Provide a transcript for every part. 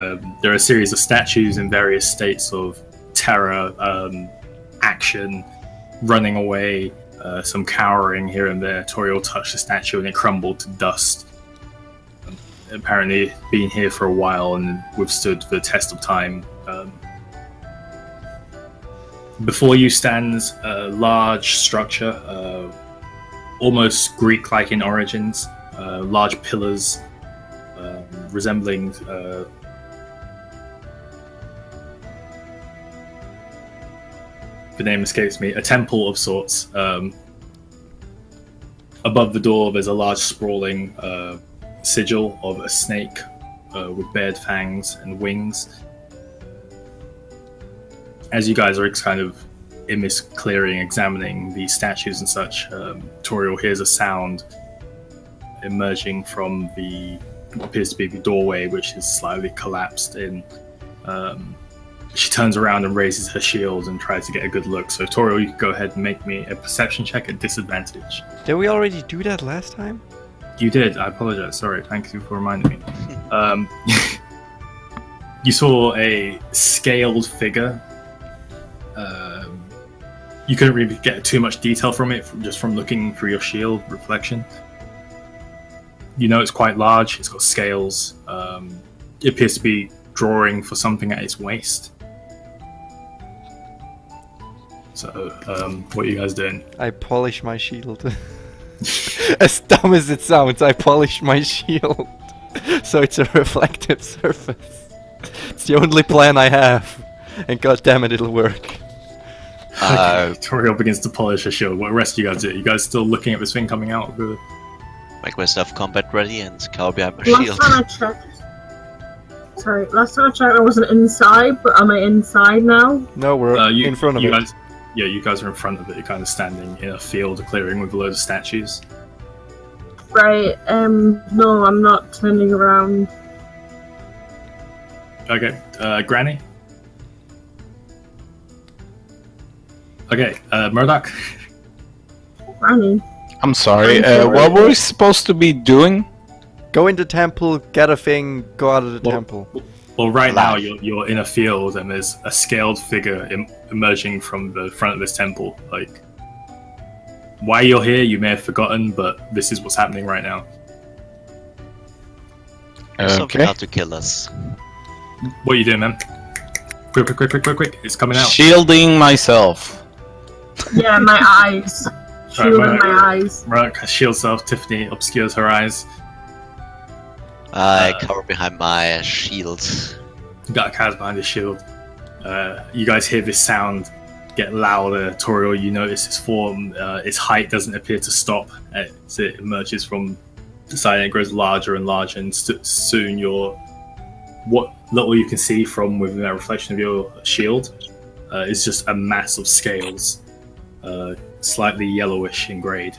There are a series of statues in various states of terror, action, running away, some cowering here and there. Toriel touched the statue and it crumbled to dust. Apparently been here for a while and withstood the test of time. Before you stands a large structure, almost Greek-like in origins, large pillars resembling the name escapes me, a temple of sorts. Above the door there's a large sprawling sigil of a snake with bared fangs and wings. As you guys are kind of in this clearing examining the statues and such, Toriel hears a sound emerging from the what appears to be the doorway, which is slightly collapsed in. She turns around and raises her shield and tries to get a good look. So Toriel, you can go ahead and make me a perception check at disadvantage. Did we already do that last time? You did. I apologize. Sorry. Thank you for reminding me. You saw a scaled figure. You couldn't really get too much detail from it, just from looking through your shield reflection. You know it's quite large. It's got scales. It appears to be drawing for something at its waist. So, what are you guys doing? I polish my shield. As dumb as it sounds, I polish my shield. So it's a reflective surface. It's the only plan I have. And goddammit, it'll work. Toriel begins to polish her shield. What rest do you guys do? You guys still looking at this thing coming out of the... Make myself combat ready and cower behind my Last shield. time I checked, I wasn't inside, but am I inside now? No, we're in front of it. Guys, yeah, you guys are in front of it. You're kind of standing in a field clearing with a load of statues. Right, no, I'm not turning around. Okay, Granny? Okay, Murdoch? Granny. I'm sorry, what were we supposed to be doing? Go in the temple, get a thing, go out of the temple. Well, right now you're in a field and there's a scaled figure emerging from the front of this temple. Like, why you're here, you may have forgotten, but this is what's happening right now. Something out to kill us. What are you doing, man? Quick. It's coming out. Shielding myself. Yeah, my eyes. Shielding my eyes. Murdoch shields herself. Tiffany obscures her eyes. I cover behind my shield. You got a Kaz behind his shield. You guys hear this sound get louder. Toriel, you notice its form. Its height doesn't appear to stop as it emerges from the side. It grows larger and larger, and soon what little you can see from within that reflection of your shield is just a mass of scales, slightly yellowish in grade.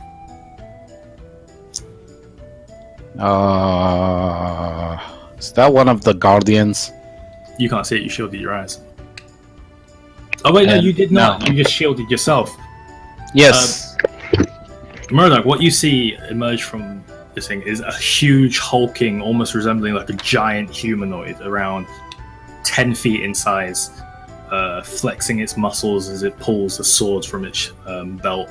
Is that one of the guardians? You can't see it, you shielded your eyes. Oh wait, no, you did not. You just shielded yourself. Yes. Murdoch, what you see emerge from this thing is a huge, hulking, almost resembling like a giant humanoid, around 10 feet in size, flexing its muscles as it pulls a sword from its belt.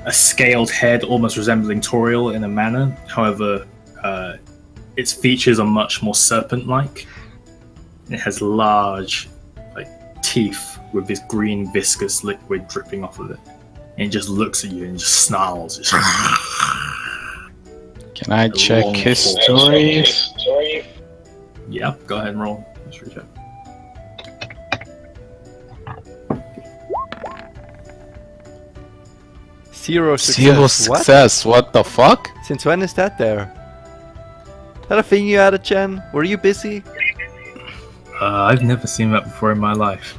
A scaled head, almost resembling Toriel in a manner. However, its features are much more serpent-like. It has large, teeth with this green viscous liquid dripping off of it. And it just looks at you and just snarls. Can I check history? Yep, go ahead and roll. History check. Zero success. Zero success. What the fuck? Since when is that there? Is that a thing you added, Jen? Were you busy? I've never seen that before in my life.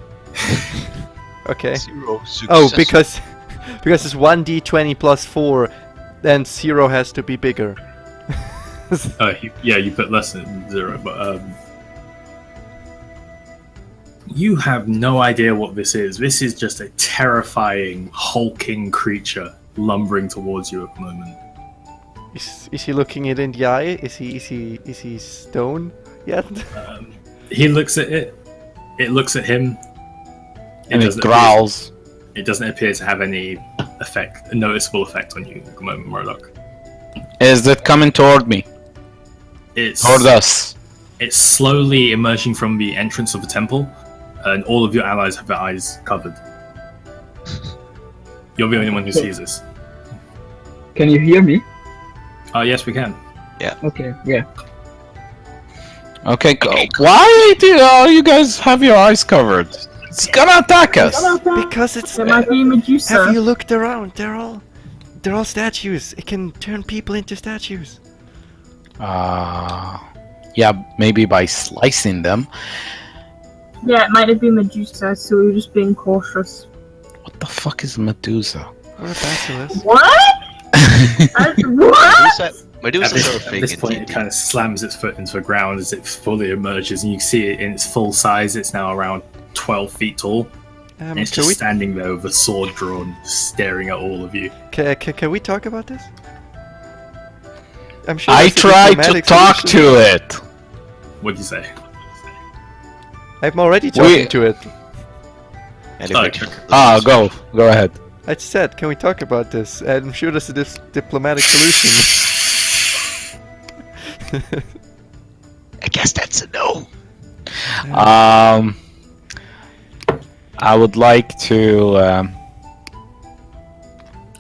Okay. Zero success. Oh, because it's 1d20 plus 4, then 0 has to be bigger. You put less than 0, but you have no idea what this is. This is just a terrifying, hulking creature lumbering towards you at the moment. Is he looking it in the eye? Is he stone? Yeah. He looks at it. It looks at him. And it doesn't growls. It doesn't appear to have any effect, a noticeable effect on you at the moment, Murdoch. Is it coming toward me? Toward us? It's slowly emerging from the entrance of the temple, and all of your allies have their eyes covered. You're the only one who sees this. Can you hear me? Yes, we can. Okay, yeah. Okay, go. Why do you guys have your eyes covered? It's gonna attack us! Because it's. There might be Medusa. Have you looked around? They're all statues. It can turn people into statues. Yeah, maybe by slicing them. Yeah, it might have been Medusa, so we were just being cautious. What the fuck is Medusa? Or a basilisk. What? What? Medusa's are a At thing this in point, it D&D. kind of slams its foot into the ground as it fully emerges, and you see it in its full size. It's now around 12 feet tall. And it's Can just standing there with a sword drawn, staring at all of you. can we talk about this? I'm sure I there's a tried to diplomatic talk solution. to it! What'd you say? I'm already talking to it. Anyway, Go ahead. I said, can we talk about this? And I'm sure there's a diplomatic solution. I guess that's a no. I would like to.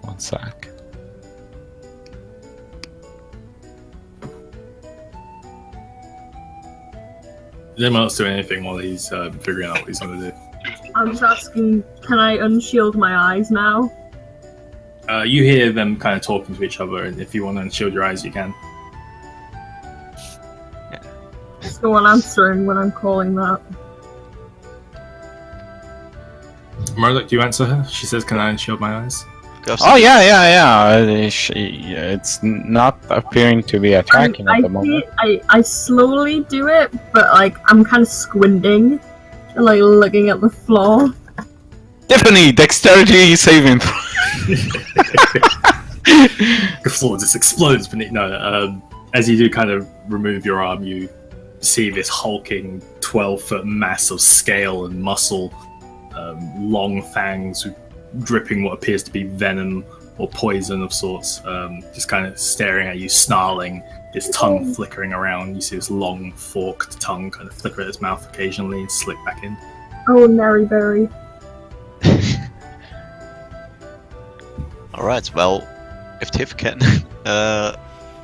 One sec. Is anyone else doing anything while he's figuring out what he's going to do? I'm just asking, can I unshield my eyes now? You hear them kind of talking to each other, and if you want to unshield your eyes, you can. There's no one answering when I'm calling that. Murdoch, do you answer her? She says, "Can I unshield my eyes?" Oh yeah. It's not appearing to be attacking at the moment. I slowly do it, but like I'm kind of squinting, and, like looking at the floor. Tiffany, dexterity saving. The floor just explodes beneath. No, as you do kind of remove your arm, you see this hulking 12-foot mass of scale and muscle, long fangs dripping what appears to be venom or poison of sorts, just kind of staring at you, snarling, his tongue flickering around. You see this long forked tongue kind of flicker at his mouth occasionally and slip back in. Oh, Maryberry. Alright, well, if Tiff can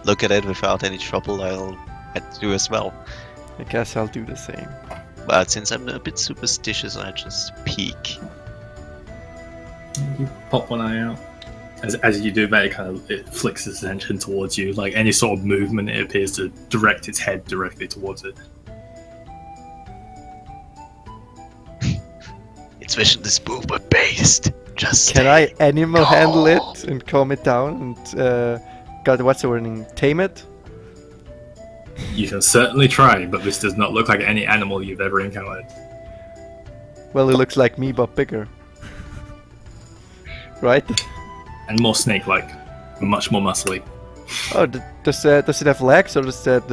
look at it without any trouble, I'll do as well. I guess I'll do the same. But since I'm a bit superstitious, I just peek. You pop one eye out. As you do that, it flicks its attention towards you. Like any sort of movement, it appears to direct its head directly towards it. Its vision is movement based. Just Can I stay animal handle calm. it and calm it down and what's the word name? Tame it? You can certainly try, but this does not look like any animal you've ever encountered. Well, it looks like me but bigger. Right? And more snake-like, much more muscly. Oh, does it have legs or does the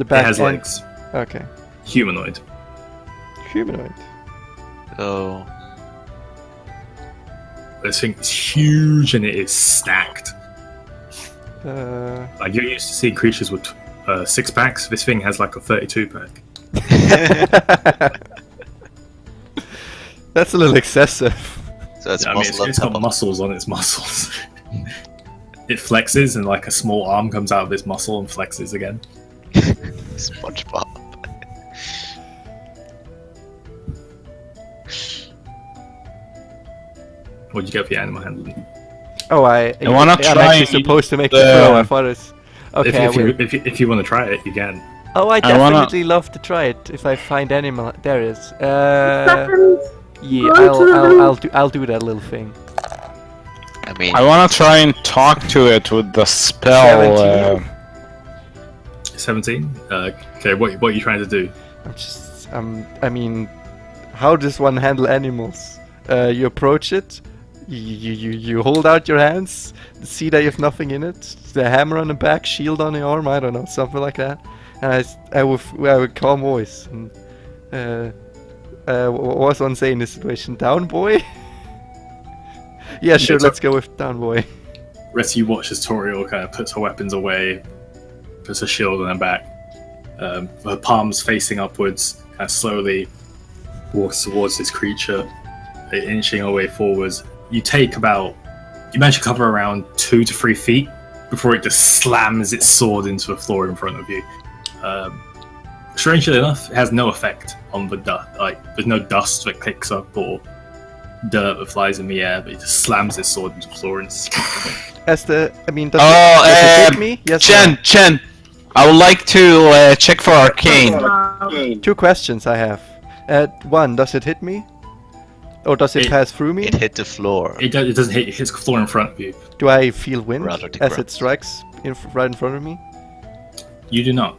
back It has end? legs. Okay. Humanoid. Humanoid. Oh, This thing is huge and it is stacked. Uh, Like you're used to seeing creatures with 6-packs. This thing has like a 32-pack. that's a little excessive. so it's I mean, muscle on it's top got of muscles on its muscles. It flexes and like a small arm comes out of its muscle and flexes again. SpongeBob. What'd you get for your animal handling? Oh, I wanna I'm try actually and supposed to make the- the throw. I thought it's okay. I will. If you want to try it, you can. Oh, I I wanna- definitely love to try it if I find animal. There it is. Second. Yeah, Go to the I'll do that little thing. I mean, I want to try and talk to it with the spell. 17. Okay, what are you trying to do? I'm just I mean, how does one handle animals? You approach it. You hold out your hands, see that you have nothing in it. The hammer on the back, shield on the arm. I don't know, something like that. And I with calm voice. And, what was one saying in this situation? Down, boy? Yeah, sure, let's go with down, boy. Rest of you watch as Toriel kind of puts her weapons away, puts her shield on her back, her palms facing upwards, kind of slowly walks towards this creature, inching her way forwards. You manage to cover around 2 to 3 feet before it just slams its sword into the floor in front of you. Strangely enough, it has no effect on the dust. Like, there's no dust that kicks up or dirt that flies in the air, but it just slams its sword into the floor and does it hit me? Yes, Chen! I would like to check for arcane. Wow. 2 questions I have. 1, does it hit me? Or does it pass through me? It hit the floor. It doesn't hit. It hits the floor in front of you. Do I feel wind Rather the as ground. it strikes right in front of me? You do not.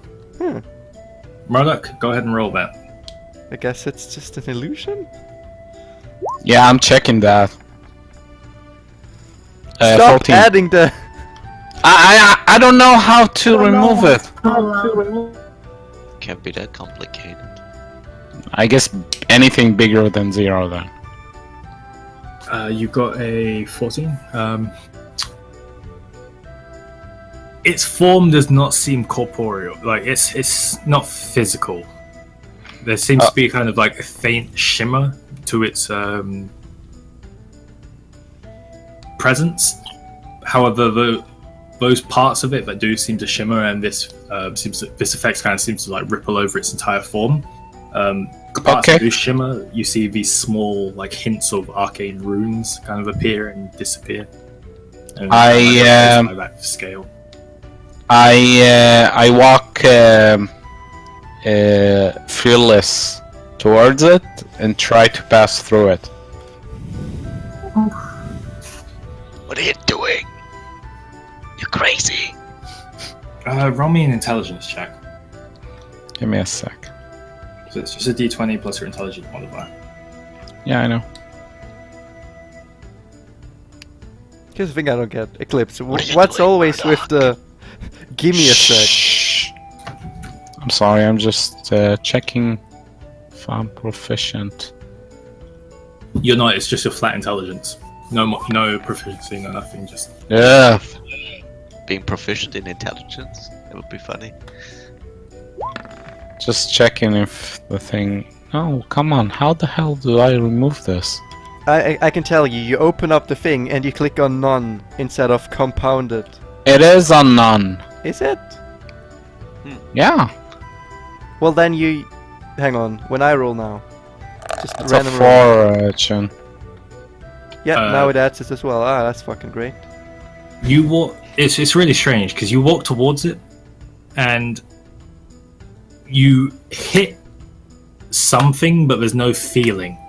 Murdoch, go ahead and roll that. I guess it's just an illusion? Yeah, I'm checking that. Stop 14. adding the... I don't know how to remove it. Can't be that complicated. I guess anything bigger than 0 then. You got a 14. Its form does not seem corporeal. Like it's not physical. There seems to be kind of like a faint shimmer to its presence. However, those parts of it that do seem to shimmer, and this effect kind of seems to like ripple over its entire form. The parts that do shimmer, you see these small like hints of arcane runes kind of appear and disappear. And like that scale. I walk fearless towards it and try to pass through it. What are you doing? You're crazy. Roll me an intelligence check. Give me a sec. So it's just a d20 plus your intelligence modifier. Yeah, I know. Here's the thing I don't get. Eclipse. What are you What's doing, always with the... Gimme a sec. Shh. I'm sorry, I'm just checking if I'm proficient. You're not. It's just your flat intelligence. No proficiency, no nothing. Just Yeah. Being proficient in intelligence? That would be funny. Just checking if the thing... Oh, come on, how the hell do I remove this? I can tell you. You open up the thing and you click on none instead of compounded. It is on none. Is it? Yeah. Well then you... Hang on. When I roll now. Just It's a random roll. 4, Chin. Yeah, now it adds it as well. Ah, that's fucking great. you walk. It's really strange because you walk towards it, and you hit something, but there's no feeling.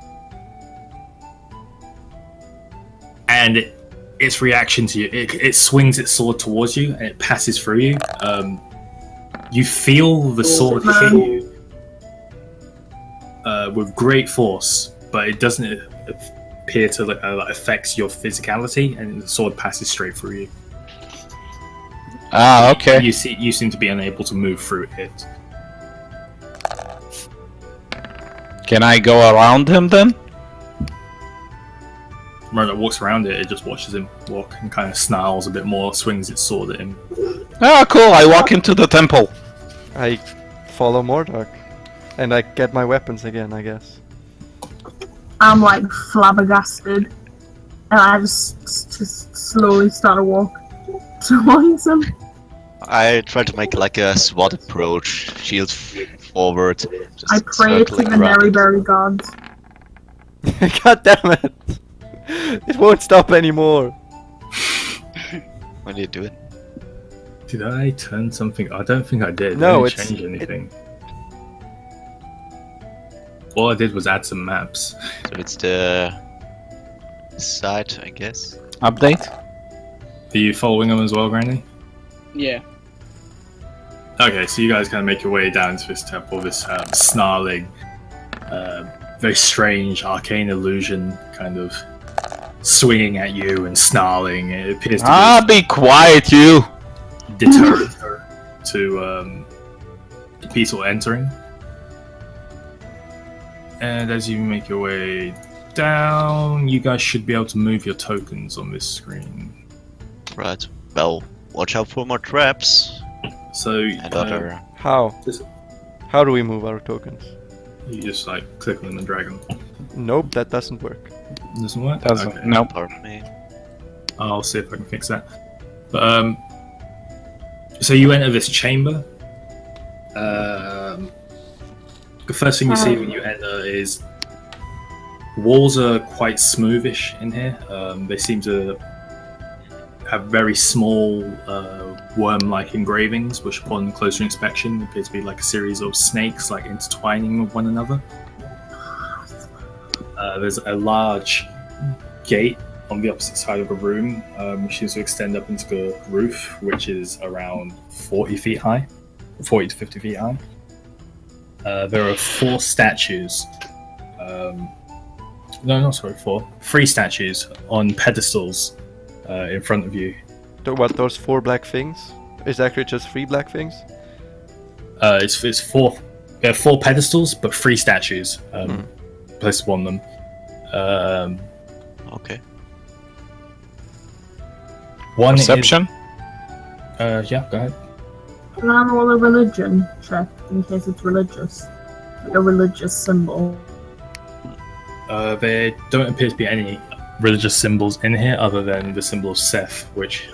And its reaction to you, it swings its sword towards you, and it passes through you. You feel the sword hit you with great force, but it doesn't appear to affect your physicality, and the sword passes straight through you. Ah, okay. You seem to be unable to move through it. Can I go around him then? Murdoch walks around it, it just watches him walk and kind of snarls a bit more, swings its sword at him. Ah, cool. I walk into the temple. I follow Mordok. And I get my weapons again, I guess. I'm like flabbergasted, and I just slowly start to walk towards him. I try to make like a SWAT approach, shield forward. Just I pray to the circling around. Berry gods. God damn it! It won't stop anymore. When do you do it? Did I turn something? I don't think I did. No, I didn't change anything. All I did was add some maps. So it's the side, I guess. Update? Are you following them as well, Granny? Yeah. Okay, so you guys kind of make your way down to this temple, this snarling, very strange arcane illusion kind of swinging at you and snarling. It appears to Be quiet, you! be deterrent to people entering. And as you make your way down, you guys should be able to move your tokens on this screen. Right. Well, watch out for more traps So and other. How? Just- How do we move our tokens? you just like click on them and drag them. Nope, that doesn't work. Doesn't work? Doesn't. Okay. Nope. Pardon me. I'll see if I can fix that. But so you enter this chamber. The first thing you see when you enter is walls are quite smoothish in here. They seem to have very small worm-like engravings, which upon closer inspection appear to be like a series of snakes like intertwining with one another. There's a large gate on the opposite side of the room, which seems to extend up into the roof, which is around 40 feet high, 40 to 50 feet high. There are 4 statues. No, not sorry, 4. 3 statues on pedestals in front of you. What, those 4 black things? Is actually just 3 black things? It's 4. There are 4 pedestals, but 3 statues placed upon them. Okay. One Perception? Is, yeah, go ahead. Can I roll a religion check in case it's religious? Like a religious symbol. There don't appear to be any religious symbols in here other than the symbol of Seth, which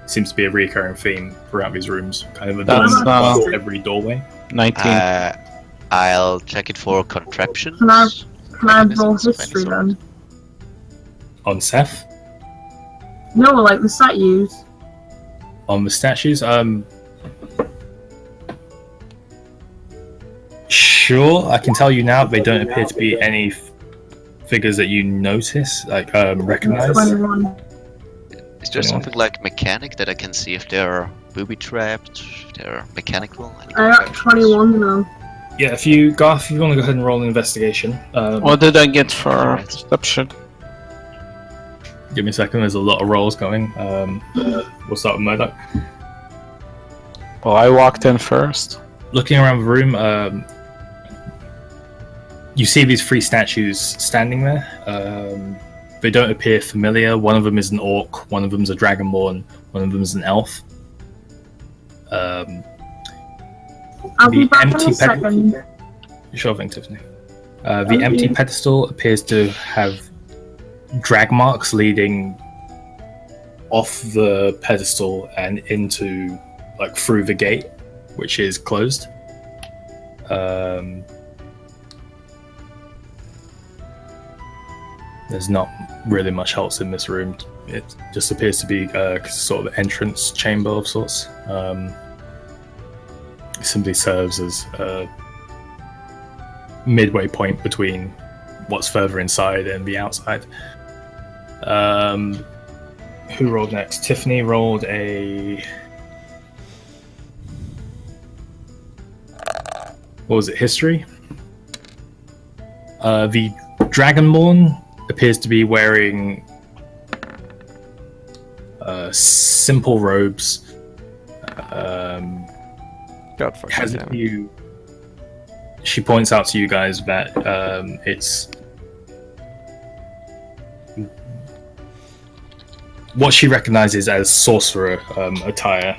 seems to be a recurring theme throughout these rooms. Kind of That's, adorned past every doorway. 19. I'll check it for contraptions. Can I roll mechanisms of any history sort. then? On Seth? No, like the statues. On the statues? Sure, I can tell you now they don't appear to be any figures that you notice, like recognize. 21. Is there Anyone? something like mechanic that I can see if they're booby trapped, if they're mechanical? Any I got contraptions? 21 though. Yeah, if you Garth, if you want to go ahead and roll an investigation. What did I get for Alright. perception? Give me a second, there's a lot of rolls going. We'll start with Murdoch. Well, I walked in first. Looking around the room, you see these 3 statues standing there. They don't appear familiar. One of them is an orc, one of them is a dragonborn, one of them is an elf. I'll be The back in empty a second. Sure thing, Tiffany. The empty pedestal appears to have drag marks leading off the pedestal and into, like, through the gate, which is closed. There's not really much else in this room. It just appears to be sort of entrance chamber of sorts. It simply serves as a midway point between what's further inside and the outside. Who rolled next? Tiffany rolled a... What was it? History? The Dragonborn appears to be wearing simple robes. God fucking Has a damn it. few... She points out to you guys that it's... what she recognizes as sorcerer attire.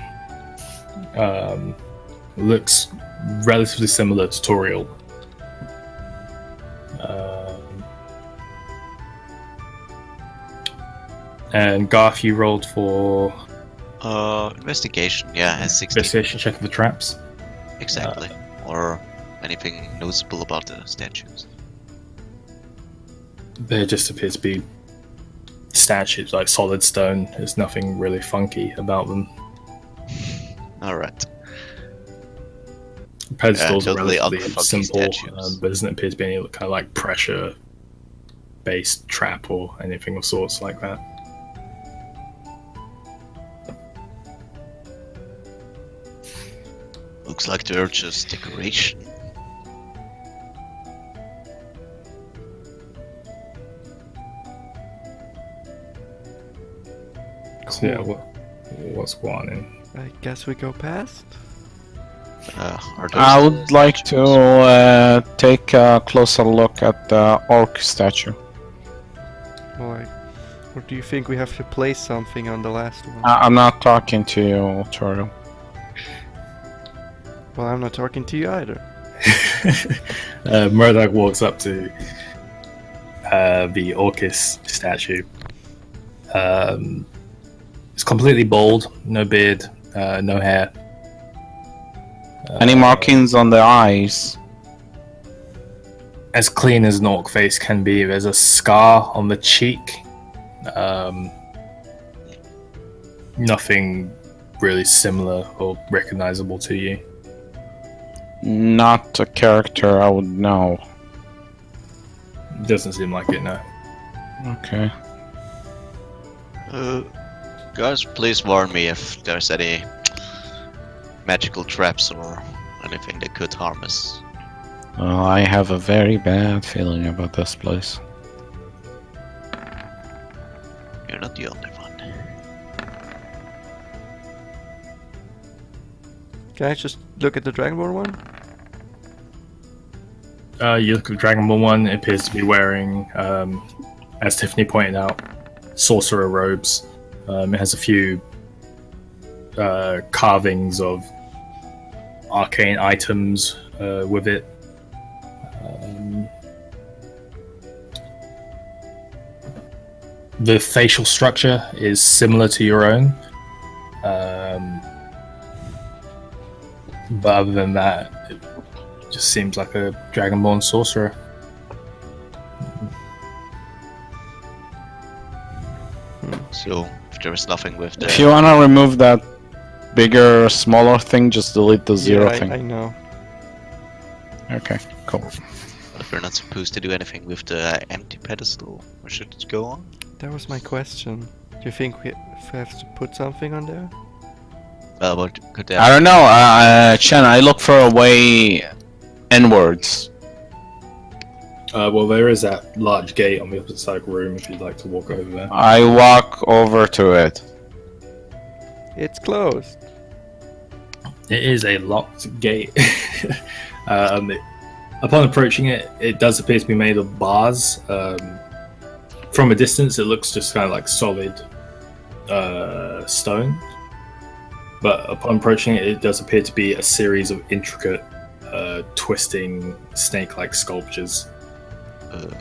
Looks relatively similar to Toriel. And Garth, you rolled for Investigation, yeah, has 16. investigation check of the traps. Exactly. Or anything noticeable about the statues. There just appears to be statues, like solid stone. There's nothing really funky about them. Alright. Pedestals are totally relatively unfunky simple, statues. but doesn't appear to be any kind of like pressure-based trap or anything of sorts like that. Looks like they're just decoration. So yeah, what's going on? I guess we go past? Are those I the would like to take a closer look at the orc statue. Alright. Or do you think we have to place something on the last one? I'm not talking to you, Toriel. Well, I'm not talking to you either. Murdoch walks up to the Orcus statue. It's completely bald, no beard, no hair. Any markings on the eyes? As clean as an orc face can be. There's a scar on the cheek. Nothing really similar or recognizable to you. Not a character I would know. Doesn't seem like it, no. Okay. Guys, please warn me if there's any magical traps or anything that could harm us. I have a very bad feeling about this place. You're not the only one. Can I just look at the Dragonborn one? You look at the Dragonborn one, it appears to be wearing, as Tiffany pointed out, sorcerer robes. It has a few carvings of arcane items with it. The facial structure is similar to your own. But other than that, it just seems like a Dragonborn sorcerer. So, if there is nothing with the... If you wanna remove that bigger, smaller thing, just delete the zero yeah, thing. I know. Okay, cool. If we're not supposed to do anything with the empty pedestal, where should it go on? That was my question. Do you think we have to put something on there? What could I that... don't know, Chen, I look for a way inwards. Well, there is that large gate on the opposite side of the room if you'd like to walk over there. I walk over to it. It's closed. It is a locked gate. Upon approaching it, it does appear to be made of bars. From a distance, it looks just kind of like solid stone. But upon approaching it, it does appear to be a series of intricate, twisting, snake-like sculptures.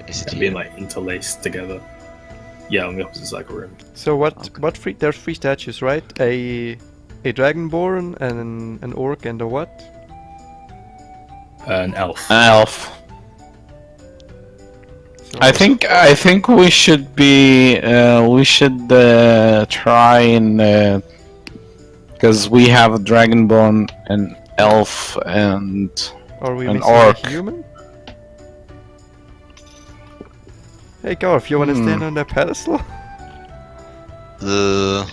Is it Being here? like interlaced together. Yeah, on the opposite side of the room. So what? Okay. What three? There's three statues, right? A Dragonborn and an orc and a what? An elf. Elf. So I think we should be try and because we have a dragonborn, an elf, and Are we an missing orc. a human? Hey Garth, you wanna stand on that pedestal? You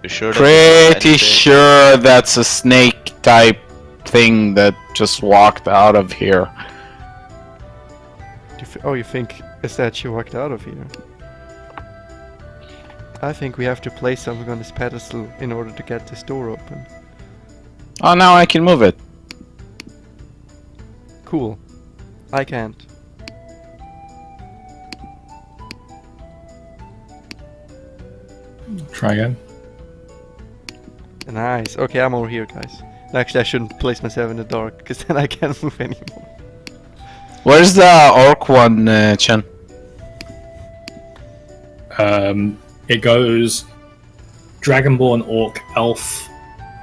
sure that we don't pretty anything? sure that's a snake type thing that just walked out of here. Oh, you think a statue walked out of here? I think we have to place something on this pedestal in order to get this door open. Oh, now I can move it. Cool. I can't. Try again. Nice. Okay, I'm over here, guys. Actually, I shouldn't place myself in the dark, because then I can't move anymore. Where's the orc one, Chen? It goes Dragonborn, Orc, Elf.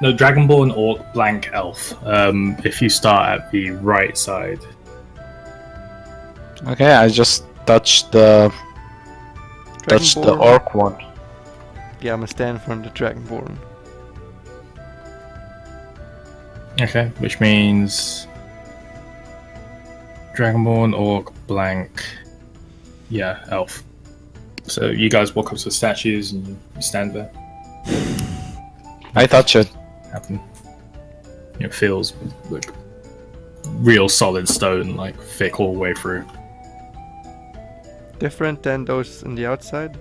No, Dragonborn, Orc, blank, Elf. If you start at the right side. Okay, I just touched the Dragonborn. orc one. Yeah, I'm gonna stand in front of the Dragonborn. Okay, which means Dragonborn, Orc, blank. Yeah, Elf. So you guys walk up to the statues and you stand there. I touch it. Happen. It feels like real solid stone, like thick all the way through. Different than those on the outside?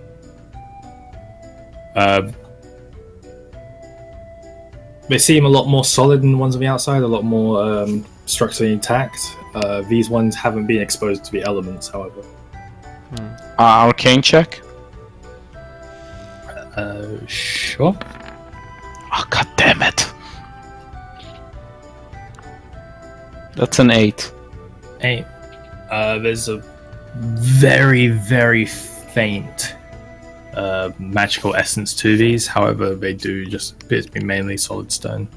They seem a lot more solid than the ones on the outside, a lot more structurally intact. These ones haven't been exposed to the elements, however. Arcane check. Sure. Oh, god damn it. That's an 8. 8. There's a very, very faint magical essence to these. However, they do just appear to be mainly solid stone.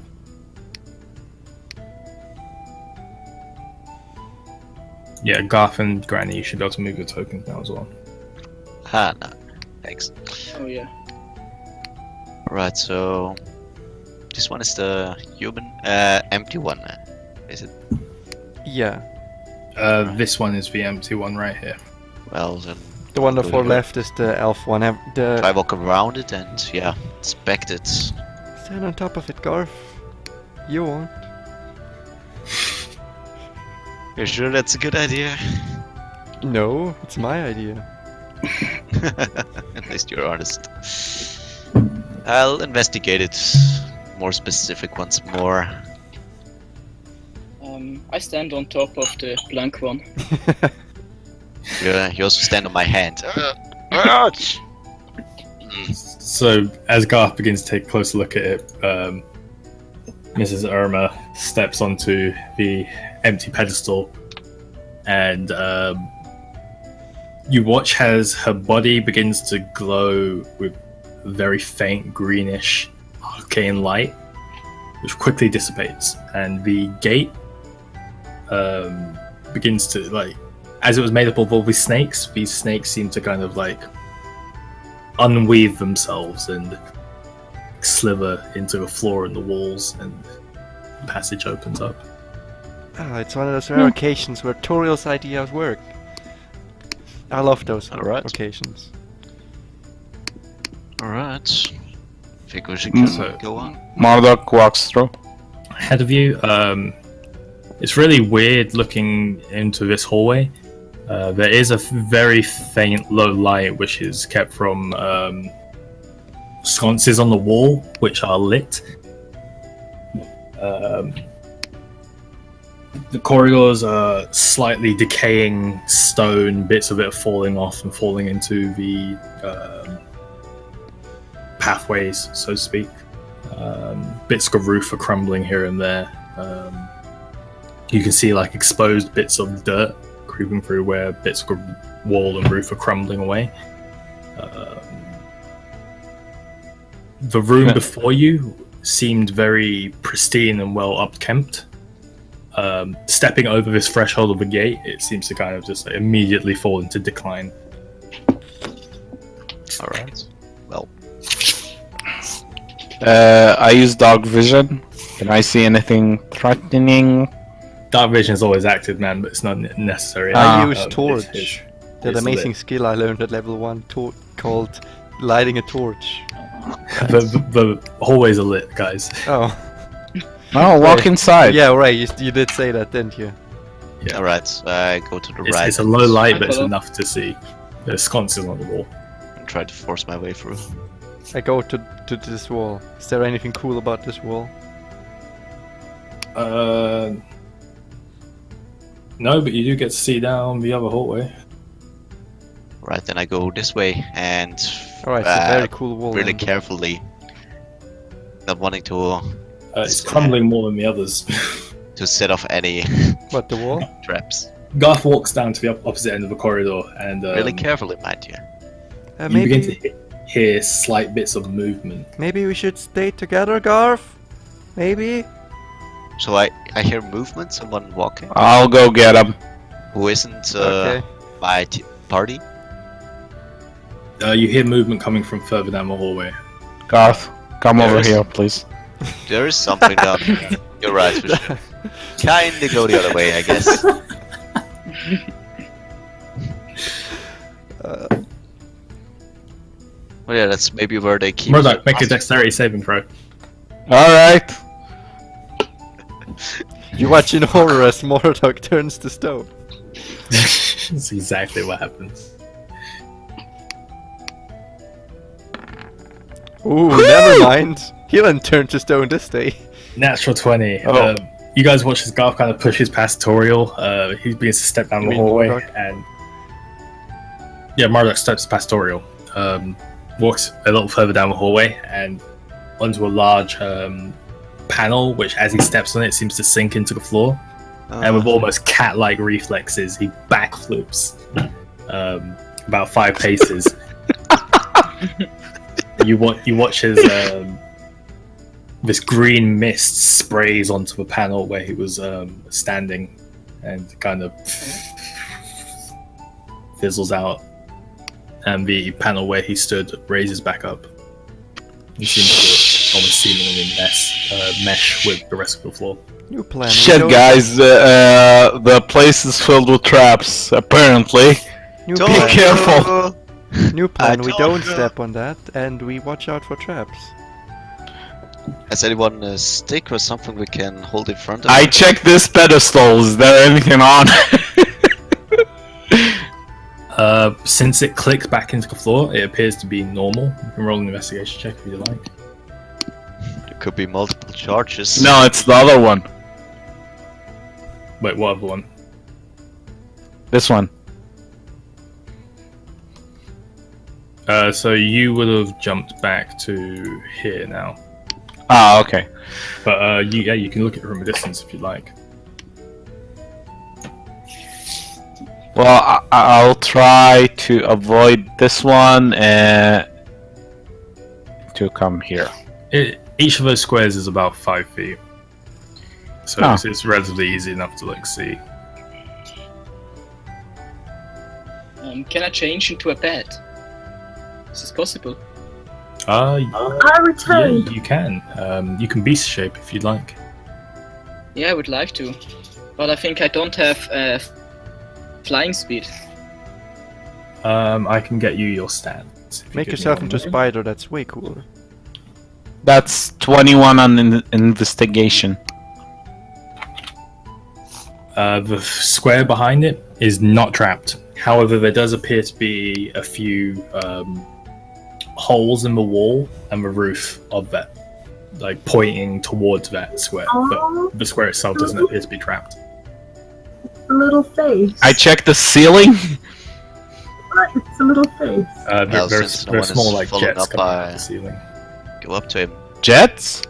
Yeah, Garth and Granny, you should be able to move your tokens now as well. Ah, no. Thanks. Oh yeah. Alright, so this one is the human empty one, is it? Yeah. This one is the empty one right here. Well then, The one on the Go far ahead. left is the elf one. try walk around it and yeah, inspect it. Stand on top of it, Garth. You won't. You're sure that's a good idea? No, it's my idea. At least you're honest. I'll investigate it more specific once more. I stand on top of the blank one. You also stand on my hand. So, as Garth begins to take a closer look at it, Mrs. Irma steps onto the empty pedestal, and you watch as her body begins to glow with very faint greenish arcane light, which quickly dissipates, and the gate begins to, like, as it was made up of all these snakes seem to kind of like unweave themselves and slither into the floor and the walls, and the passage opens up. Ah, it's one of those rare occasions where Toriel's ideas work. I love those Alright. occasions. Alright. Think we should So- go on. Marduk walks through. Ahead of you, it's really weird looking into this hallway. There is a very faint low light which is kept from sconces on the wall which are lit. The corridors are slightly decaying stone, bits of it are falling off and falling into the pathways, so to speak. Bits of roof are crumbling here and there. You can see like exposed bits of dirt creeping through where bits of wall and roof are crumbling away. The room Yeah. before you seemed very pristine and well upkept. Stepping over this threshold of the gate, it seems to kind of just immediately fall into decline. Alright. Well, I use dog vision. Can I see anything threatening? Dark vision is always active, man, but it's not necessary. I use It's- torch. it's- That it's amazing lit. skill I learned at level 1 called lighting a torch. The hallways are lit, guys. Oh. No, walk Wait. inside. Yeah, right, you did say that, didn't you? Yeah. alright. Go to the It's, right it's a low light, but it's Hello. enough to see. There's sconces on the wall. and try to force my way through. I go to this wall. Is there anything cool about this wall? No, but you do get to see down the other hallway. Right, then I go this way and Alright, it's a very cool wall. really then. carefully, not wanting to It's crumbling more than the others. set off any What, the wall? traps. Garth walks down to the opposite end of the corridor, and Really carefully, mind you. you begin to hear slight bits of movement. Maybe we should stay together, Garth? Maybe? So I hear movement, someone walking, I'll go get him. who isn't Okay. my party. You hear movement coming from further down the hallway. Garth, come There over is- here, please. There is something down there. You're right, for sure. Kinda go the other way, I guess. Well, yeah, that's maybe where they keep. Murdoch, make a dexterity saving throw. Alright. You watch in horror as Mordok turns to stone. That's exactly what happens. Ooh, never mind. He didn't turn to stone this day. Natural 20. Oh. You guys watch as Garth kind of pushes past Toriel. He begins to step down You the mean hallway, Marduk? and yeah, Marduk steps past Toriel, walks a little further down the hallway, and onto a large panel, which as he steps on it seems to sink into the floor. And with almost cat-like reflexes, he backflips about 5 paces. You watch as this green mist sprays onto the panel where he was standing, and kind of fizzles out, and the panel where he stood raises back up. You seem to almost seemingly mesh with the rest of the floor. New plan. we Shit, don't- guys, the place is filled with traps, apparently. New Be plan. careful. New plan. We told don't you. step on that, and we watch out for traps. Has anyone a stick or something we can hold in front of? I checked this pedestal. Is there anything on? Since it clicked back into the floor, it appears to be normal. You can roll an investigation check if you like. There could be multiple charges. No, it's the other one. Wait, what other one? This one. So you would have jumped back to here now. Ah, okay. But you can look at it from a distance if you'd like. Well, I'll try to avoid this one and to come here. Each of those squares is about 5 feet. So Oh. it's relatively easy enough to see. Can I change into a bed? Is this possible? I Yeah, returned. you can. You can beast shape if you'd like. Yeah, I would like to. But I think I don't have flying speed. I can get you your stats. if you Make give me yourself one into a moment. spider. That's way cooler. That's 21 on investigation. The square behind it is not trapped. However, there does appear to be a few holes in the wall and the roof of that, like pointing towards that square. Oh. But the square itself doesn't appear to be trapped. A little face. I checked the ceiling. It's a little face. Well, There's since no one is small like followed jets up coming by- out of the ceiling. Go up to him. Jets?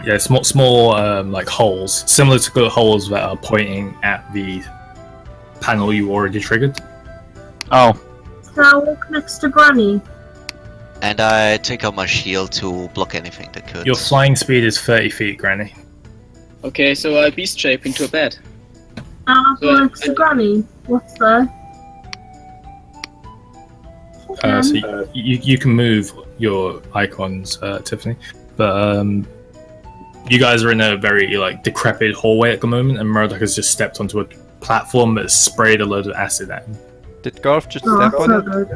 Yeah, small like holes, similar to the holes that are pointing at the panel you already triggered. Oh, Can I walk next to Granny? And I take out my shield to block anything that could. Your flying speed is 30 feet, Granny. Okay, so I beast shape into a bed. I'll go So, next to Granny. What's there? So you can move your icons, Tiffany, but you guys are in a very like decrepit hallway at the moment, and Murdoch has just stepped onto a platform that's sprayed a load of acid at him. Did Garth just Oh, step that's on so it?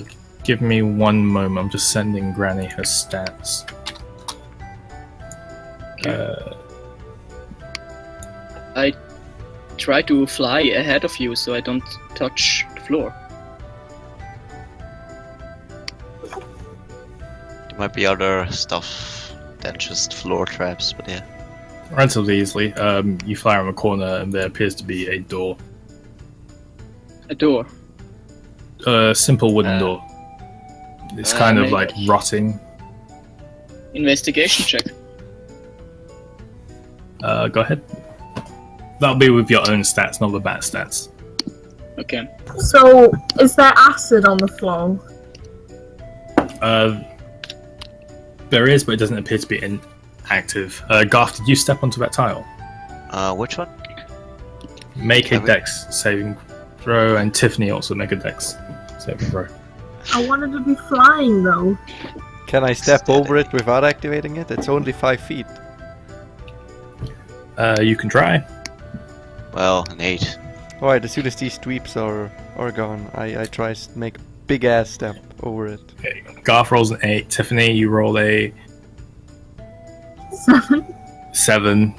good. Give me one moment. I'm just sending Granny her stats. I try to fly ahead of you so I don't touch the floor. There might be other stuff than just floor traps, but yeah. Relatively easily, you fly around a corner, and there appears to be a door. A door. A simple wooden door. It's kind of maybe- like rotting. Investigation check. Go ahead. That'll be with your own stats, not the bat stats. Okay. So, is there acid on the floor? There is, but it doesn't appear to be inactive. Garth, did you step onto that tile? Which one? Make a Have we- dex saving throw, and Tiffany also make a dex saving throw. I wanted to be flying though. Can I step over it without activating it? It's only 5 feet. You can try. Well, an 8. Alright, as soon as these sweeps are gone, I try to make a big ass step over it. Okay. Garth rolls an 8. Tiffany, you roll a 7.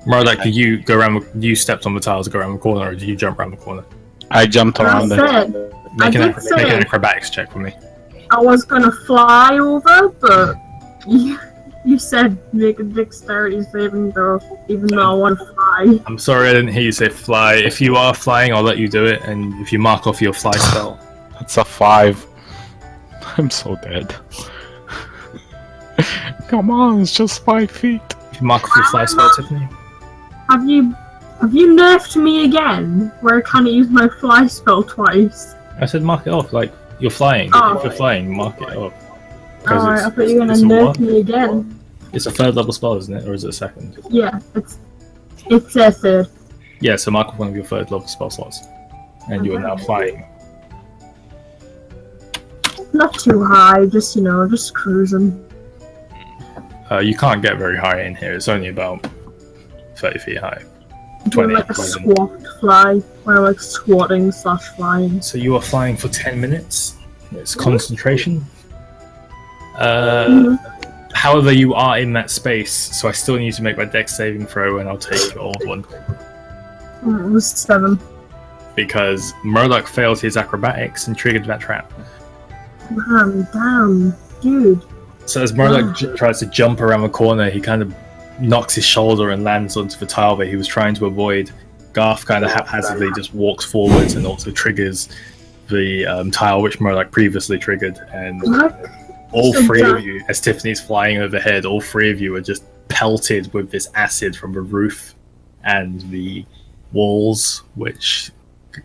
Murdoch, did you go around? You stepped on the tiles to go around the corner, or did you jump around the corner? I jumped I around it. said, Make an did say- acrobatics check for me. I was gonna fly over, but you said make a dexterity saving throw, even though I want to fly. I'm sorry I didn't hear you say fly. If you are flying, I'll let you do it, and if you mark off your fly spell. That's a 5. I'm so dead. Come on, it's just 5 feet. If you mark off your fly spell, Tiffany. Have you nerfed me again? Where I can't use my fly spell twice? I said mark it off, like you're flying. Oh. If you're flying, mark it off. Alright, I thought you were gonna it's a nerf what? me again. It's a 3rd level spell, isn't it? Or is it a 2nd? Yeah, it's a third. Yeah, so mark off one of your 3rd level spell slots. And you are now flying. Not too high, just just cruising. You can't get very high in here, it's only about 30 feet high. Doing 20. like a squat fly, where I'm like squatting / flying. So you are flying for 10 minutes. It's concentration. However, you are in that space, so I still need to make my dex saving throw, and I'll take your old one. It was 7. Because Murloc failed his acrobatics and triggered that trap. Man, damn, dude. So as Murloc tries to jump around the corner, he kind of knocks his shoulder and lands onto the tile that he was trying to avoid. Garth kind of haphazardly just walks forwards and also triggers the tile which Murloc previously triggered, and all So 3 of dumb. you, as Tiffany's flying overhead, all 3 of you are just pelted with this acid from the roof and the walls, which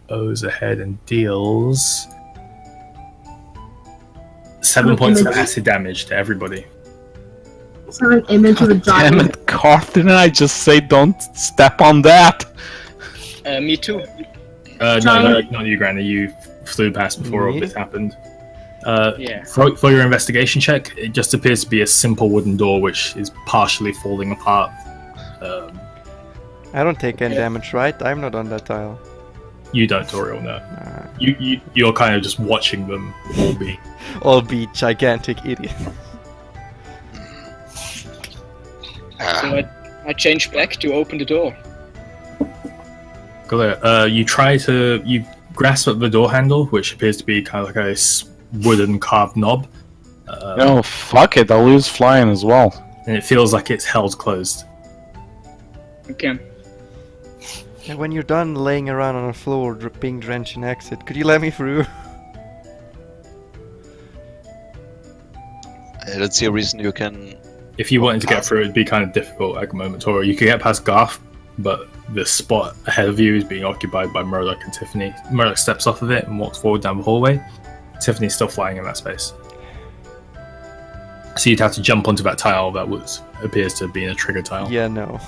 goes ahead and deals 7 points of acid damage to everybody. It's like an image of a Damn giant. it, Garth, didn't I just say don't step on that? Me too. No, Giant. not you, Granny. You flew past before all Me? this happened. Yeah. For your investigation check, it just appears to be a simple wooden door which is partially falling apart. I don't take any damage, right? I'm not on that tile. You don't, Toriel, no. You're kind of just watching them all be. All be gigantic idiots. So I changed back to open the door. You grasp at the door handle, which appears to be kind of like a wooden carved knob. No, fuck it, I'll use flying as well. And it feels like it's held closed. Okay. And when you're done laying around on the floor, being drenched in acid, could you let me through? I don't see a reason you can. If you wanted to get through, it'd be kind of difficult at the moment, Toriel. You could get past Garth, but the spot ahead of you is being occupied by Murloc and Tiffany. Murloc steps off of it and walks forward down the hallway. Tiffany's still flying in that space. So you'd have to jump onto that tile that appears to be in a trigger tile. Yeah, no.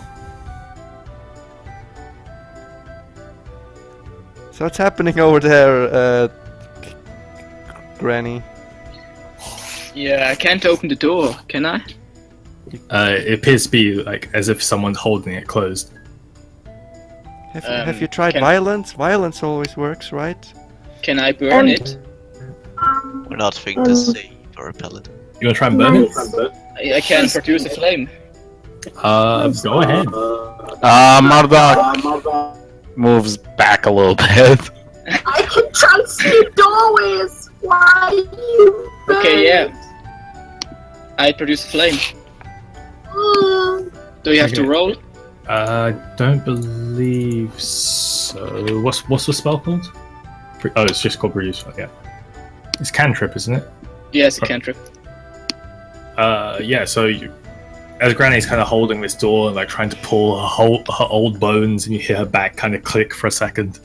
So what's happening over there, Granny? Yeah, I can't open the door, can I? It appears to be like as if someone's holding it closed. Have you tried can- violence? Violence always works, right? Can I burn it? We're not thinking to save or repel it. You want to try and burn it? I can produce a flame. Go ahead. Murdoch moves back a little bit. I can transmute doorways! Why you Okay, yeah. I produce a flame. Do you have to Okay. roll? Don't believe so. What's the spell called? It's just called produce. Yeah, it's cantrip, isn't it? Yes, a cantrip. Yeah. So as Granny's kind of holding this door and like trying to pull her old bones, and you hear her back kind of click for a second.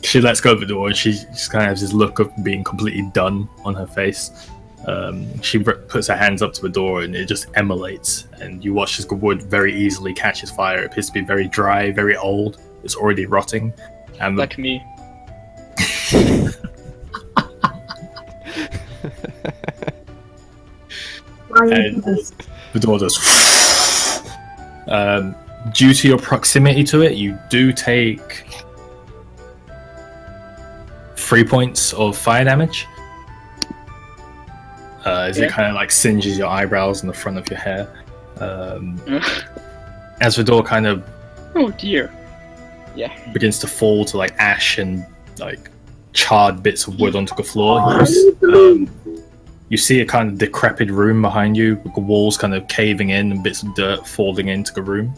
She lets go of the door, and she just kind of has this look of being completely done on her face. She puts her hands up to the door, and it just emulates. And you watch as the wood very easily catches fire. It appears to be very dry, very old. It's already rotting, and Like me. And the door does. Due to your proximity to it, you do take 3 points of fire damage. As it kind of like singes your eyebrows and the front of your hair. As the door kind of Oh dear. begins to fall to like ash and like charred bits of wood onto the floor. You see a kind of decrepit room behind you, with the walls kind of caving in and bits of dirt falling into the room.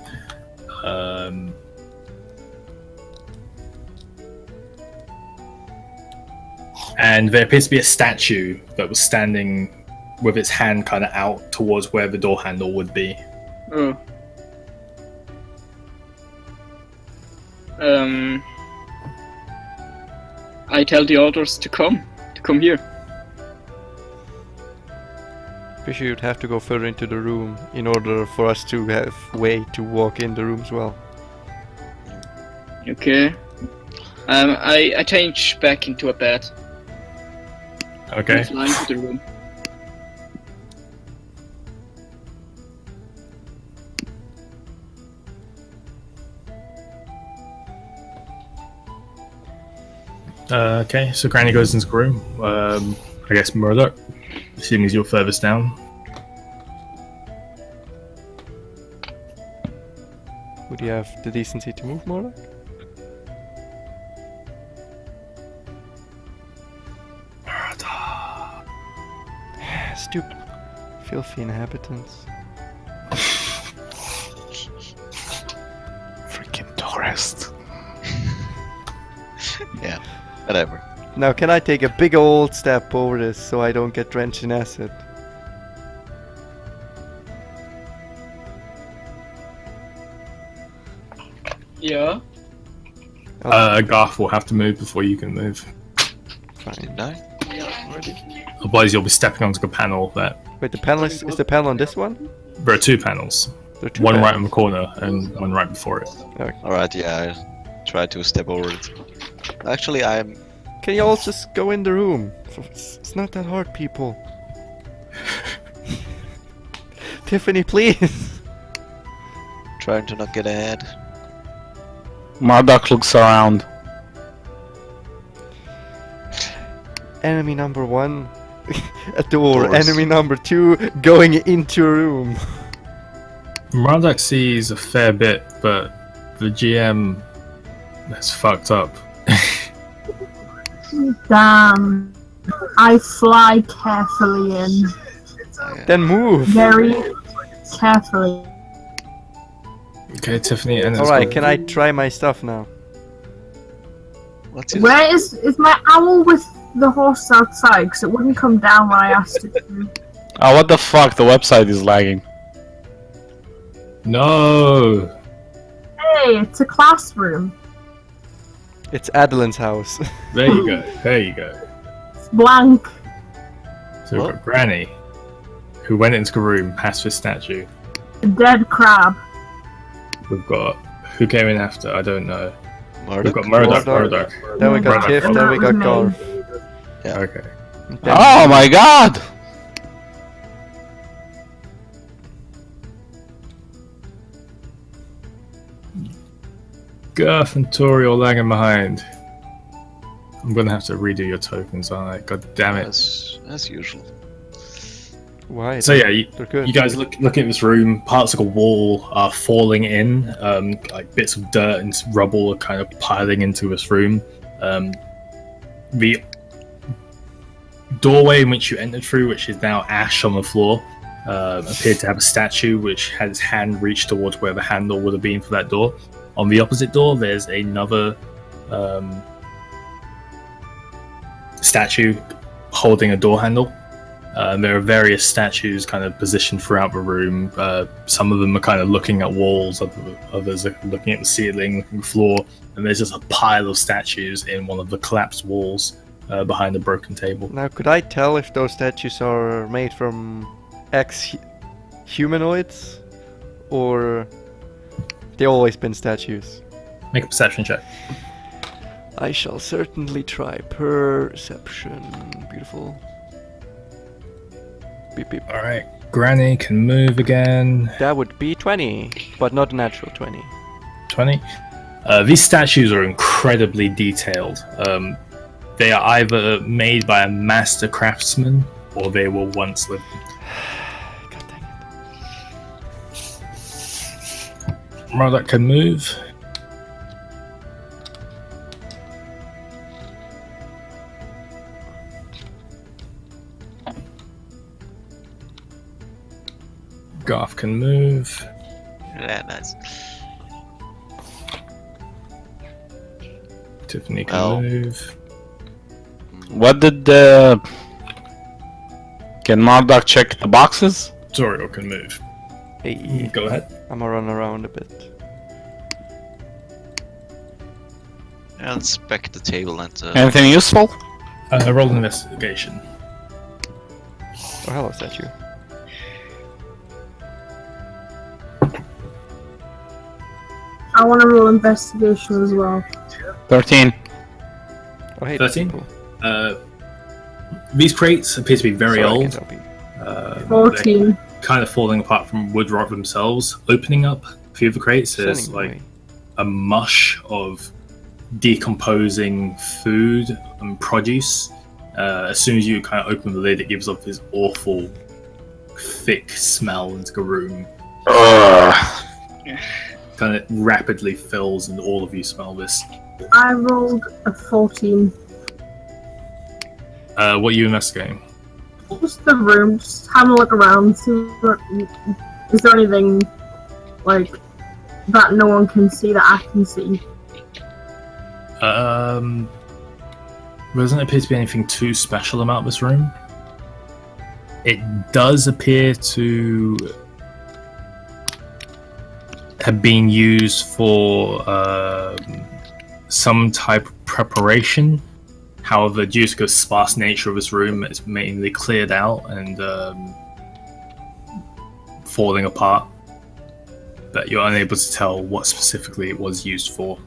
And there appears to be a statue that was standing with its hand kind of out towards where the door handle would be. Oh. I tell the others to come here. We should have to go further into the room in order for us to have way to walk in the room as well. Okay. I change back into a bed. Okay. And fly into the room. Okay, so Granny goes into the room. I guess Murdoch, assuming you're furthest down. Would you have the decency to move, Mordok? Stupid, filthy inhabitants. Freaking tourist. Yeah, whatever. Now, can I take a big old step over this so I don't get drenched in acid? Yeah. Garth will have to move before you can move. Fine. Didn't I? Otherwise, you'll be stepping onto the panel. Wait, the panel is the panel on this one? There are two panels. There are two One right panels. in the corner and one right before it. Alright, yeah, I try to step over it. Actually, I'm Can you all just go in the room? It's not that hard, people. Tiffany, please. trying to not get ahead. Marduk looks around. Enemy number 1, a door. Doors. Enemy number 2, going into a room. Murdoch sees a fair bit, but the GM has fucked up. Damn. I fly carefully in. Then move. Very carefully. Okay, Tiffany. And Alright, can I try my stuff now? What's his... Where is my owl with the horse outside? Because it wouldn't come down when I asked it to. Oh, what the fuck? The website is lagging. No. Hey, it's a classroom. It's Adeline's house. There you go. There you go. It's blank. So we've got Granny, who went into the room past this statue. A dead crab. We've got who came in after. I don't know. We've Marduk? got Murdoch. Murdoch. Murdoch. Then we got Murdoch. Tiff, then we got Murdoch. Garth. Yeah. Okay. Then- Oh my god! Garth and Tori all lagging behind. I'm gonna have to redo your tokens, aren't I? God damn it. As usual. Why? So yeah, They're good. you guys looking at this room. Parts of the wall are falling in. Like bits of dirt and rubble are kind of piling into this room. The doorway in which you entered through, which is now ash on the floor, appeared to have a statue which had its hand reached towards where the handle would have been for that door. On the opposite door, there's another statue holding a door handle. There are various statues kind of positioned throughout the room. Some of them are kind of looking at walls, others are looking at the ceiling, looking at the floor, and there's just a pile of statues in one of the collapsed walls behind the broken table. Now, could I tell if those statues are made from ex-humanoids, or they always been statues? Make a perception check. I shall certainly try. Perception. Beautiful. Beep beep. Alright, Granny can move again. That would be 20, but not a natural 20. 20. These statues are incredibly detailed. They are either made by a master craftsman or they were once lived. God dang it. Murdoch can move. can move. Yeah, nice. Tiffany can Well. move. What did Can Marduk check the boxes? Zoriel can move. Hey, Go ahead. I'm gonna run around a bit. I'll inspect the table and Anything useful? Roll an investigation. Oh, hello, statue. I want to roll investigation as well. 13. Oh, hey, 13? people. These crates appear to be very Sorry, I old. can't help you. They're 14. kind of falling apart from wood rot themselves. Opening up a few of the crates, there's Sending like away. a mush of decomposing food and produce. As soon as you kind of open the lid, it gives off this awful, thick smell into the room. Kind of rapidly fills, and all of you smell this. I rolled a 14. What are you investigating? Just the room, just having a look around, see what, is there anything, like, that no one can see that I can see? There doesn't appear to be anything too special about this room. It does appear to have been used for some type of preparation. However, due to the sparse nature of this room, it's mainly cleared out and falling apart. But you're unable to tell what specifically it was used for.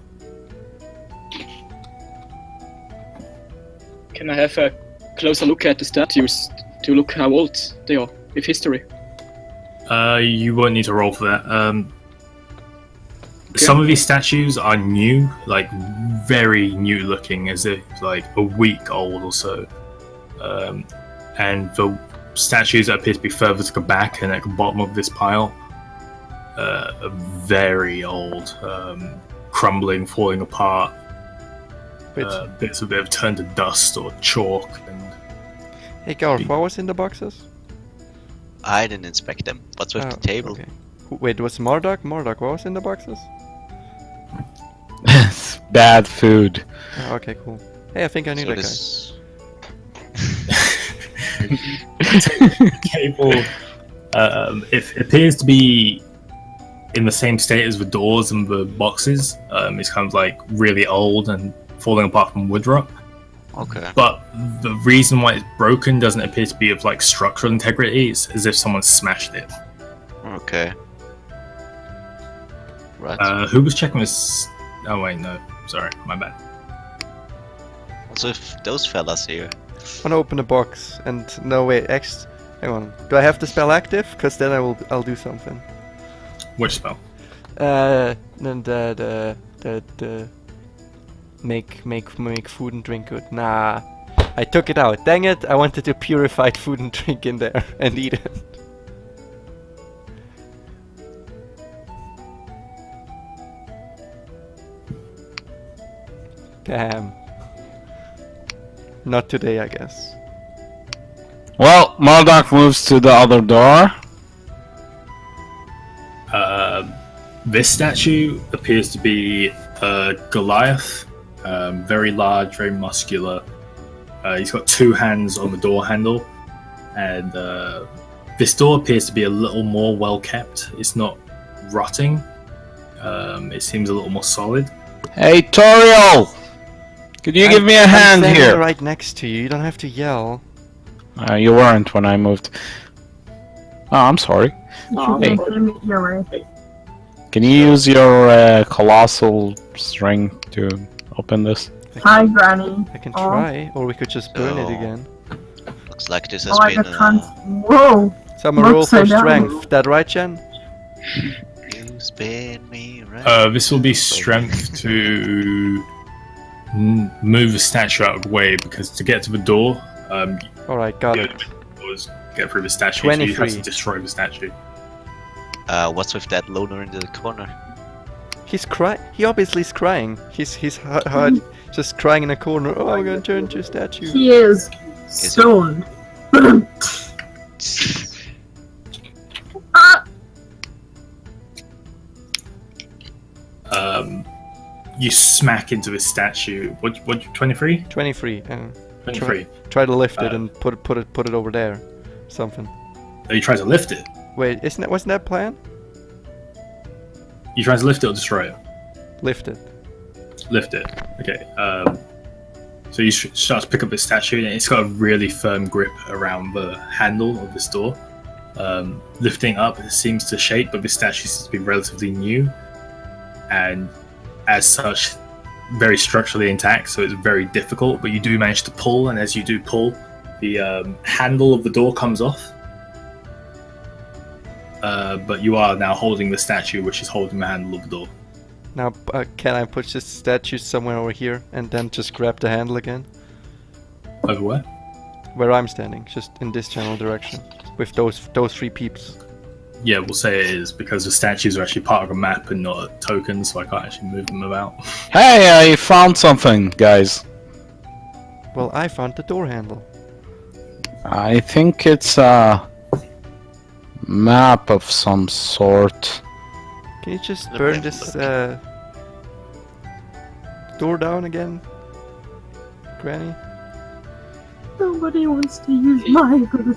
Can I have a closer look at the statues to look how old they are with history? You won't need to roll for that. Some of these statues are new, like very new looking, as if like a week old or so. And the statues that appear to be further to the back and at the bottom of this pile are very old, crumbling, falling apart. Bits of it have turned to dust or chalk. And Hey, Garth, what was in the boxes? I didn't inspect them. What's with Oh, the table? okay. Wait, was Marduk? Marduk, what was in the boxes? Bad food. Oh, okay, cool. Hey, I think I knew So that this... Cable, it appears to be in the same state as the doors and the boxes. It's kind of like really old and falling apart from wood rot. Okay. But the reason why it's broken doesn't appear to be of like structural integrity. It's as if someone smashed it. Okay. Right. Who was checking this? Oh wait, no. Sorry, my bad. What's with those fellas here? guy. I wanna open the box and no wait, hang on. Do I have the spell active? Cause then I'll do something. Which spell? Then the make food and drink good. Nah, I took it out. Dang it! I wanted to purified food and drink in there and eat it. Damn. Not today, I guess. Well, Marduk moves to the other door. This statue appears to be Goliath. Very large, very muscular. He's got two hands on the door handle, and this door appears to be a little more well kept. It's not rotting. It seems a little more solid. Hey, Toriel! Could you give me a hand I'm here? right next to you. You don't have to yell. You weren't when I moved. Oh, I'm sorry. Hey. You're right. Can you use your colossal strength to open this? Hi, Granny. I can Oh. try, or we could just burn it So- again. Looks like this Oh, has I been got whoa! So I'm gonna roll for Upside down. strength. That right, Jen? You spin me right. This will be strength to move the statue out of the way, because to get to the door, Alright, got the it. only way to do is get through the statue, so you have 23. to destroy the statue. What's with that loner in the corner? He's crying. He obviously is crying. He's just crying in a corner. Oh, I'm gonna turn to a statue. He is stoned. Ah! You smack into his statue. What? 23? 23. 23. Try to lift it and put it over there. Something. Oh, you try to lift it. Wait, wasn't that plan? You try to lift it or destroy it? Lift it. Lift it. Okay. So you start to pick up the statue, and it's got a really firm grip around the handle of this door. Lifting up, it seems to shake, but the statue seems to be relatively new, and as such, very structurally intact. So it's very difficult, but you do manage to pull, and as you do pull, the handle of the door comes off. But you are now holding the statue, which is holding the handle of the door. Now, can I push this statue somewhere over here and then just grab the handle again? Over where? Where I'm standing, just in this general direction, with those 3 peeps. Yeah, we'll say it is, because the statues are actually part of a map and not a token, so I can't actually move them about. Hey, I found something, guys. Well, I found the door handle. I think it's a map of some sort. Can you just Let me burn have a this look. door down again, Granny? Nobody wants to use my abilities.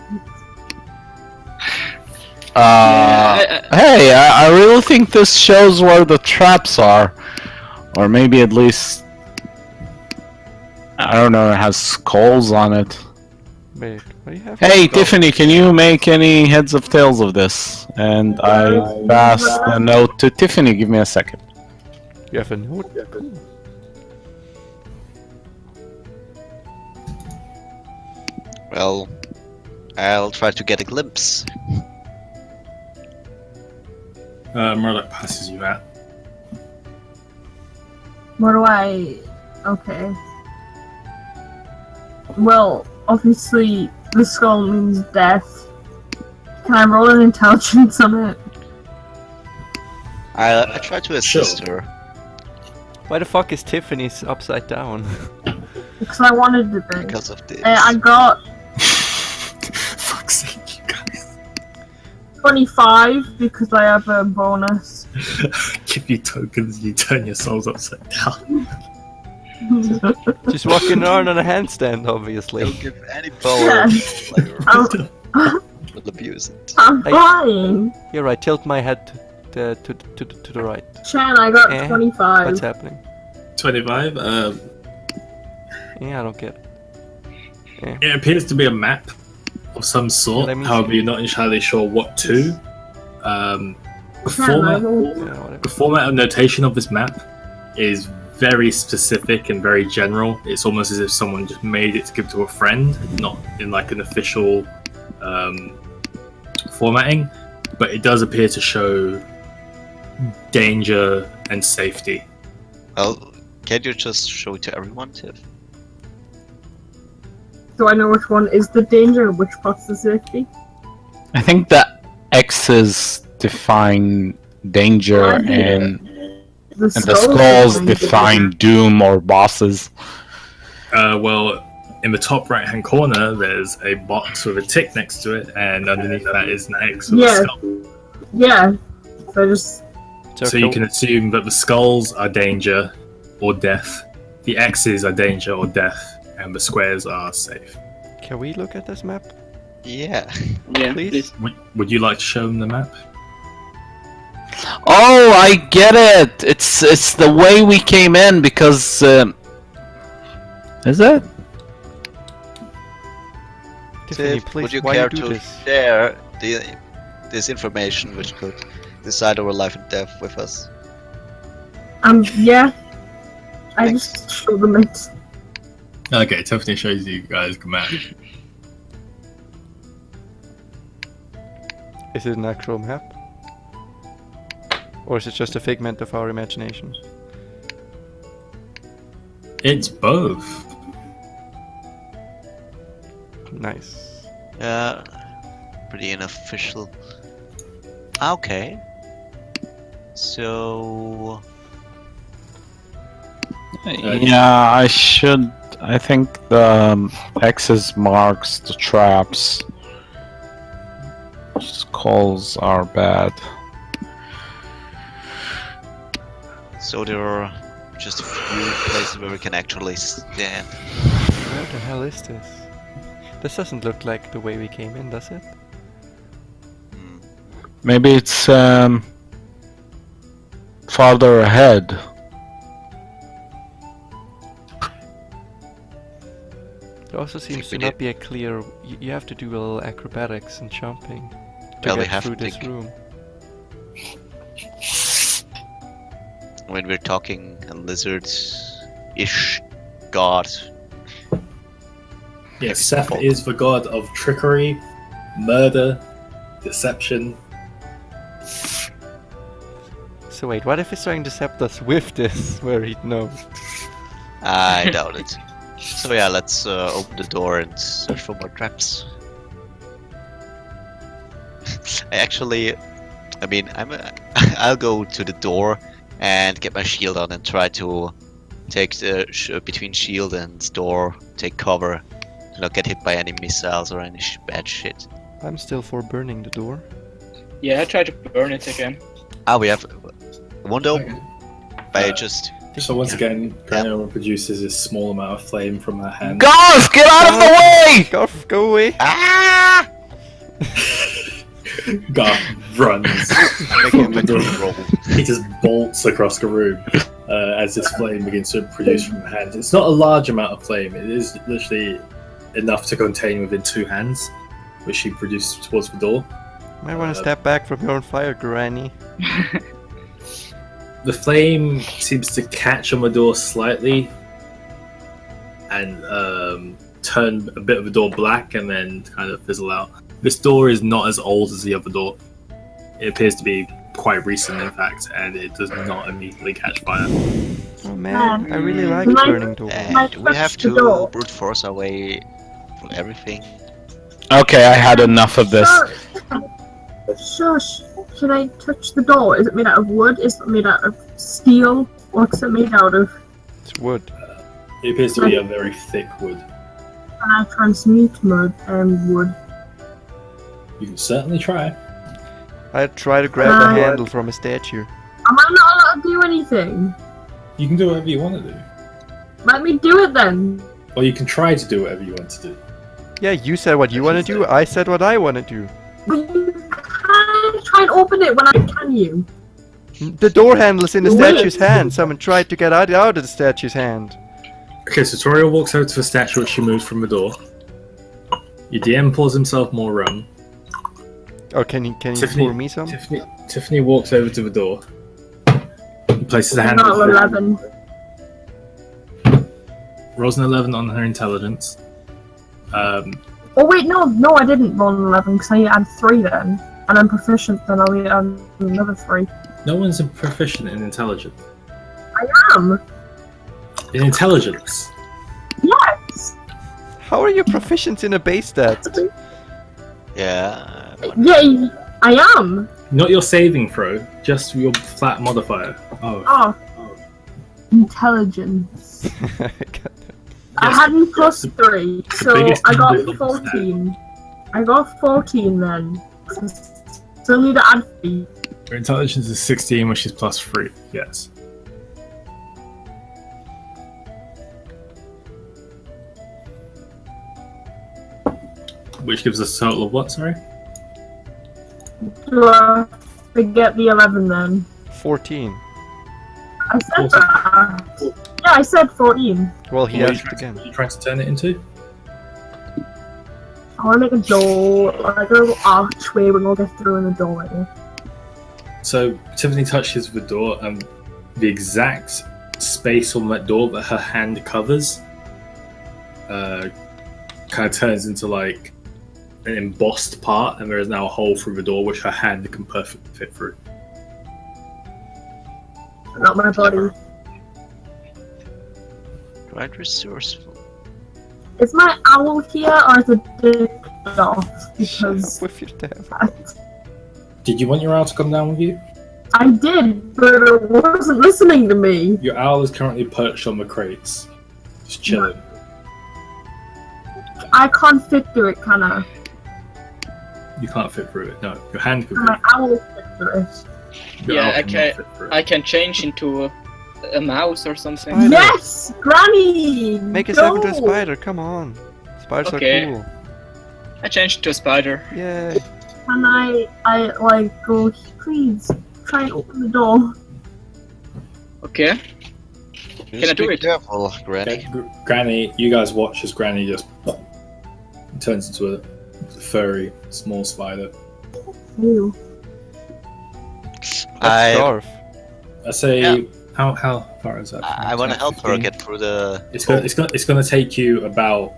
Hey, I really think this shows where the traps are. Or maybe at least... I don't know, it has skulls on it. Wait, what do you have? Hey, Tiffany, can you make any heads of tails of this? And I pass the note to Tiffany. Give me a second. You have a note? Well, I'll try to get a glimpse. Murdoch passes you out. What do I... Okay. Well, obviously, the skull means death. Can I roll an intelligence on it? I try to assist Sure. her Why the fuck is Tiffany's upside down? Because I wanted to be. because of this. I got Fuck's sake, you guys. 25 because I have a bonus. Give you tokens, you turn your souls upside down. She's walking around on a handstand, obviously. Don't give any power. Like, will abuse it. I'm Hey. flying. You're right, tilt my head to the right. Chan, I got Eh? 25. What's happening? 25. Yeah, I don't get it. It appears to be a map of some sort. that means- However, you're not entirely sure what to. The Chan, I format, rolled- Yeah, whatever. the format of notation of this map is very specific and very general. It's almost as if someone just made it to give to a friend, not in like an official formatting. But it does appear to show danger and safety. Well, can you just show it to everyone, Tiff? Do I know which one is the danger and which part's the safety? I think the X's define danger and the skulls define doom or bosses. Well, in the top right-hand corner, there's a box with a tick next to it, and underneath that is an X with Yeah. a skull. Yeah. So I just... So you can assume that the skulls are danger or death, the X's are danger or death, and the squares are safe. Can we look at this map? Yeah. Yeah, Please? please. Would you like to show them the map? Oh, I get it! It's the way we came in because... is it? Tiffany, Tiff, please, would you why care you do to this? share this information which could decide our life and death with us? Yeah. I Thanks. just show them it. Okay, Tiffany shows you guys the map. Is it an actual map? Or is it just a figment of our imagination? It's both. Nice. Yeah, pretty unofficial. Okay. So Yeah, I think the X's marks the traps. Skulls are bad. So there are just a few places where we can actually stand. Where the hell is this? This doesn't look like the way we came in, does it? Maybe it's farther ahead. It also seems to we not did. be a clear. You have to do a little acrobatics and jumping to Well, we get have through to this think. room. When we're talking a lizard-ish god. Yeah, Seth is the god of trickery, murder, deception. So wait, what if he's trying to decept us with this? Where he'd know. I doubt it. So yeah, let's open the door and search for more traps. I'll go to the door and get my shield on and try to take the between shield and door, take cover, and not get hit by any missiles or any bad shit. I'm still for burning the door. Yeah, I try to burn it again. Ah, we have one open by just. So once again, Granula produces a small amount of flame from her hand. Garth, get out of the way! Go away! Ah! Garth runs. Making a roll. He just bolts across the room as this flame begins to produce from her hand. It's not a large amount of flame. It is literally enough to contain within 2 hands, which she produces towards the door. Might want to step back from your own fire, Granny. The flame seems to catch on the door slightly and turn a bit of the door black and then kind of fizzle out. This door is not as old as the other door. It appears to be quite recent, in fact, and it does not immediately catch fire. Oh man, I really like Can I- burning doors. Do we have touch the to door? brute force our way from everything? Okay, I had enough of this. Shush. Should I touch the door? Is it made out of wood? Is it made out of steel? What's it made out of? It's wood. It appears to be a very thick wood. Can I transmute wood? You can certainly try. I try to grab the handle from a statue. Am I not allowed to do anything? You can do whatever you want to do. Let me do it then. Or you can try to do whatever you want to do. Yeah, you said what you want to do, I said what I want to do. But you can't try and open it when I can you. The door handle is in the Wait. statue's hand. Someone tried to get out of the statue's hand. Okay, so Toriel walks over to the statue which she moved from the door. Your DM pours himself more rum. Oh, can you Tiffany- pour me some? Tiffany walks over to the door. And places a hand Not on 11. Rolls an 11 on her intelligence. Oh wait, no, I didn't roll an 11 because I need to add 3 then. And I'm proficient, then I'll need to add another 3. No one's proficient in intelligence. In intelligence? Yes! How are you proficient in a base stat? Yeah. Yeah, I am! Not your saving throw, just your flat modifier. Oh. Oh. Intelligence. I Yes. had an plus 3, so biggest I got number of 14. I got 14 then. Still need to add 3. Your intelligence is 16, which is plus 3. Yes. Which gives us a total of what, sorry? Do I forget the 11 then? 14. I said that. Yeah, I said 14. Well, he What are you asked trying to- again. what are you trying to turn it into? I want to make a door, like a little archway when we'll get through in the doorway. So Tiffany touches the door, and the exact space on that door that her hand covers kind of turns into like an embossed part, and there is now a hole through the door which her hand can perfectly fit through. Not my body. Quite resourceful. Is my owl here or is it dipped off? Shut up Because with your damn. Did you want your owl to come down with you? I did, but it wasn't listening to me. Your owl is currently perched on the crates, just chilling. I can't fit through it, can I? You can't fit through it. No, your hand could My fit. owl fit through it. Your Yeah, owl I cannot can- fit through it. I can change into a mouse or something. Spider. Yes, Granny. Make yourself into a go! spider. Come on. Spiders Okay. are cool. I changed to a spider. Yay. Can I like go? Please try and open the door. Okay. Just I do be it? careful, Granny. Granny, you guys watch as Granny just turns into a furry small spider. Ew. That's I Scarf. I say, Yeah. how far is that? I want to 10, help her 15? get through the. It's gonna take you about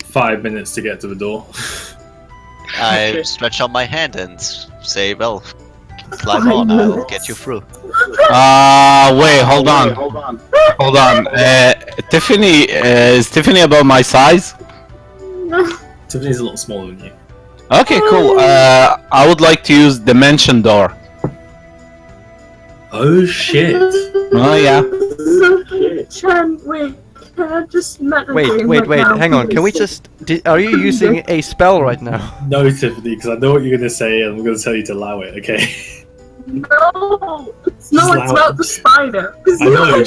5 minutes to get to the door. I Okay. stretch out my hand and say, "Well, climb on. I'll get you through." Wait, hold on. Hold on. Tiffany, is Tiffany about my size? Tiffany's a little smaller than you. Okay, cool. I would like to use Dimension Door. Oh shit! Oh, yeah. Chen, wait. Can I just metagame Wait, right now, hang on. Can we please? just... Are you using a spell right now? No, Tiffany, because I know what you're gonna say, and I'm gonna tell you to allow it. Okay? No, it's Just allow about it. the spider. I know.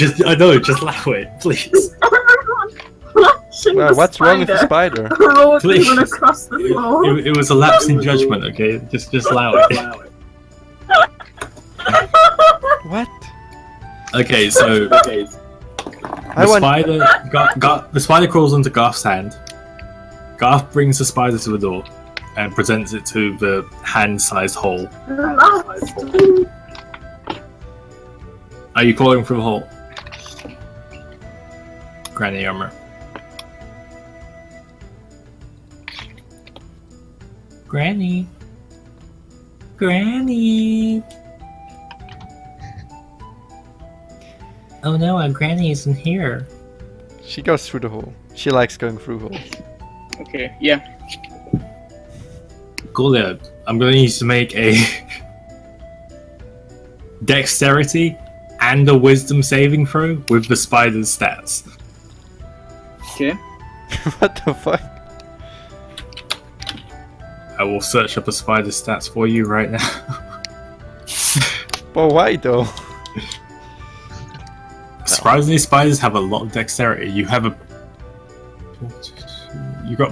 Just allow it, please. Everyone watching Well, the what's wrong with the spider spider? rolling Please. across the floor. It was a lapse in judgment. Okay, just allow it. What? Okay, so I the want... spider, the spider crawls into Garth's hand. Garth brings the spider to the door and presents it to the hand-sized hole. Are you crawling through the hole? Granny armor. Granny. Granny. Oh no, our granny isn't here. She goes through the hole. She likes going through holes. Okay, yeah. Cool. I'm going to need to make a dexterity and a wisdom saving throw with the spider's stats. Okay. What the fuck? I will search up a spider's stats for you right now. But why though? Surprisingly, spiders have a lot of dexterity. You got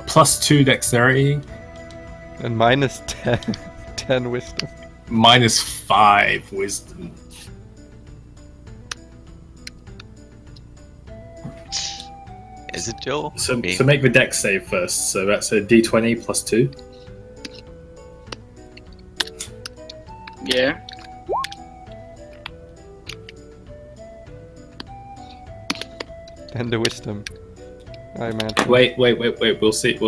+2 dexterity, And minus 10. 10 wisdom. -5 wisdom. Is it Joe? So Me. make the dex save first. So that's a d20 +2. Yeah. And the wisdom. I imagine. Wait. We'll see.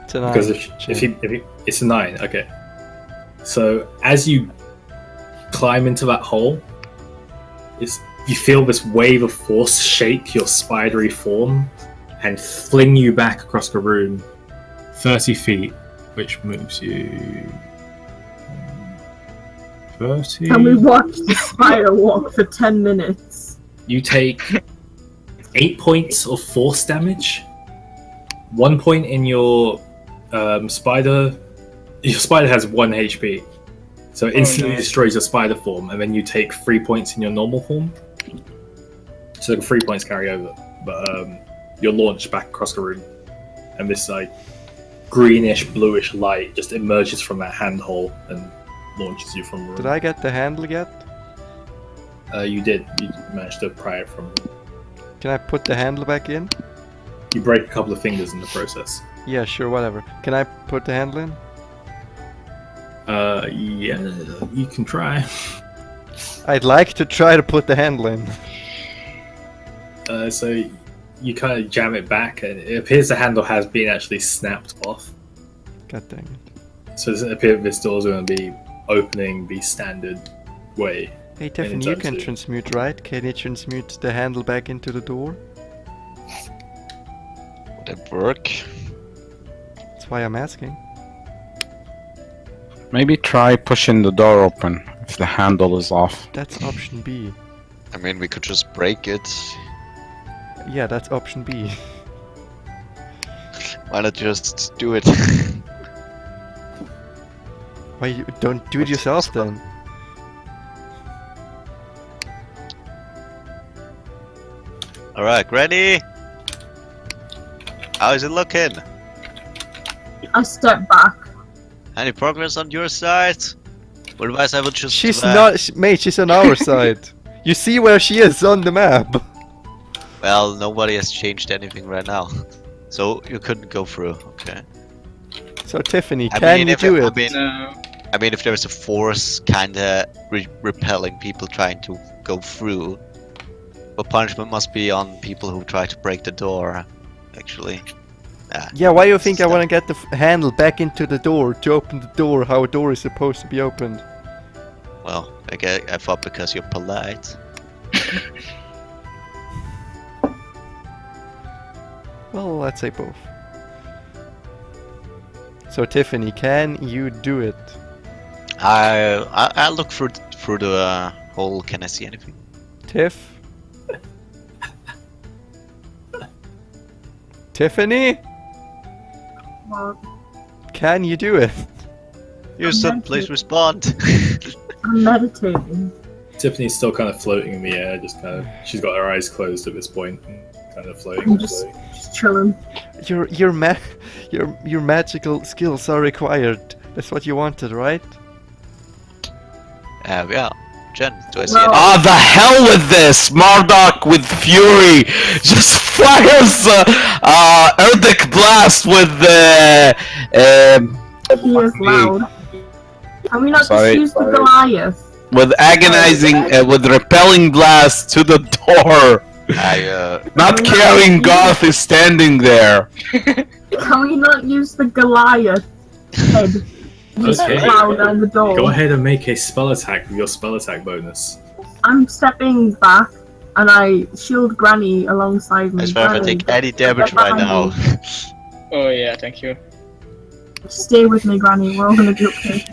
It's a 9. Because if you, it's a 9. Okay. So as you climb into that hole, you feel this wave of force shake your spidery form and fling you back across the room 30 feet, which moves you 30. Can we watch the spider walk for 10 minutes? You take 8 points of force damage, 1 point in your spider. Your spider has 1 HP, so it instantly no. destroys your spider form, and then you take 3 points in your normal form. So the 3 points carry over, but you're launched back across the room, and this like greenish bluish light just emerges from that handhole and launches you from the room. Did I get the handle yet? You did. You managed to pry it from. Can I put the handle back in? You break a couple of fingers in the process. Yeah, sure, whatever. Can I put the handle in? Yeah, you can try. I'd like to try to put the handle in. So you kind of jam it back, and it appears the handle has been actually snapped off. God dang it. So it appears this door's going to be opening the standard way. Hey Tiffany, you can Anytime soon. transmute, right? Can you transmute the handle back into the door? Would that work? That's why I'm asking. Maybe try pushing the door open if the handle is off. That's option B. I mean, we could just break it. Yeah, that's option B. Why not just do it? Why you don't do it yourself then? Alright, ready? How is it looking? I step back. Any progress on your side? Otherwise I would just... She's not, mate. She's on our side. You see where she is on the map. Well, nobody has changed anything right now. So you couldn't go through, okay. So Tiffany, I can mean, you if do it- it? No. I mean, if there's a force kinda repelling people trying to go through, the punishment must be on people who try to break the door, actually. Yeah, why do you think I want to get the handle back into the door to open the door how a door is supposed to be opened? Well, I thought because you're polite. Well, let's say both. So Tiffany, can you do it? I'll look through the hole. Can I see anything? Tiff? Tiffany? Well, Can you do it? Houston, please respond. I'm meditating. Tiffany's still kind of floating in the air, just kind of. She's got her eyes closed at this point, kind of floating. I'm just chilling. Your magical skills are required. That's what you wanted, right? Yeah. Jen, do I see No. anything? Ah, the hell with this! Marduk with fury just fires Erdic blast with the. He is loud. Can we not Sorry. just use the Goliath? with agonizing, with repelling blast to the door. Not caring Goth is standing there. Can we not use the Goliath head? Just Okay. plow down the door. Go ahead and make a spell attack with your spell attack bonus. I'm stepping back and I shield Granny alongside me. I swear if I Granny, take any damage get right behind now. me. Oh yeah, thank you. Stay with me, Granny. We're all gonna be okay.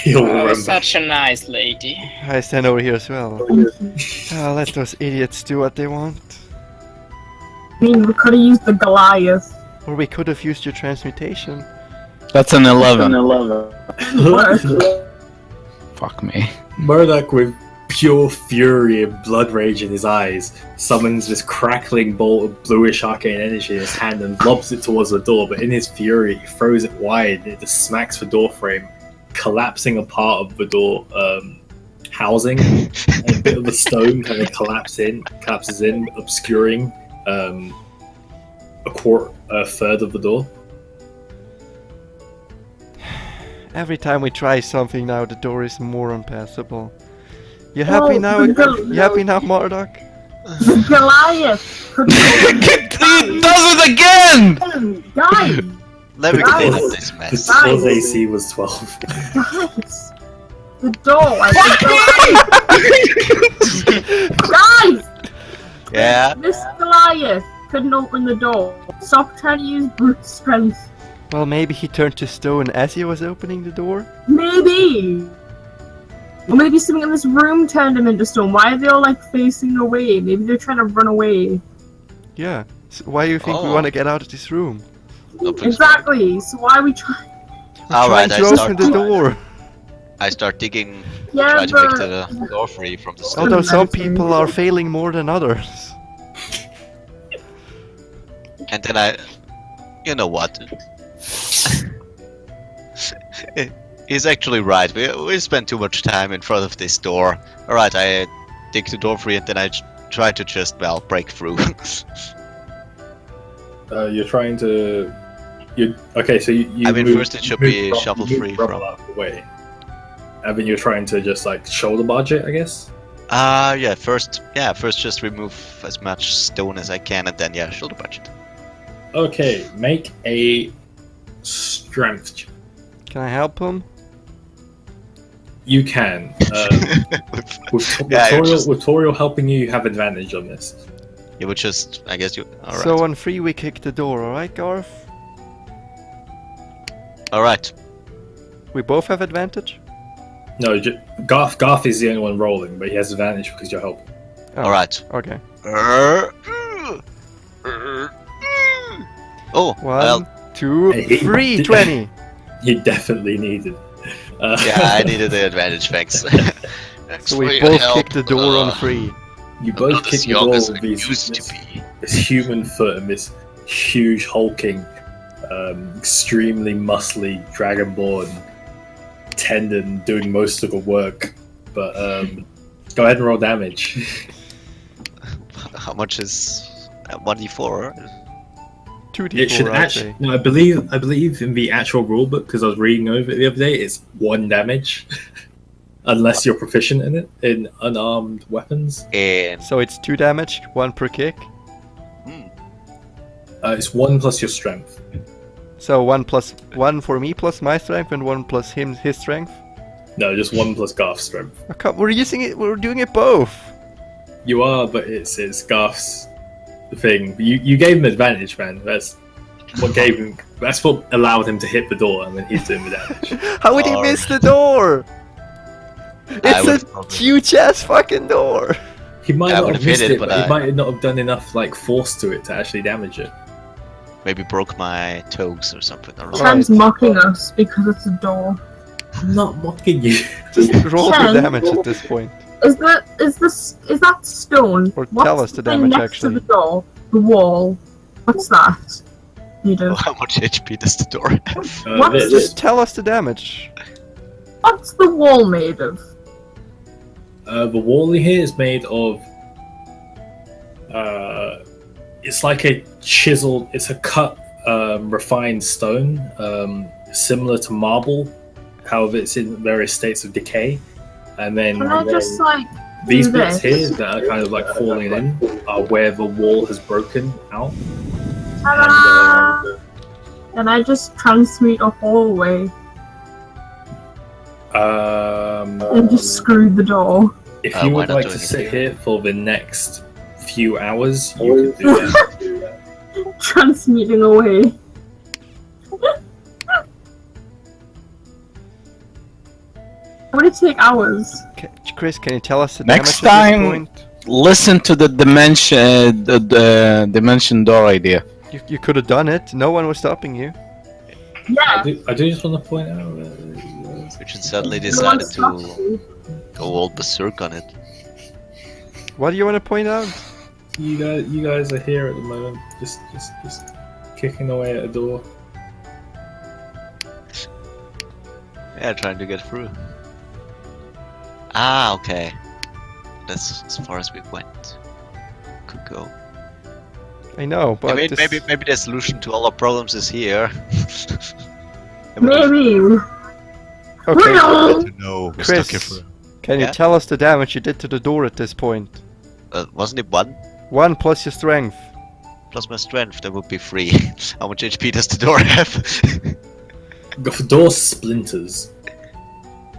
You'll Oh, remember. such a nice lady. I stand over here as well. Thank you. Let those idiots do what they want. I mean, we could have used the Goliath. Or we could have used your transmutation. That's an 11. Work. Fuck me. Murdoch, with pure fury and blood rage in his eyes, summons this crackling bolt of bluish arcane energy in his hand and lobs it towards the door, but in his fury, he throws it wide and it just smacks the door frame, collapsing a part of the door housing, and a bit of the stone kind of collapses in, obscuring a third of the door. Every time we try something now, the door is more unpassable. You happy now? You happy now, Marduk? The Goliath could He does it again! Guys! Let me Guys. clean up this The mess. door's AC was 12. Guys! The door! Guys! Yeah. This Goliath couldn't open the door. Stop trying to use brute strength. Well, maybe he turned to stone as he was opening the door? Maybe! Or maybe something in this room turned him into stone. Why are they all like facing away? Maybe they're trying to run away. Yeah. So why do you think we Oh. want to get out of this room? Exactly. So why are we trying? Alright, Trying to open the door. I start digging, Yeah, try to make but the door free from the stone. Although some people are failing more than others. And then you know what? He's actually right. We spend too much time in front of this door. Alright, I dig the door free and then I try to just, break through. You're trying to. Okay, so you. I mean, move- first it should move be rubble- shovel-free move rubble from- out of the way. And then you're trying to just like shoulder barge it, I guess. Yeah, first just remove as much stone as I can and then, shoulder budget. Okay, make a strength check. Can I help him? You can. With Yeah, you're just- Toriel helping you, you have advantage on this. You would just, I guess you, alright. So on 3 we kick the door, alright Garth? Alright. We both have advantage? No, Garth is the only one rolling, but he has advantage because you're helping. Oh, Alright. Okay. Oh, 1, 2, Hey, 3, 20! You definitely needed. Yeah, I needed the advantage, thanks. Thanks So for we your both help. kicked the door on free. You I'm both not as kick the young door as with I these, used to this, be. this human foot and this huge, hulking, extremely muscly dragonborn tendon doing most of the work. But go ahead and roll damage. How much is 1d4? 2d4, It should I'd actually. say. No, I believe in the actual rulebook, because I was reading over it the other day. It's 1 damage, unless you're proficient in it in unarmed weapons. And So it's 2 damage, 1 per kick. It's 1 plus your strength. So 1 for me plus my strength and 1 plus his strength. No, just 1 plus Garth's strength. We're using it. We're doing it both. You are, but it's Garth's thing. You gave him advantage, man. That's what gave him. That's what allowed him to hit the door, and then he's doing the damage. How would he miss the door? It's would've a probably- huge ass fucking door. He might Yeah, I not would've have missed hit it, it, but but I- he might not have done enough like force to it to actually damage it. maybe broke my toes or something. I don't know. Sam's mocking us because it's a door. I'm not mocking you. Just roll the Shen. damage at this point. Is that stone? Or What's tell us the thing damage, next actually. to the door? The wall. What's that? You do. How much HP does the door have? What's This. Just tell us the damage. What's the wall made of? The wall here is made of. It's like a chiseled. It's a cut, refined stone, similar to marble. However, it's in various states of decay. And then Can I just like these do bits this? here that are kind of like falling in are where the wall has broken out. Ta-da! Can I just transmute a hallway and just screw the door? If Why you would not like doing to it sit here? here for the next few hours, you could do that. Transmuting away. Would it take hours? Chris, can you tell us the Next damage at this time- point? Listen to the dimension door idea. You could have done it. No one was stopping you. Yeah. I do just want to point out. Which suddenly No one decided stops to you. go all berserk on it. What do you want to point out? You guys are here at the moment, just kicking away at a door. Yeah, trying to get through. Ah, okay. That's as far as we went. Could go. I know, but maybe, this- maybe the solution to all our problems is here. Maybe. Okay, No, we're Chris, stuck here for. can you Yeah? tell us the damage you did to the door at this point? Wasn't it 1 1 plus your strength. plus my strength? That would be 3. How much HP does the door have? The door splinters.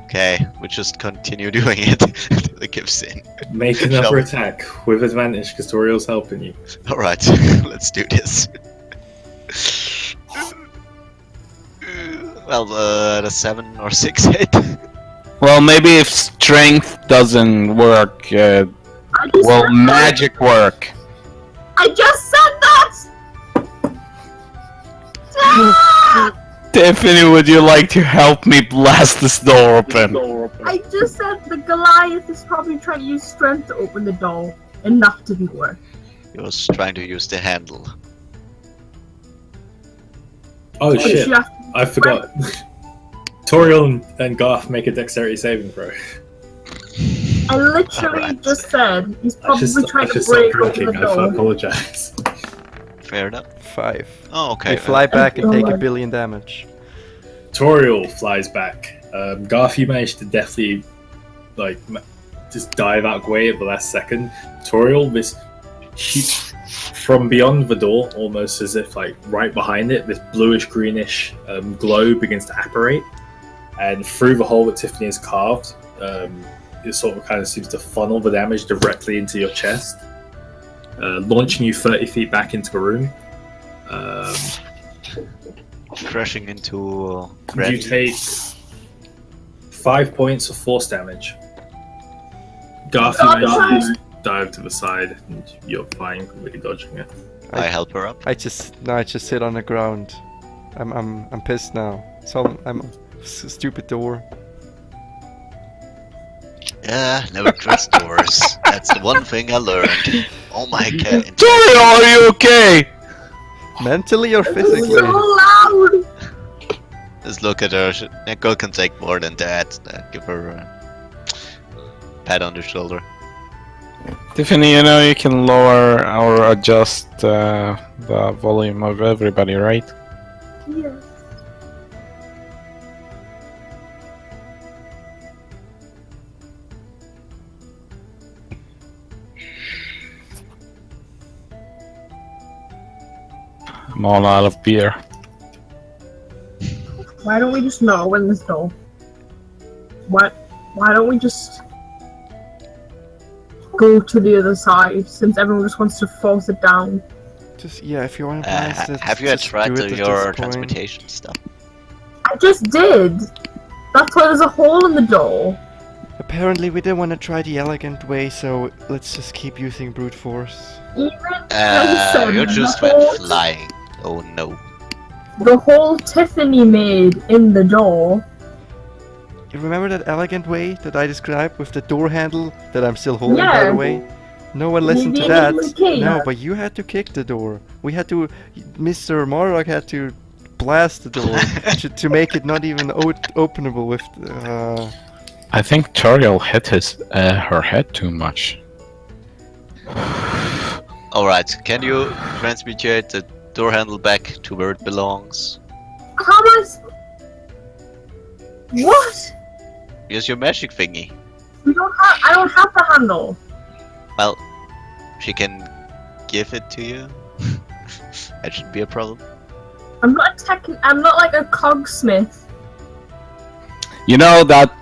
Okay, we just continue doing it until it gives in. Make another Shall- attack with advantage because Toriel's helping you. Alright, let's do this. Well, the 7 or 6 hit. Well, maybe if strength doesn't work, I just will said that. magic work? I just said that! Ah! Tiffany, would you like to help me blast this door open? I just said the Goliath is probably trying to use strength to open the door. Enough to be worth. He was trying to use the handle. Oh But shit! you have to- I forgot. Toriel and Garth make a dexterity saving throw. I literally Alright. just said he's I probably should trying to stop break open drinking. the I door. apologize. Fair enough. 5. Oh, okay. You fly back and take a Alright. billion damage. Toriel flies back. Garth, you managed to definitely, just dive out way at the last second. Toriel, this from beyond the door, almost as if right behind it, this bluish greenish glow begins to apparate, and through the hole that Tiffany has carved, it sort of kind of seems to funnel the damage directly into your chest, launching you 30 feet back into the room. Crashing into You gravity. take 5 points of force damage. Garth, you managed to just dive to the side, and you're fine, completely dodging it. I help her up. I just sit on the ground. I'm pissed now. So I'm stupid door. Yeah, never trust doors. That's the one thing I learned. Oh my god. Torio, are you okay? Mentally or So physically? loud! Just look at her. That girl can take more than that. Give her a pat on the shoulder. Tiffany, you know you can lower or adjust the volume of everybody, right? Yes. I'm all out of beer. Why don't we just not open this door? What? Why don't we just go to the other side since everyone just wants to force it down? Just yeah, if you want to blast it. Have you had just tried do it at your this point. transmutation stuff? I just did! That's why there's a hole in the door. Apparently, we didn't want to try the elegant way, so let's just keep using brute force. Even Jason, You just the went hole- flying. Oh no. The hole Tiffany made in the door. You remember that elegant way that I described with the door handle that I'm still holding, by Yeah. the way? No one listened to Maybe that. it was okay. No, but you had to kick the door. We had to. Mr. Morlock had to blast the door to make it not even openable with. I think Toriel hit her head too much. Alright, can you transmutate the door handle back to where it belongs? How am I? What? Use your magic thingy. We don't have. I don't have the handle. Well, she can give it to you. That shouldn't be a problem. I'm not I'm not like a cogsmith. You know that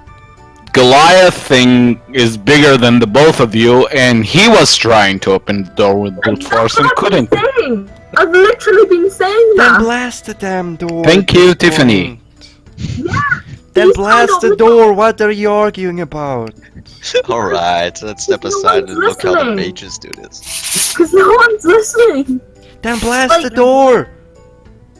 Goliath thing is bigger than the both of you, and he was trying to open the door with brute force and couldn't. Saying. I've literally been saying Then that. blast the damn door. Thank at you, this Tiffany. point. Yeah. Then Please, I blast don't the know. door. What are you arguing about? Alright, let's step No aside one's and look how the listening. mages do this. Because no one's listening. Then blast Like- the door.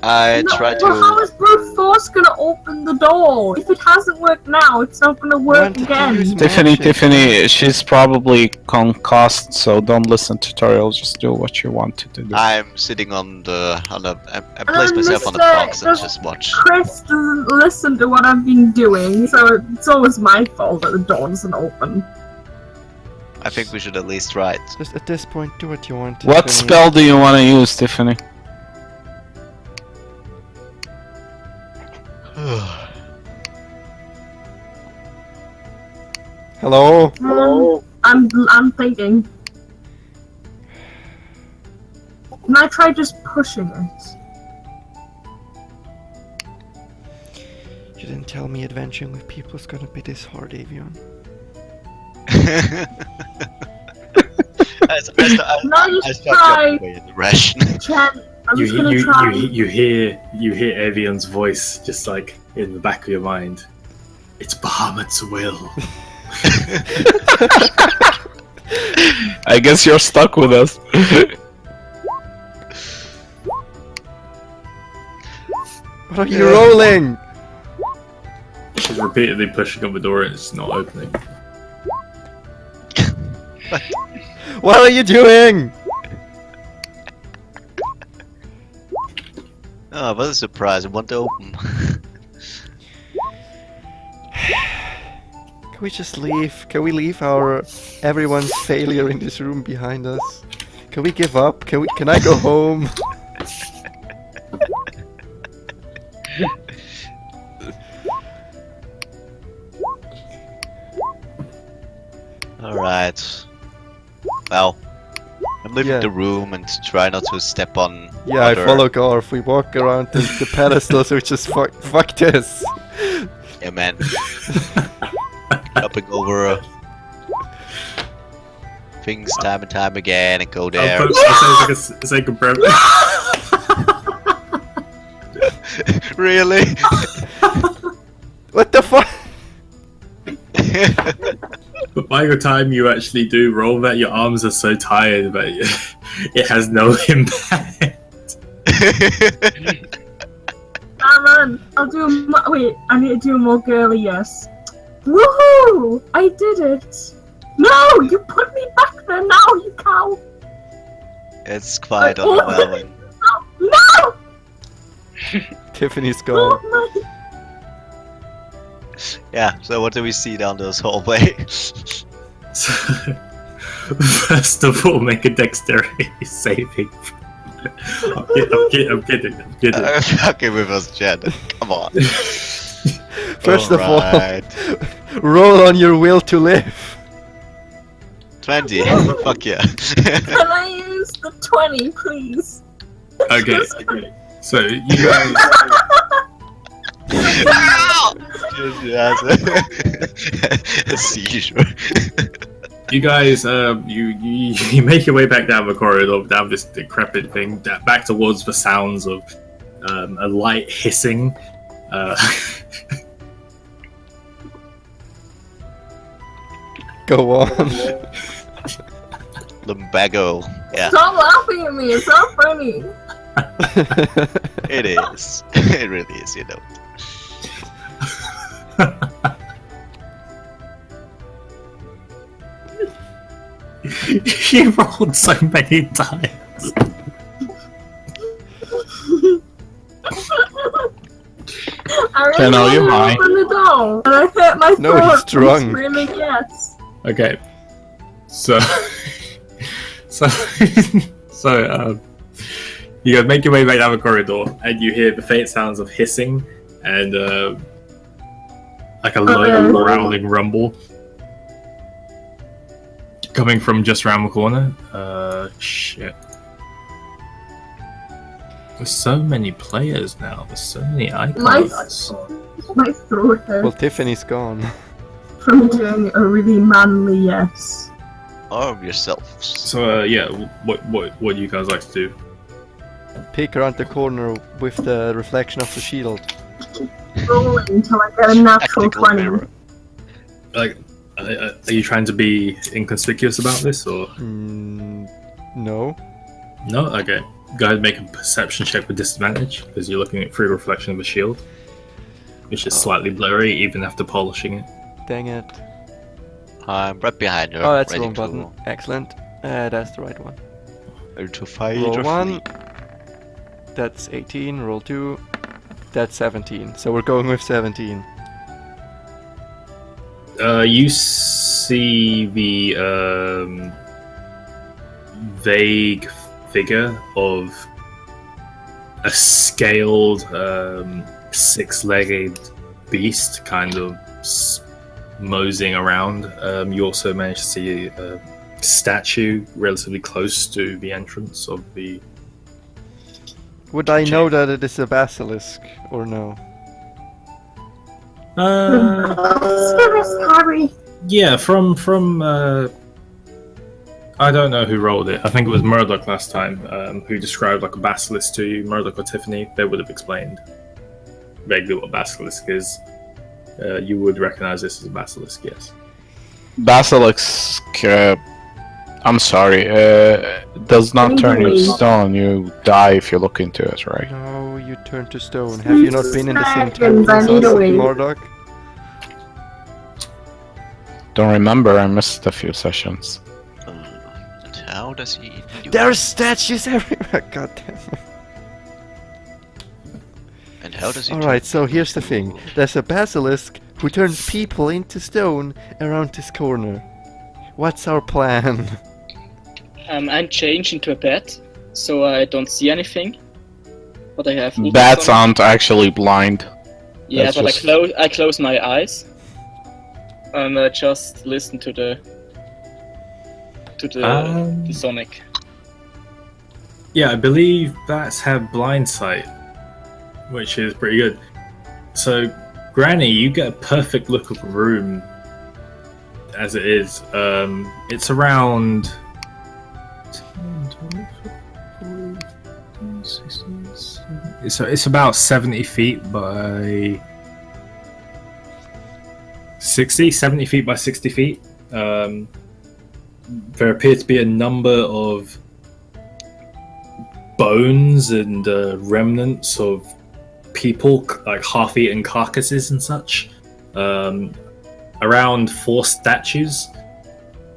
I No, try well, how to. is brute force gonna open the door? If it hasn't worked now, it's not gonna work Wanted to again. use Tiffany, magic. Tiffany, she's probably concussed, so don't listen to Toriel. Just do what you want to do. I'm sitting on the. I place myself on the Mr. box and just- just watch. Chris doesn't listen to what I've been doing, so it's always my fault that the door doesn't open. I think we should at least try it. Just at this point, do what you want. What Tiffany. spell do you want to use, Tiffany? Hello. I'm thinking. Can I try just pushing it? You didn't tell me adventuring with people is gonna be this hard, Avion. I Can I just start try jumping away in the ration. Chen? I'm just gonna try. You hear Avion's voice just like in the back of your mind. It's Bahamut's will. I guess you're stuck with us. What are you rolling? She's repeatedly pushing on the door and it's not opening. What are you doing? Oh, what a surprise! I want to open. Can we just leave? Can we leave our everyone's failure in this room behind us? Can we give up? Can I go home? Alright. Well, I'm leaving Yeah. the room and try not to step on. Yeah, I other- follow Garth. We walk around the pedestal, so we just fuck this. Yeah, man. Jumping over things time and time again and go there. That sounds like a second breath. Really? What the fuck? But by the time you actually do roll that, your arms are so tired that it has no impact. Ah man, I'll do a wait, I need to do a more girly yes. Woohoo! I did it! No! You put me back there now, you cow! It's quite Oh, overwhelming. No! Tiffany's gone. Oh my... Yeah, so what do we see down this hallway? So, first of all, make a dexterity saving. I'm kidding. Fucking with us, Jen. Come on. First of all, Alright. roll on your will to live. 20. Fuck yeah. Can I use the 20, please? Okay. So you guys, Yes. A seizure. you make your way back down the corridor, down this decrepit thing, back towards the sounds of a light hissing. Go on. Lumbago. Yeah, Stop laughing at me, it's not funny. it is. It really is, you know. You rolled so many times. I Ken, are you really high? open the door, and I hit my No, throat he's drunk. and screaming yes. Okay, so you guys make your way back down the corridor, and you hear the faint sounds of hissing and like a low growling rumble coming from just around the corner. Shit. There's so many players now. There's so many icons. My throat hurts Well, Tiffany's gone. from doing a really manly yes. Arm yourselves. So yeah, what do you guys like to do? Peek around the corner with the reflection of the shield. Rolling until I get a natural Tactical 20. mirror. Like, are you trying to be inconspicuous about this, or No. no? Okay, go ahead and make a perception check with disadvantage because you're looking at through reflection of a shield, which is slightly blurry even after polishing it. Dang it. I'm right behind you. Oh, that's the ready wrong button. Excellent. That's the right one. Ready to fight Roll or 1. flee. That's 18. Roll 2. That's 17. So we're going with 17. You see the vague figure of a scaled, six-legged beast kind of moseying around. You also managed to see a statue relatively close to the entrance of the... Would I know that it is a basilisk or no? Harry. Yeah, from I don't know who rolled it. I think it was Murdoch last time, who described like a basilisk to you. Murdoch or Tiffany, they would have explained vaguely what a basilisk is. You would recognize this as a basilisk, yes. Basilisk, I'm sorry, does not turn you to stone. You die if you look into it, right? No, you turn to stone. Have you not been in the same Dragons, temple I as need us, a way. Mordok? Don't remember, I missed a few sessions. And how does he do There are it? statues everywhere. God damn it. And how does he do Alright, it? so here's the thing. There's a basilisk who turns people into stone around this corner. What's our plan? I'm changed into a bat, so I don't see anything. But I have. Bats ultrasonic. aren't actually blind. Yeah, that's but just- I close my eyes. And just listen to the sonic. Yeah, I believe bats have blind sight, which is pretty good. So, Granny, you get a perfect look of the room as it is. It's around 10, 12, 14, 16, 17. It's about 70 feet by 70 feet by 60 feet. There appear to be a number of bones and remnants of people, like half-eaten carcasses and such. around 4 statues.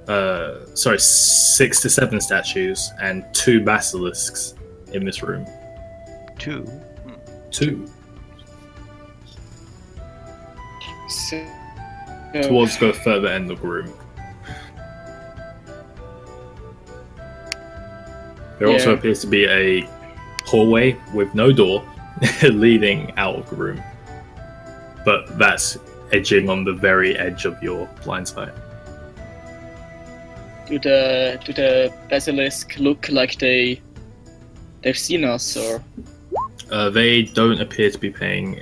6 to 7 statues and 2 basilisks in this room. 2. 2 So, towards the further end of the room. There also Yeah. appears to be a hallway with no door leading out of the room, but that's edging on the very edge of your blind sight. do the basilisk look like they've seen us, or They don't appear to be paying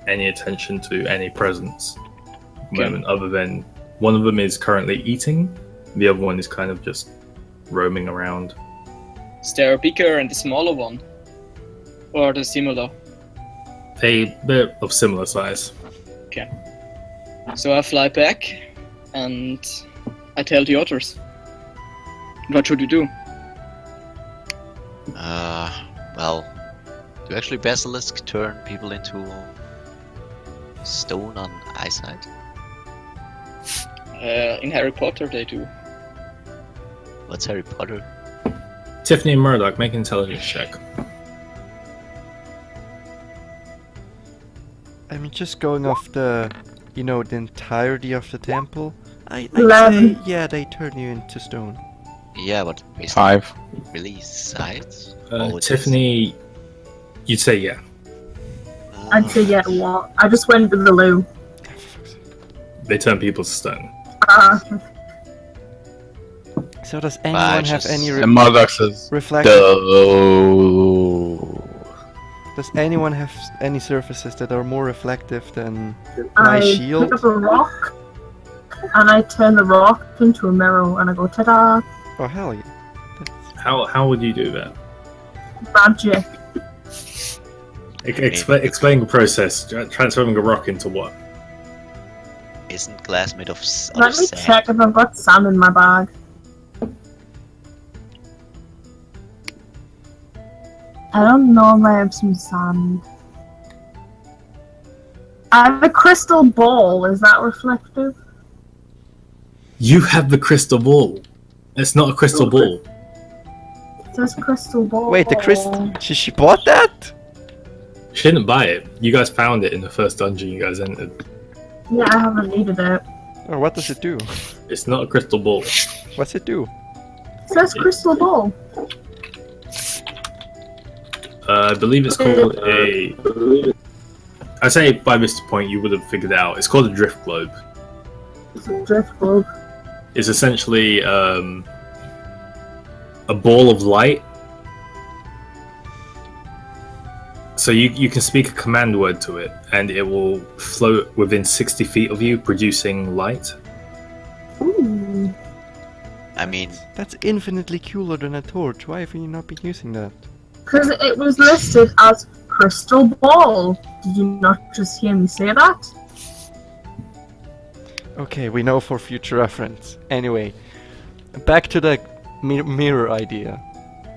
any attention to any presence at the Okay. moment, other than one of them is currently eating, the other one is kind of just roaming around. is there a bigger and a smaller one, or are they similar? They're of similar size. So I fly back, and I tell the others. What should we do? Well, do actually basilisk turn people into stone on eyesight? In Harry Potter they do. What's Harry Potter? Tiffany and Murdoch, make an intelligence check. I'm just going off the entirety of the temple. I'd 11. say, yeah, they turn you into stone. Yeah, but basically 5. really sides? Or just- Tiffany, you'd say yeah. I'd say yeah, what? I just went to the loo. They turn people to stone. So does anyone have just- any And Murdoch says, reflective? "Duh." Does anyone have any surfaces that are more reflective than I my shield? pick up a rock, and I turn the rock into a mirror, and I go, ta-da, Oh hell yeah! That's... How would you do that? magic. Explain the process. Transforming a rock into what? Isn't glass made of Let me sand? check if I've got sand in my bag. I don't know if I have some sand. I have a crystal ball, is that reflective? You have the crystal ball. It's not a crystal ball. It says crystal ball. Wait, the crystal? She bought that? She didn't buy it. You guys found it in the first dungeon you guys entered. Yeah, I haven't needed it. Or what does it do? It's not a crystal ball. What's it do? It says crystal ball. I believe it's called a... I'd say by this point you would have figured it out. It's called a drift globe. It's a drift globe. It's essentially a ball of light. So you can speak a command word to it, and it will float within 60 feet of you, producing light. Ooh. I mean, That's infinitely cooler than a torch. Why have you not been using that? Because it was listed as crystal ball. Did you not just hear me say that? Okay, we know for future reference. Anyway, back to the mirror idea.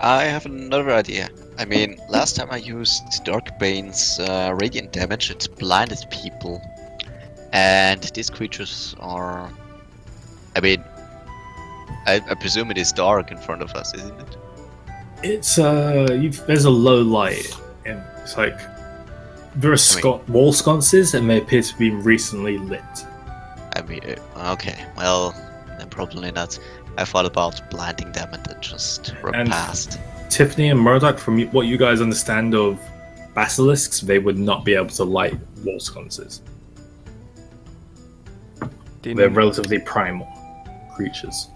I have another idea. I mean, last time I used Darkbane's radiant damage, it blinded people. And these creatures are... I mean, I presume it is dark in front of us, isn't it? It's there's a low light, and it's like there are wall sconces, and they appear to be recently lit. I mean, okay, well, then probably not. I thought about blinding them and then just run And- past. Tiffany and Murdoch, from what you guys understand of basilisks, they would not be able to light wall sconces. They're relatively primal creatures.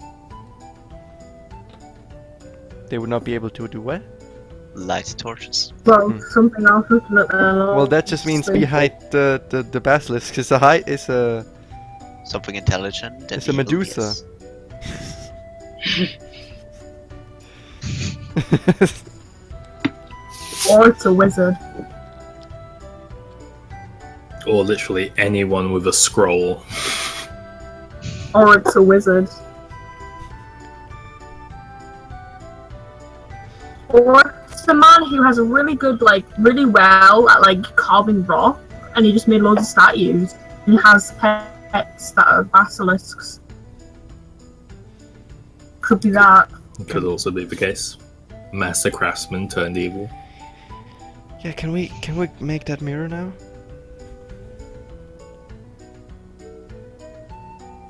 They would not be able to do what? Light torches. Well, something else we can look at. Well, that just means behind the basilisk is a Something intelligent. and It's a evil, Medusa. yes. Or it's a wizard. Or literally anyone with a scroll. Or it's a wizard. Or it's a man who has a really good, really well at, carving rock, and he just made loads of statues. He has pets that are basilisks. Could be that. Could also be the case. Master craftsman turned evil. Yeah, can we make that mirror now?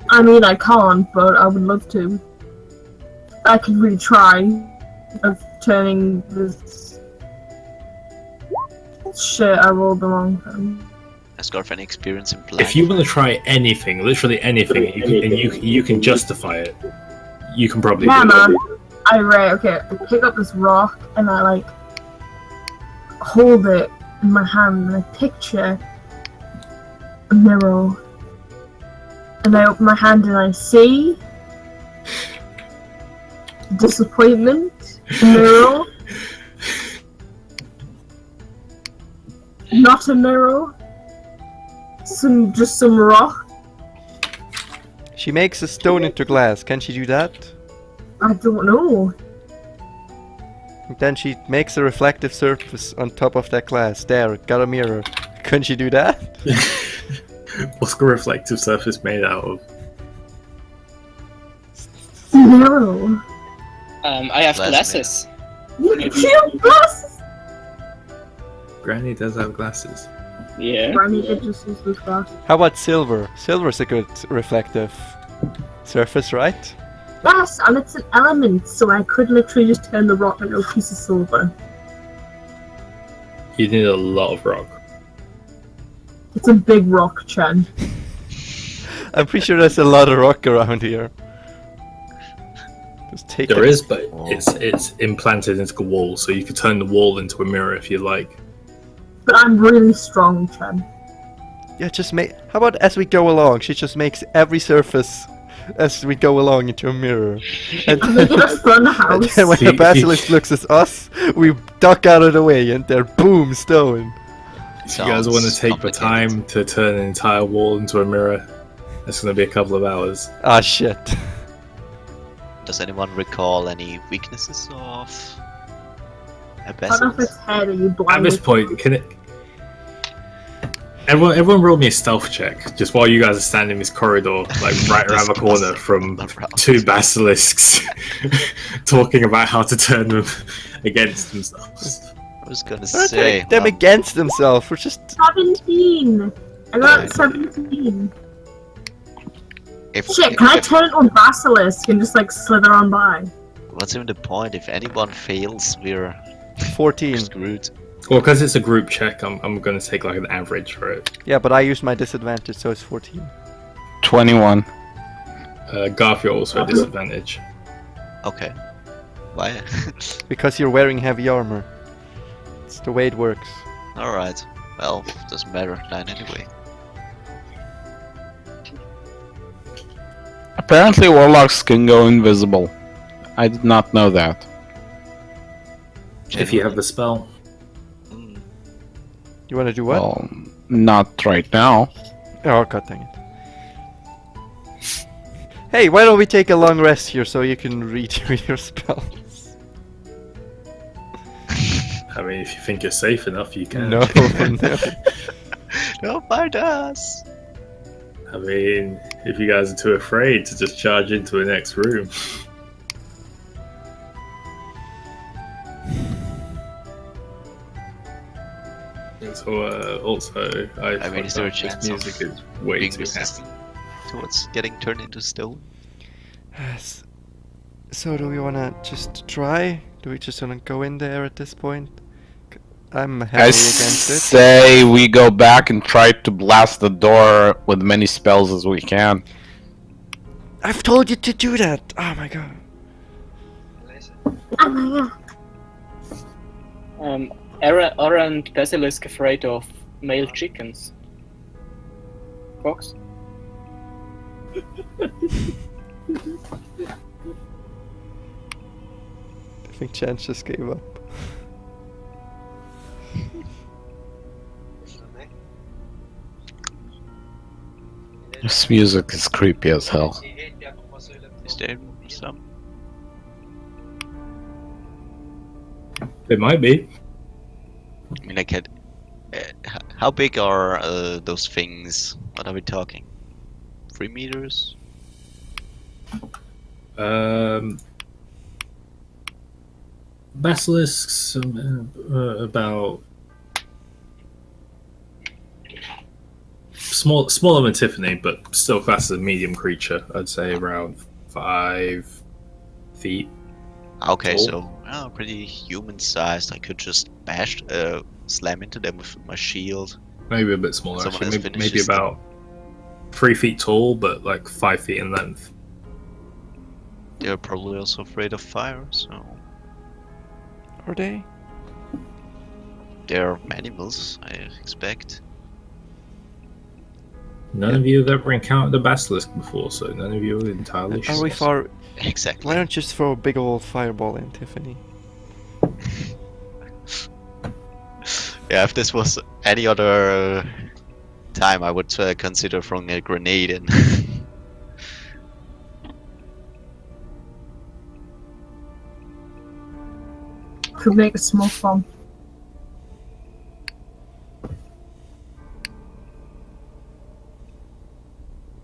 I mean, I can't, but I would love to. I could really try of turning this shit I rolled the wrong thing. Has Garth any experience in black? If you want to try anything, literally anything, you can justify it, you can probably Yeah, do man. it. I pick up this rock and I like hold it in my hand and I picture a mirror. And I open my hand and I see disappointment, a mirror. Not a mirror. Just some rock. She makes a stone into glass. Can she do that? I don't know. Then she makes a reflective surface on top of that glass. There, got a mirror. Couldn't she do that? What's the reflective surface made out of? Mirror. I have Glass glasses. You have glasses. Granny does have glasses. Yeah. Granny did just use those glasses. How about silver? Silver's a good reflective surface, right? Yes, and it's an element, so I could literally just turn the rock into a piece of silver. You need a lot of rock. It's a big rock, Chen. I'm pretty sure there's a lot of rock around here. Just take There it. is, but it's implanted into the wall, so you could turn the wall into a mirror if you like. But I'm really strong, Chen. Yeah, just make. How about as we go along, she just makes every surface as we go along into a mirror. And I'm making a fun and house. then when the basilisk looks at us, we duck out of the way and they're boom, stone. If you guys want to take the time to turn an entire wall into a mirror, that's going to be a couple of hours. Ah, shit. Does anyone recall any weaknesses of a Cut off its basilisk? head and you At blind this it. point, can it? Everyone roll me a stealth check, just while you guys are standing in this corridor, like right around the corner from two basilisks, talking about how to turn them against themselves. I was gonna Don't say. make them against themselves. We're just. 17! I got Right. 17. if, Shit, can I turn it on basilisk and just like slither on by? what's even the point? If anyone fails, we're 14. screwed. Well, because it's a group check, I'm going to take like an average for it. Yeah, but I used my disadvantage, so it's 14. 21. Garth, you're also at disadvantage. Okay. Why? Because you're wearing heavy armor. It's the way it works. Alright. Well, doesn't matter then anyway. Apparently warlocks can go invisible. I did not know that. If you have the spell. Mm. You wanna do what? Well, not right now. Oh, god dang it. Hey, why don't we take a long rest here so you can read your spells? I mean, if you think you're safe enough, you can. No, no. Don't find us! I mean, if you guys are too afraid to just charge into the next room. So, also, I mean, is there a this chance of music is way being too resistant towards getting turned into stone? Yes. So do we wanna just try? Do we just wanna go in there at this point? I'm heavily I against it. say we go back and try to blast the door with many spells as we can. I've told you to do that! Oh my god. Oh my god. Aren't basilisk afraid of male chickens? Fox? I think Chance just gave up. This music is creepy as hell. Is there some? It might be. I mean, like, how big are those things? What are we talking? 3 meters? Basilisks about smaller than Tiffany, but still classed as a medium creature. I'd say around 5 feet. Okay, Tall. so pretty human-sized. I could just slam into them with my shield. Maybe a bit smaller. Someone Actually, else maybe finishes them. about 3 feet tall, but like 5 feet in length. They're probably also afraid of fire, so Are they? they're animals, I expect. None of you have ever encountered a basilisk before, so none of you are entirely Are we sure. far? Exactly. Why don't you just throw a big old fireball in, Tiffany? Yeah, if this was any other time, I would consider throwing a grenade in. Could make a smoke bomb.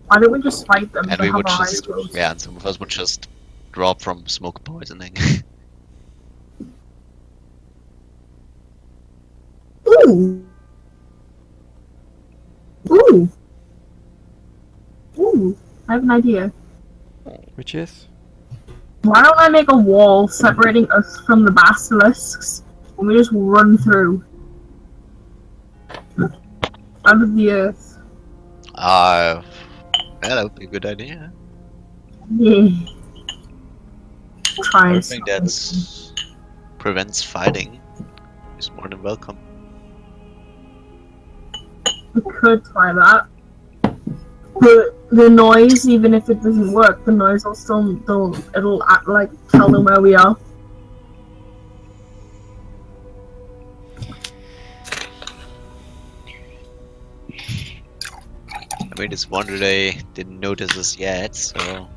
Why don't we just fight them? And They we have would our eyes just, closed. yeah, and some of us would just drop from smoke poisoning. Ooh! Ooh! Ooh! I have an idea. Which is? Why don't I make a wall separating us from the basilisks and we just run through? Out of the earth. Yeah, that would be a good idea. Yeah. Try and Anything stop that it. prevents fighting is more than welcome. We could try that. But the noise, even if it doesn't work, the noise will still it'll act like tell them where we are. I mean, it's wonder they didn't notice us yet, so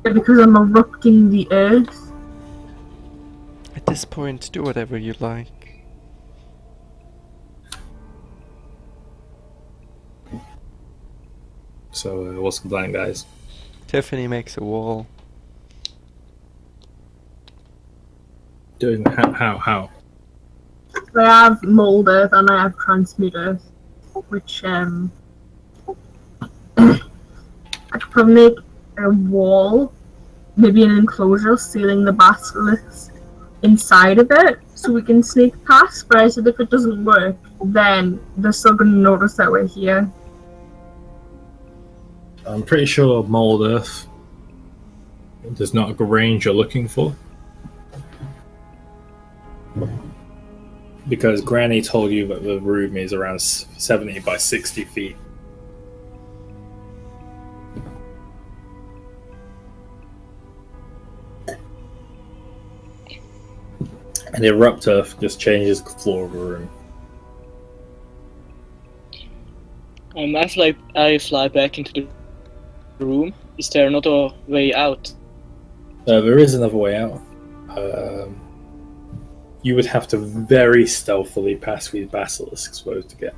Because I'm erupting the earth. At this point, do whatever you like. So, what's the plan, guys? Tiffany makes a wall. Doing how? I have mold earth and I have transmute earth, which I could probably make a wall, maybe an enclosure sealing the basilisk inside of it, so we can sneak past. But I said if it doesn't work, then they're still gonna notice that we're here. I'm pretty sure mold earth does not have a range you're looking for. Because Granny told you that the room is around 70 by 60 feet. And erupt earth just changes the floor of the room. I fly back into the room. Is there another way out? There is another way out. You would have to very stealthily pass these basilisks to get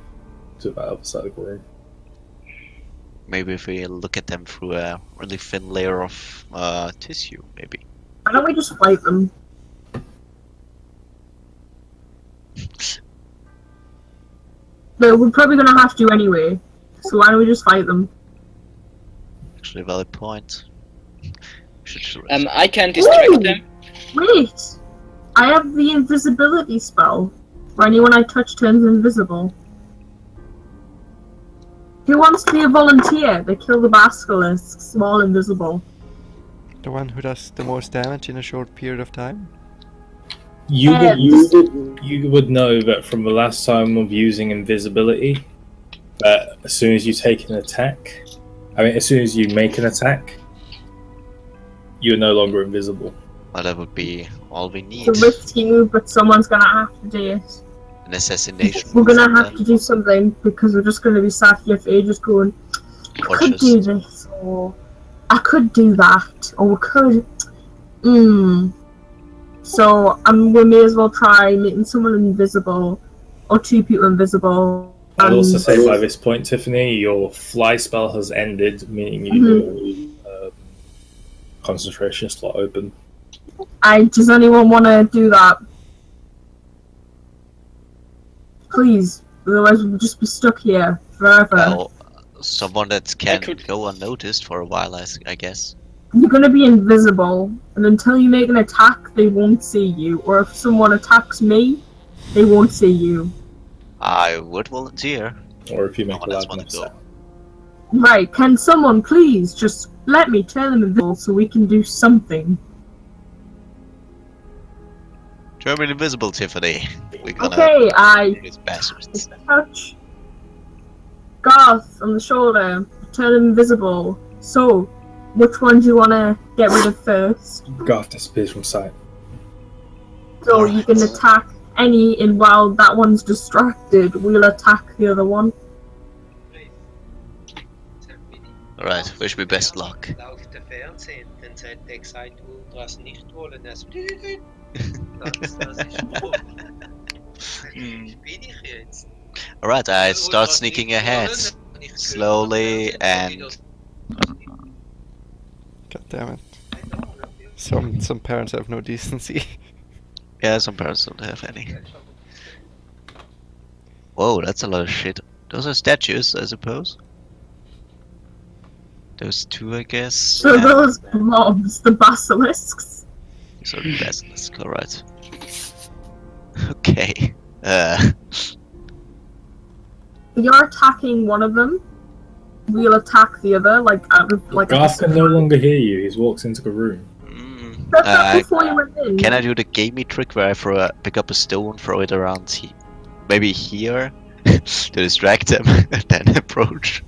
to the other side of the room. maybe if we look at them through a really thin layer of tissue, maybe. Why don't we just fight them? But we're probably gonna have to anyway. So why don't we just fight them? Actually, a valid point. Should I can distract Ooh. them. Wait! I have the invisibility spell. Where anyone I touch turns invisible. Who wants to be a volunteer? They kill the basilisks, small invisible. The one who does the most damage in a short period of time? You would know that from the last time of using invisibility, that as soon as you take an attack, as soon as you make an attack, you're no longer invisible. well, that would be all we need. It's a risk to you, but someone's gonna have to do it. An assassination. We're gonna move have to do something because we're just gonna be sat here for ages going, I Or could just- do this, or I could do that, or we could. So we may as well try making someone invisible, or two people invisible. I'd also say by this point, Tiffany, your fly spell has ended, meaning your concentration slot open. Does anyone want to do that? Please, otherwise we'll just be stuck here forever. Well, someone that can could- go unnoticed for a while, I guess. You're gonna be invisible, and until you make an attack, they won't see you. Or if someone attacks me, they won't see you. I would volunteer. Or if you make No a one else loud wanna enough go. sound. Right, can someone please just let me turn them invisible so we can do something? German invisible, Tiffany. We're gonna Okay, I these bastards. touch Garth on the shoulder, turn him invisible. So, which one do you want to get rid of first? Garth disappears from sight. So you can attack any, and while that one's distracted, we'll attack the other one. Alright, wish me best luck. Läuft der Fernsehen, dann sagt der gesagt, du das nicht wollen. Das ist bin ich jetzt. Alright, I start sneaking ahead. Slowly and... God damn it. Some parents have no decency. Yeah, some parents don't have any. Whoa, that's a lot of shit. Those are statues, I suppose. Those two, I guess. So and those blobs, the basilisks. sort of basilisk, alright. Okay. You're attacking one of them. We'll attack the other, like out of like. Garth can no longer hear you. He's walked into the room. That's not before you went in. Can I do the gamey trick where I pick up a stone, throw it around maybe here to distract them and then approach?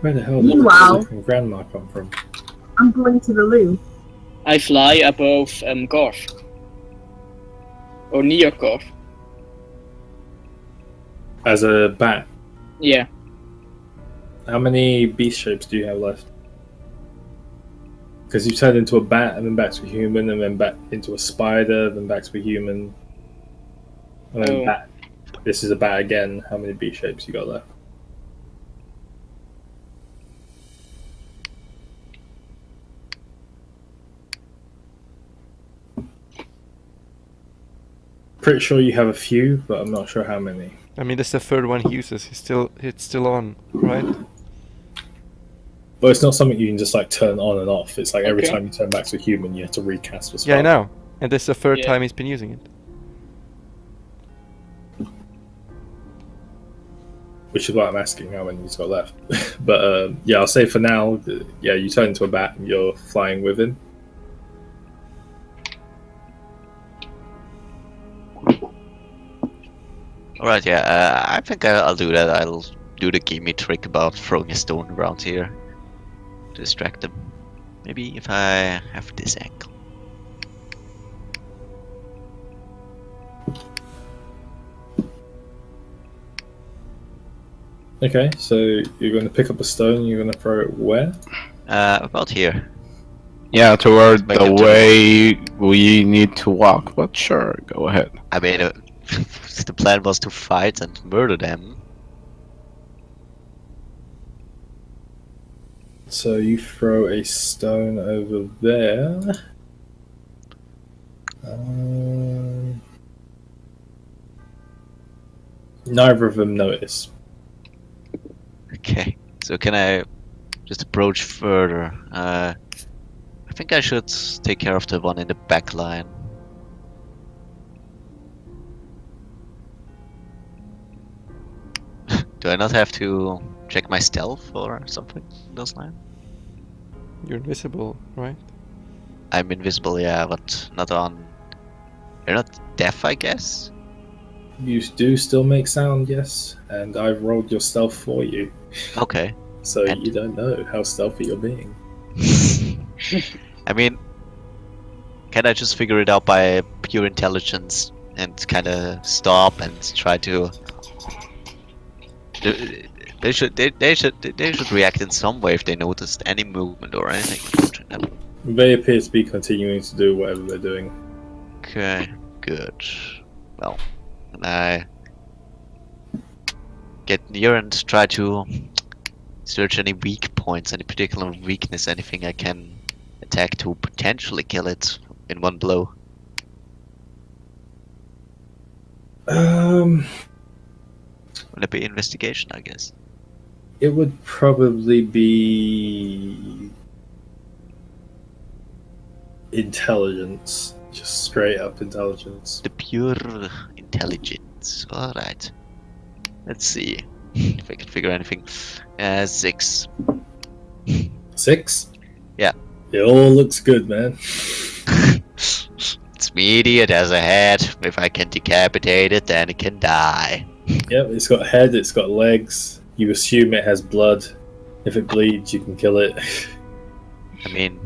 Where the hell did Meanwhile- the fucking grandma come from? I'm going to the loo. I fly above Garth. Or near Garth. As a bat. Yeah. How many beast shapes do you have left? Because you turned into a bat, and then back to a human, and then back into a spider, then back to a human, and then Oh. bat. This is a bat again. How many beast shapes you got left? Pretty sure you have a few, but I'm not sure how many. I mean, that's the third one he uses. It's still on, right? But it's not something you can just like turn on and off. It's like every Okay. time you turn back to a human, you have to recast the spell. Yeah, I know. And this is the third Yeah. time he's been using it. Which is why I'm asking how many he's got left. But yeah, I'll say for now, yeah, you turn into a bat and you're flying with him. Alright, yeah, I think I'll do that. I'll do the gamey trick about throwing a stone around here to distract them. Maybe if I have this angle. Okay, so you're going to pick up a stone and you're going to throw it where? About here. Yeah, toward Make the it to- way we need to walk. But sure, go ahead. I mean, the plan was to fight and murder them. So you throw a stone over there. Neither of them notice. Okay, so can I just approach further? I think I should take care of the one in the back line. Do I not have to check my stealth or something in those lines? You're invisible, right? I'm invisible, yeah, but not on... You're not deaf, I guess? You do still make sound, yes, and I've rolled your stealth for you. Okay. So And- you don't know how stealthy you're being. I mean, can I just figure it out by pure intelligence and kind of stop and try to? They should react in some way if they noticed any movement or anything. They appear to be continuing to do whatever they're doing. Okay, good. well, and I get near and try to search any weak points, any particular weakness, anything I can attack to potentially kill it in one blow. Um, Will it be investigation, I guess? it would probably be intelligence, just straight up intelligence. The pure intelligence. Alright. Let's see if I can figure anything. 6. 6? Yeah. It all looks good, man. It's meaty, it has a head. If I can decapitate it, then it can die. Yep, it's got a head, it's got legs. You assume it has blood. If it bleeds, you can kill it. I mean,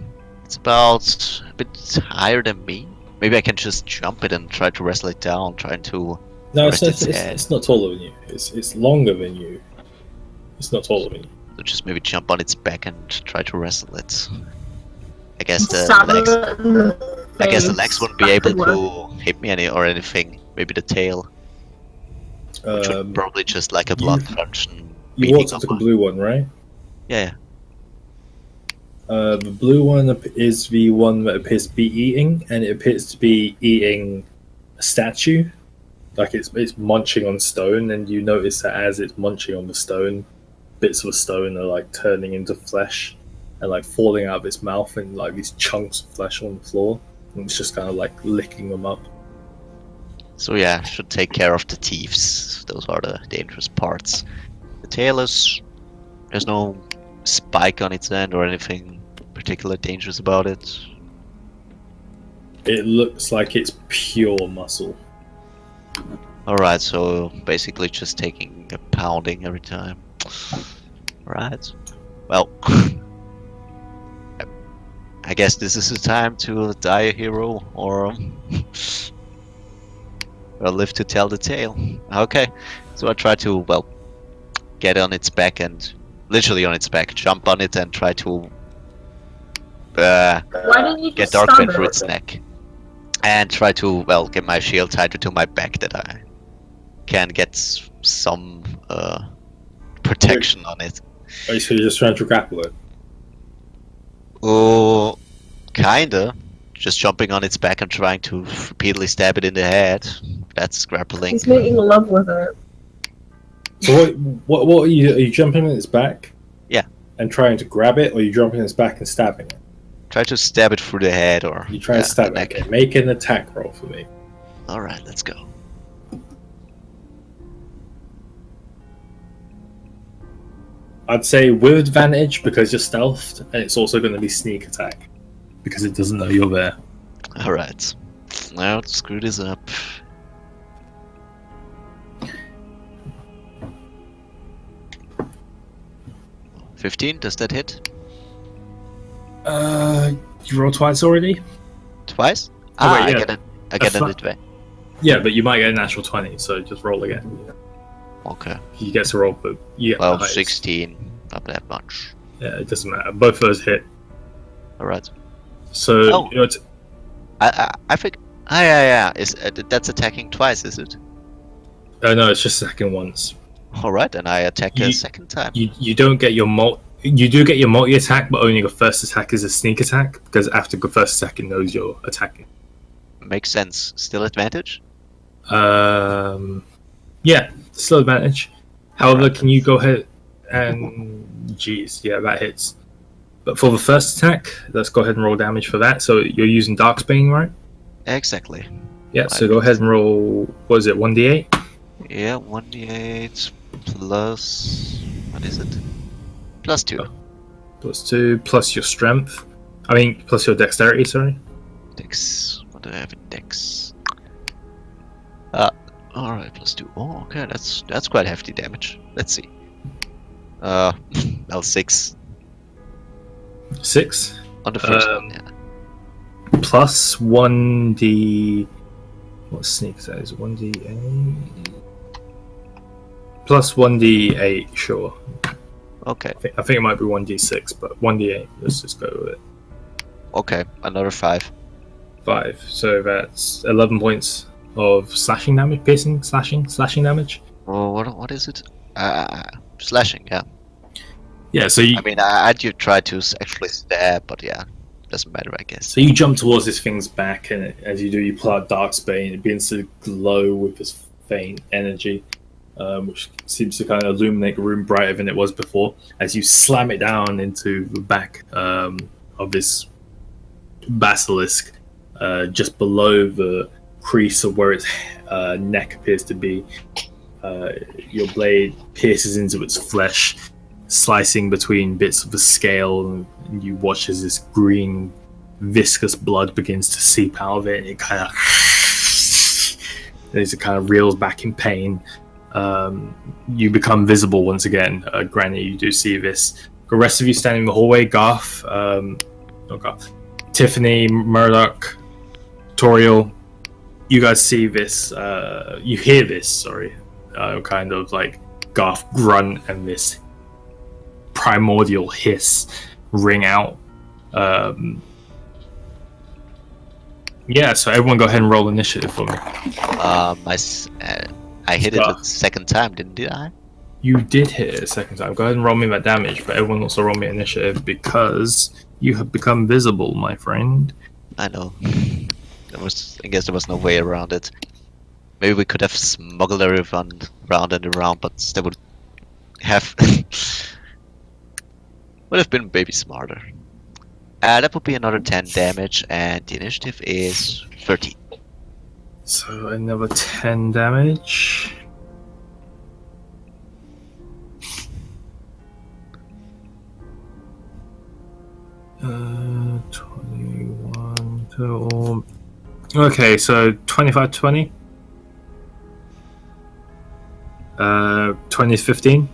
it's about a bit higher than me. Maybe I can just jump it and try to wrestle it down, trying to... No, Rest its head. it's not taller than you. It's longer than you. It's not taller than you. So just maybe jump on its back and try to wrestle it. I guess the Stab legs... it in the I guess the face. legs wouldn't be That able could work. to hit me anything. Maybe the tail. Which would probably just like a blood function. You beating walked on up to the my- blue one, right? Yeah. The blue one is the one that appears to be eating, and it appears to be eating a statue. Like it's munching on stone, and you notice that as it's munching on the stone, bits of the stone are like turning into flesh and like falling out of its mouth, and like these chunks of flesh on the floor. And it's just kind of like licking them up. So yeah, should take care of the thieves. Those are the dangerous parts. The tail is... There's no spike on its end or anything particularly dangerous about it. It looks like it's pure muscle. Alright, so basically just taking a pounding every time. Right. Well, I guess this is the time to die a hero, or live to tell the tale. Okay, so I try to, well, get on its back and, literally on its back, jump on it and try to Why didn't you get just Dark stab Bane for it? its neck. And try to, well, get my shield tied to my back that I can get some protection on it. Oh, so you're just trying to grapple it? Oh, kinda. Just jumping on its back and trying to repeatedly stab it in the head. That's grappling. He's making love with it. So what are you jumping on its back? Yeah. And trying to grab it, or are you jumping on its back and stabbing it? Try to stab it through the head or You try to stab the it. neck. Okay, make an attack roll for me. Alright, let's go. I'd say with advantage because you're stealthed, and it's also going to be sneak attack because it doesn't know you're there. Alright. Now let's screw this up. $15, does that hit? You roll twice already? Twice? Oh, wait, I yeah. get it. I get A it that way. Yeah, but you might get a natural 20, so just roll again. Okay. You get to roll, but you get the Well, highest. 16. Not that much. Yeah, it doesn't matter. Both of those hit. Alright. So Oh. you know, it's, I think. Ah, yeah. Is that's attacking twice, is it? no, it's just attacking once. Alright, and I attack a You- second time. You don't get your You do get your multi attack, but only your first attack is a sneak attack because after the first attack, it knows you're attacking. Makes sense. Still advantage? Yeah, still advantage. However, can you go ahead and jeez, yeah, that hits. But for the first attack, let's go ahead and roll damage for that. So you're using Darksbane, right? Exactly. Yeah. So go ahead and roll. What is it? 1d8. Yeah, 1d8 plus. What is it? Plus 2. Plus 2 plus your strength. I mean, plus your dexterity. Sorry. Dex. What do I have in Dex? Alright, plus 2. Oh, okay, that's quite hefty damage. Let's see. Well, 6 6 on the first one, yeah. plus 1d. What sneak that is? 1d8 plus 1d8. Sure. Okay, I think it might be 1d6, but 1d8. Let's just go with it. okay, another 5. 5. So that's 11 points of slashing damage, piercing, slashing damage. Oh, what is it? Slashing, yeah. Yeah, so you I mean, I do try to actually stab, but yeah, doesn't matter, I guess. so you jump towards this thing's back, and as you do, you pull out Darksbane. It begins to glow with this faint energy, which seems to kind of illuminate the room brighter than it was before. As you slam it down into the back of this basilisk, just below the crease of where its neck appears to be, your blade pierces into its flesh, slicing between bits of the scale, and you watch as this green, viscous blood begins to seep out of it. And it kind of, as it kind of reels back in pain. You become visible once again. Granny, you do see this. The rest of you standing in the hallway, Garth, not Garth, Tiffany, Murdoch, Toriel, you guys see this, you hear this, sorry, kind of like Garth grunt and this primordial hiss ring out. Yeah, so everyone go ahead and roll initiative for me. I hit it a second time, didn't I? You did hit it a second time. Go ahead and roll me that damage, but everyone also roll me initiative because you have become visible, my friend. I know. I guess there was no way around it. Maybe we could have smuggled everyone round and around, but that would have been maybe smarter. That would be another 10 damage, and the initiative is 13. So another 10 damage. Uh, 21 total. Okay, so 25 20. 20 is 15.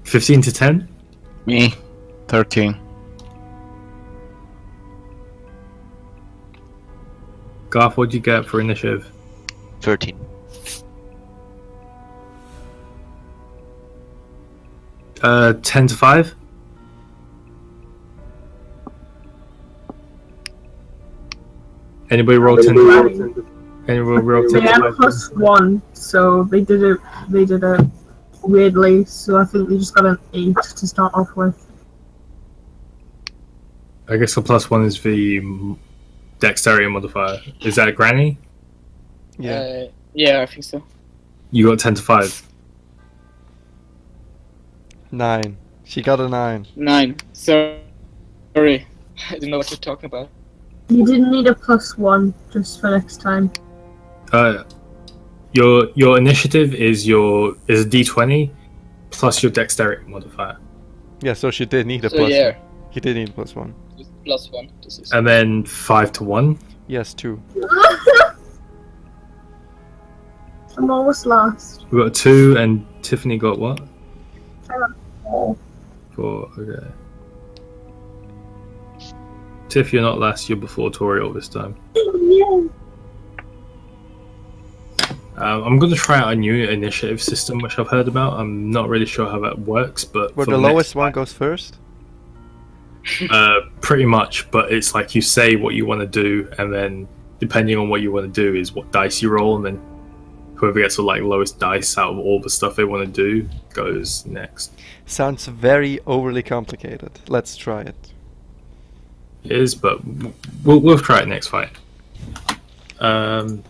15 to 10. Me, 13. Garth, what'd you get for initiative? 13. 10 to 5. Anybody roll 10 to 5? Anybody roll 10 They to had 5? +1, so they did it weirdly, so I think they just got an 8 to start off with. I guess the +1 is the dexterity modifier. Is that Granny? Yeah. Yeah, I think so. You got 10 to 5. 9. She got a 9. 9. Sorry. I didn't know what you're talking about. You didn't need a +1 just for next time. Your initiative is a d20 plus your dexterity modifier, Yeah, so she did need a So plus yeah, one. He did need a +1. +1. This is. and then 5 to 1. Yes, 2. I'm almost last. We got 2, and Tiffany got what? Oh. 4. Okay. Tiff, you're not last. You're before Toriel this time. Yeah. I'm going to try out a new initiative system, which I've heard about. I'm not really sure how that works, but Where for the next lowest one fight- goes first? Pretty much, but it's like you say what you want to do, and then depending on what you want to do is what dice you roll, and then whoever gets the like lowest dice out of all the stuff they want to do goes next. Sounds very overly complicated. Let's try it. It is, but we'll try it next fight. And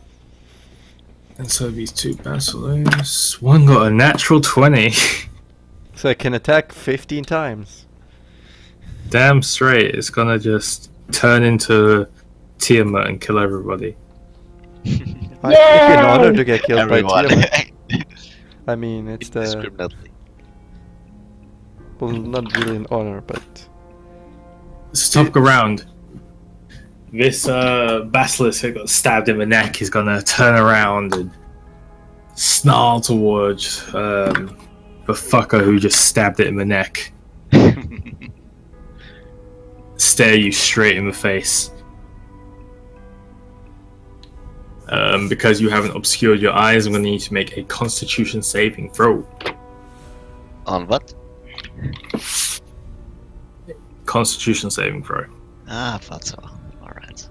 so these two basilisks, one got a natural 20. So I can attack 15 times. Damn straight, it's gonna just turn into Tiamat and kill everybody. It'd be an honor to get killed Everyone. by Tiamat. I mean, it's the... Indiscriminately. Well, not really an honor, but... Stop around. This basilisk that got stabbed in the neck is gonna turn around and snarl towards the fucker who just stabbed it in the neck. Stare you straight in the face. Because you haven't obscured your eyes, I'm gonna need to make a Constitution saving throw. On what? Constitution saving throw. Ah, I thought so. Alright.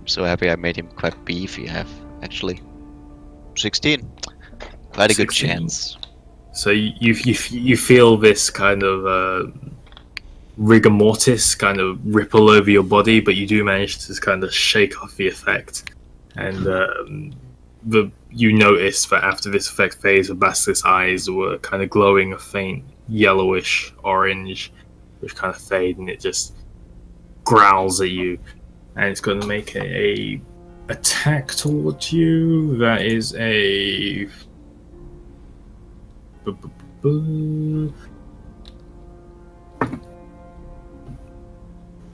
so happy I made him quite beefy. I have actually 16. Quite a good 16. chance. So you feel this kind of rigor mortis kind of ripple over your body, but you do manage to kind of shake off the effect. And you notice that after this effect fades, the basilisk's eyes were kind of glowing a faint yellowish orange, which kind of fade, and it just growls at you, and it's going to make a attack towards you. That is a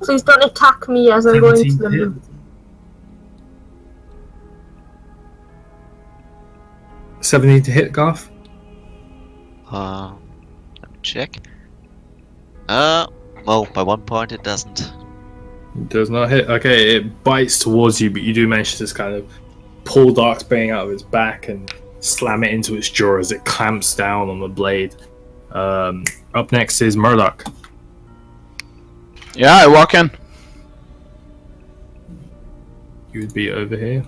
Please don't attack me as I'm going to 17 the hit. loot. 17 to hit, Garth. Let me check. Well, by 1 point it doesn't. It does not hit. Okay, it bites towards you, but you do manage to just kind of pull Darksbane out of its back and slam it into its jaw as it clamps down on the blade. Up next is Murdoch. Yeah, I walk in. You would be over here.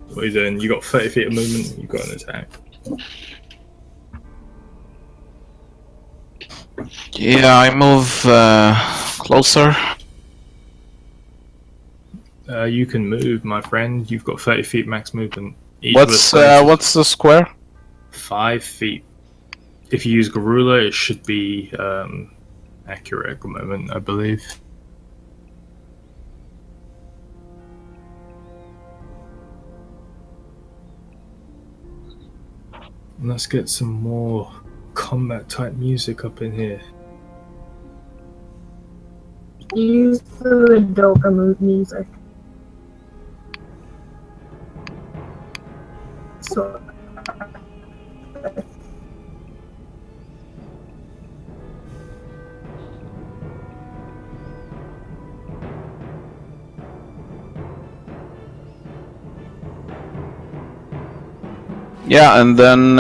What are you doing? You got 30 feet of movement. You got an attack. Yeah, I move closer. You can move, my friend. You've got 30 feet max movement. What's the square? 5 feet. If you use Garula, it should be accurate at the moment, I believe. Let's get some more combat type music up in here. Use the Doga music. So. Yeah, and then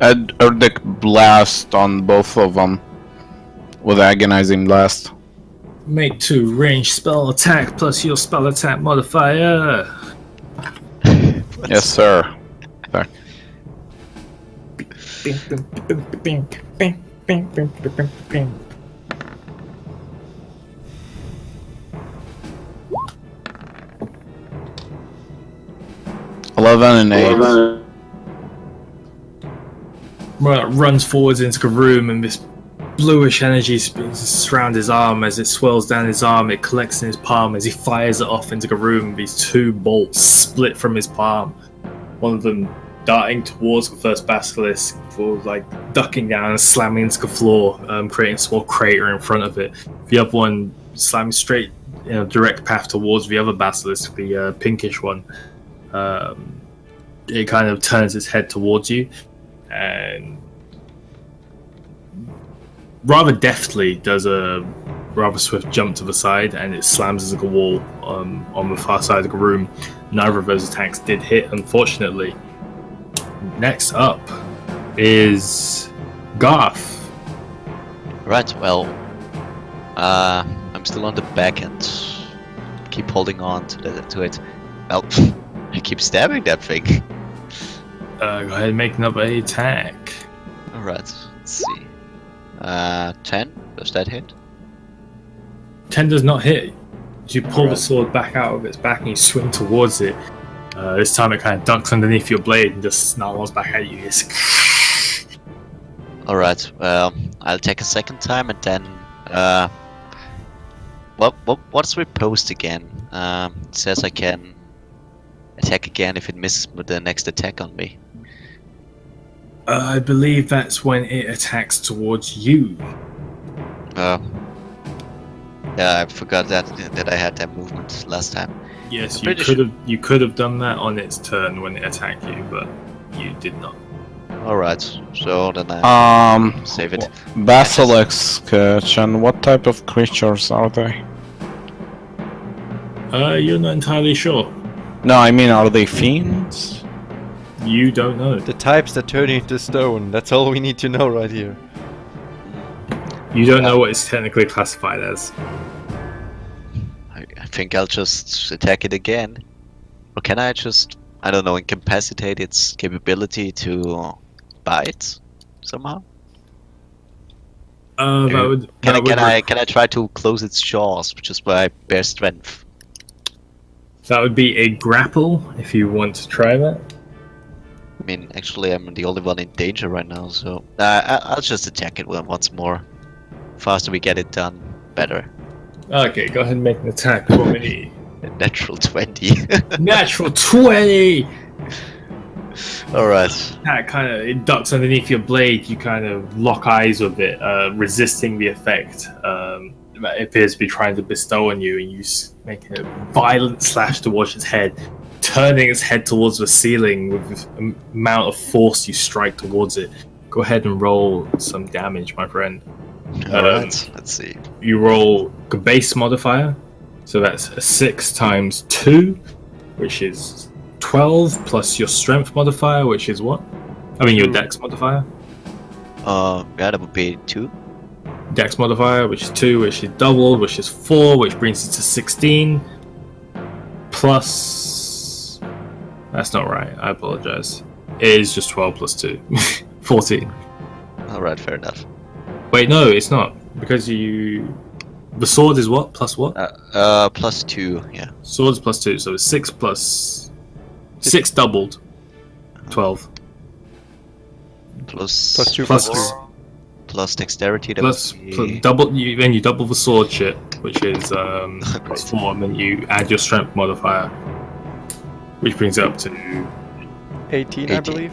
add Erdic Blast on both of them with Agonizing Blast. Make 2 range spell attack plus your spell attack modifier. Yes, sir. Sorry. 11 and 8. Murdoch runs forwards into the room, and this bluish energy surrounds his arm. As it swells down his arm, it collects in his palm. As he fires it off into the room, these 2 bolts split from his palm. One of them darting towards the first basilisk, for like ducking down and slamming into the floor, creating a small crater in front of it. The other one slamming straight in a direct path towards the other basilisk, the pinkish one. It kind of turns its head towards you and rather deftly does a rather swift jump to the side, and it slams into the wall on the far side of the room. Neither of those attacks did hit, unfortunately. Next up is Garth. Right, well, I'm still on the back and keep holding on to it. Well, I keep stabbing that thing. Go ahead and make another attack. Alright, let's see. 10, does that hit? 10 does not hit. You pull the sword back out of its back and you swing towards it. This time it kind of ducks underneath your blade and just snarls back at you. Alright, well, I'll take a second time and then, what's riposte again? It says I can attack again if it misses with the next attack on me. I believe that's when it attacks towards you. Yeah, I forgot that I had that movement last time. Yes, I'm you could have done that on its turn when it attacked you, but you did not. Alright, so then I save it. Basilisk, and what type of creatures are they? You're not entirely sure. No, I mean, are they fiends? You don't know. The types that turn into stone, that's all we need to know right here. You don't know what it's technically classified as. I think I'll just attack it again. Or can I just, I don't know, incapacitate its capability to bite somehow? That would. Can I try to close its jaws just by bare strength? That would be a grapple if you want to try that. I mean, actually, I'm the only one in danger right now, so I'll just attack it once more. Faster we get it done, better. Okay, go ahead and make an attack for me. Natural 20. Natural 20! Alright. That kind of, it ducks underneath your blade, you kind of lock eyes with it, resisting the effect. It appears to be trying to bestow on you, and you make a violent slash towards its head, turning its head towards the ceiling with the amount of force you strike towards it. Go ahead and roll some damage, my friend. Alright, let's see. You roll a base modifier, so that's a 6 times 2, which is 12, plus your strength modifier, which is what? I mean, your dex modifier. Yeah, that would be 2. Dex modifier, which is 2, which is doubled, which is 4, which brings it to 16. Plus... That's not right, I apologize. It is just 12 plus 2. 14. Alright, fair enough. Wait, no, it's not. Because you... The sword is what? Plus what? Plus 2, yeah. Sword's plus 2, so it's 6 plus... 6 doubled. 12. Plus 2 plus plus 2. Plus dexterity, that Plus would be... double. Then you double the sword shit, which is plus 4, and then you add your strength modifier, which brings it up to 18, I believe.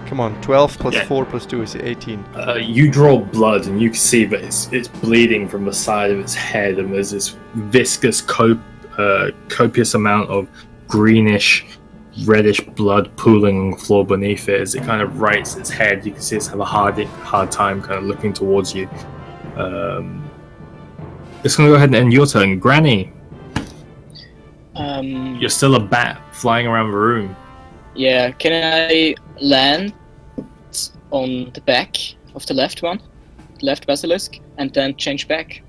Come on, 12 plus Yeah. 4 plus 2 is 18. You draw blood, and you can see that it's bleeding from the side of its head, and there's this viscous, copious amount of greenish, reddish blood pooling on the floor beneath it. As it kind of rights its head, you can see it's have a hard time kind of looking towards you. It's gonna go ahead and end your turn, Granny. You're still a bat flying around the room. Yeah, can I land on the back of the left one? Left basilisk, and then change back?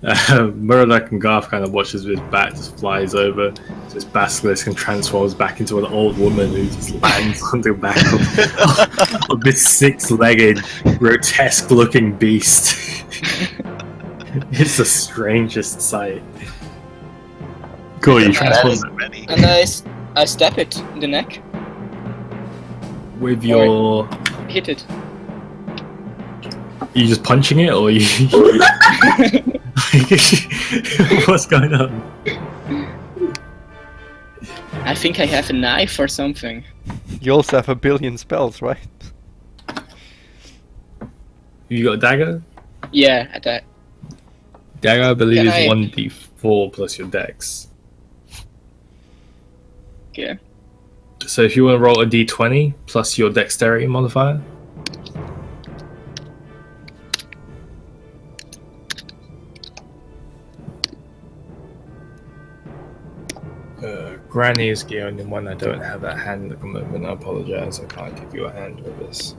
Murdoch and Garth kind of watches this bat just flies over this basilisk and transforms back into an old woman who just lands on the back of this 6-legged, grotesque-looking beast. It's the strangest sight. Cool, you transform And I stab it in the neck. with your... Hit it. Are you just punching it, or you... What's going on? I think I have a knife or something. You also have a billion spells, right? You got a dagger? Yeah, at that. Dagger, I believe, Can is I- 1d4 plus your dex. Okay. So if you want to roll a d20 plus your dexterity modifier. Granny is the only one I don't have at hand at the moment. I apologize, I can't give you a hand with this.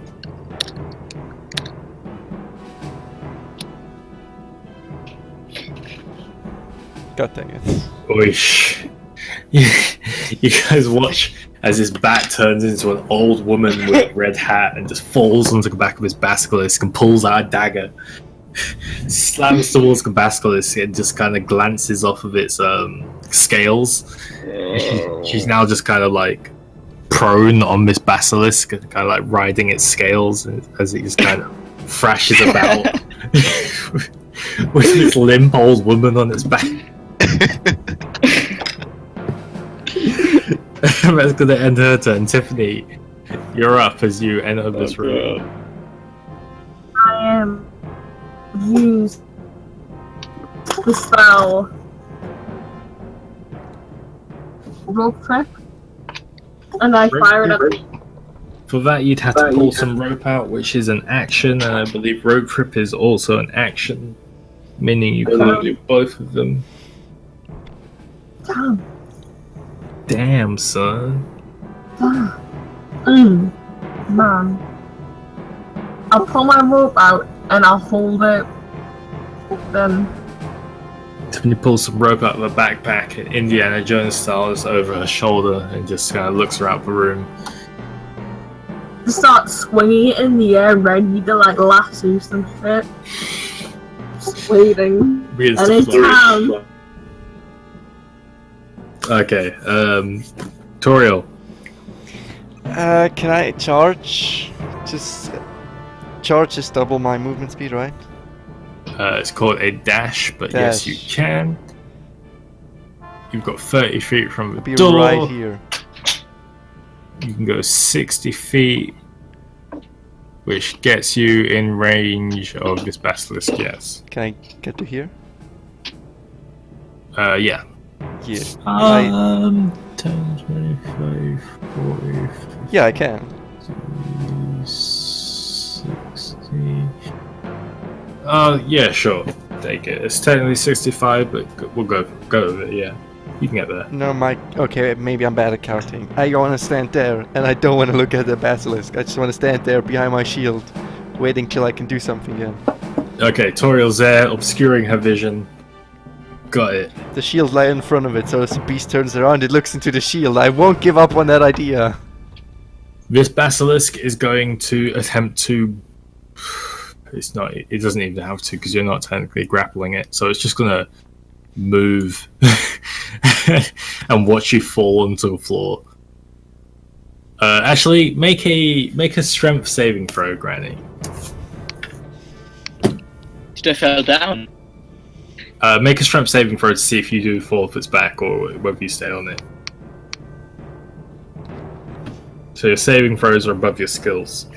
God dang it. Oish. You guys watch as this bat turns into an old woman with a red hat and just falls onto the back of his basilisk and pulls out a dagger. Slams towards the basilisk and just kind of glances off of its scales. She's now just kind of like prone on this basilisk and kind of like riding its scales as it just kind of thrashes about with this limp old woman on its back. That's gonna end her turn. Tiffany, you're up as you enter this room. I am use the spell rope trip, and I fire it up. For that, you'd have to pull some rope out, which is an action, and I believe rope trip is also an action, meaning you can't do both of them. Damn. Damn, son. Man. I'll pull my rope out and I'll hold it. Then Tiffany pulls some rope out of her backpack, Indiana Jones style, just over her shoulder, and just kind of looks around the room. start swinging it in the air, ready to like lasso some shit. Just waiting. Begins And to it's flourish. Okay, Toriel. Can I charge? Charge is double my movement speed, right? It's called a dash, but yes, Dash. you can. You've got 30 feet from the Be door. right here. You can go 60 feet, which gets you in range of this basilisk, yes. Can I get to here? Yeah. Yeah. 10, 25, 40, Yeah, I can. 60. Yeah, sure. Take it. It's technically 65, but we'll go with it, yeah. You can get there. No, okay, maybe I'm bad at counting. I want to stand there, and I don't want to look at the basilisk. I just want to stand there behind my shield, waiting till I can do something again. Okay, Toriel's there, obscuring her vision. Got it. The shield lies in front of it, so as the beast turns around, it looks into the shield. I won't give up on that idea. This basilisk is going to attempt to... It doesn't even have to, because you're not technically grappling it, so it's just gonna move and watch you fall onto the floor. Actually, make a strength saving throw, Granny. Did I fall down? Make a strength saving throw to see if you do fall off its back or whether you stay on it. So your saving throws are above your skills.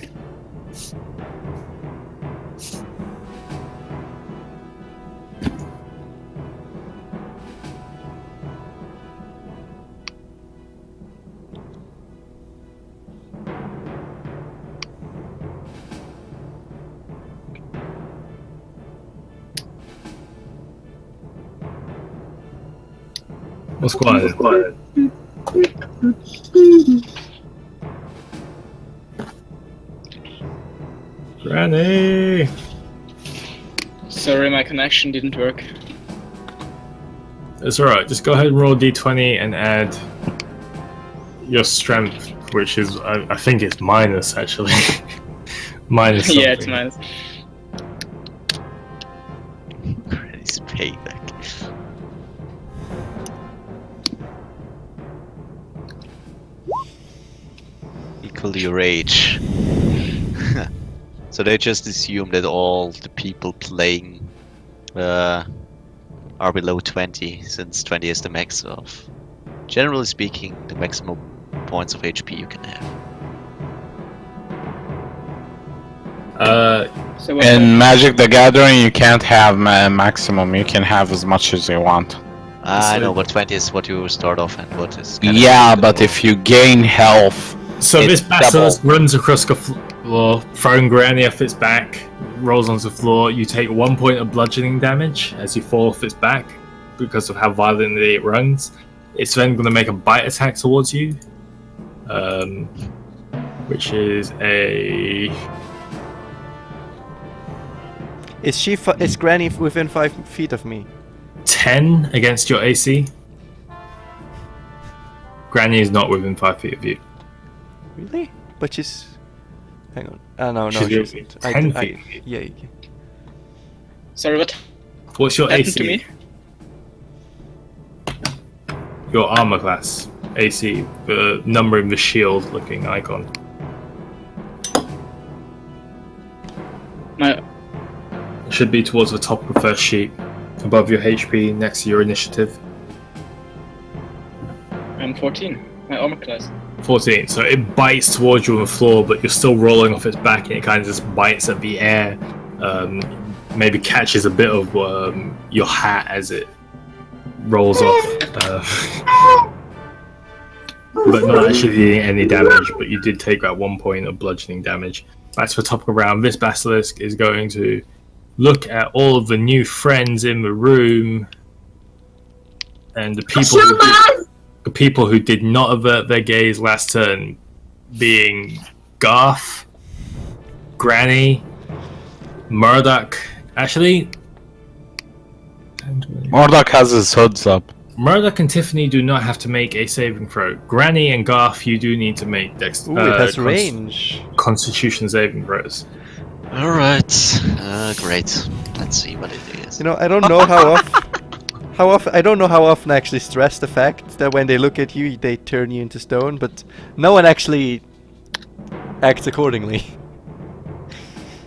What's quiet? Granny! Sorry, my connection didn't work. It's alright, just go ahead and roll d20 and add your strength, which is, I think it's minus actually. Minus something. Yeah, it's minus. Granny's payback. Equal to your age. So they just assume that all the people playing are below 20, since 20 is the max of, generally speaking, the maximum points of HP you can have. So what In Magic the Gathering, you can't have maximum. You can have as much as you want. I So- know, but 20 is what you start off and what is... Yeah, but if you gain health, So It's this basilisk runs across the floor, throwing Granny off its back, rolls onto the floor. You take 1 point of bludgeoning damage as you fall off its back because of how violently it runs. It's then going to make a bite attack towards you, which is a... Is Granny within 5 feet of me? 10 against your AC. Granny is not within 5 feet of you. Really? But she's... Hang on. No, She's she isn't. 10 feet. Yeah. Sorry, what What's your happened AC? to me? Your armor class. AC. The number in the shield looking icon. My It should be towards the top of the first sheet, above your HP, next to your initiative. I'm 14. My armor class. 14. So it bites towards you on the floor, but you're still rolling off its back, and it kind of just bites at the air. Maybe catches a bit of your hat as it rolls off. But not actually doing any damage, but you did take that 1 point of bludgeoning damage. Back to the top of the round, this basilisk is going to look at all of the new friends in the room and the people Shoot who my eyes! the people who did not avert their gaze last turn being Garth, Granny, Murdoch. Actually, Murdoch has his hoods up. Murdoch and Tiffany do not have to make a saving throw. Granny and Garth, you do need to make Ooh, it has range. Constitution saving throws. Alright. Great. Let's see what it is. You know, I don't know how often. I don't know how often I actually stress the fact that when they look at you, they turn you into stone, but no one actually acts accordingly.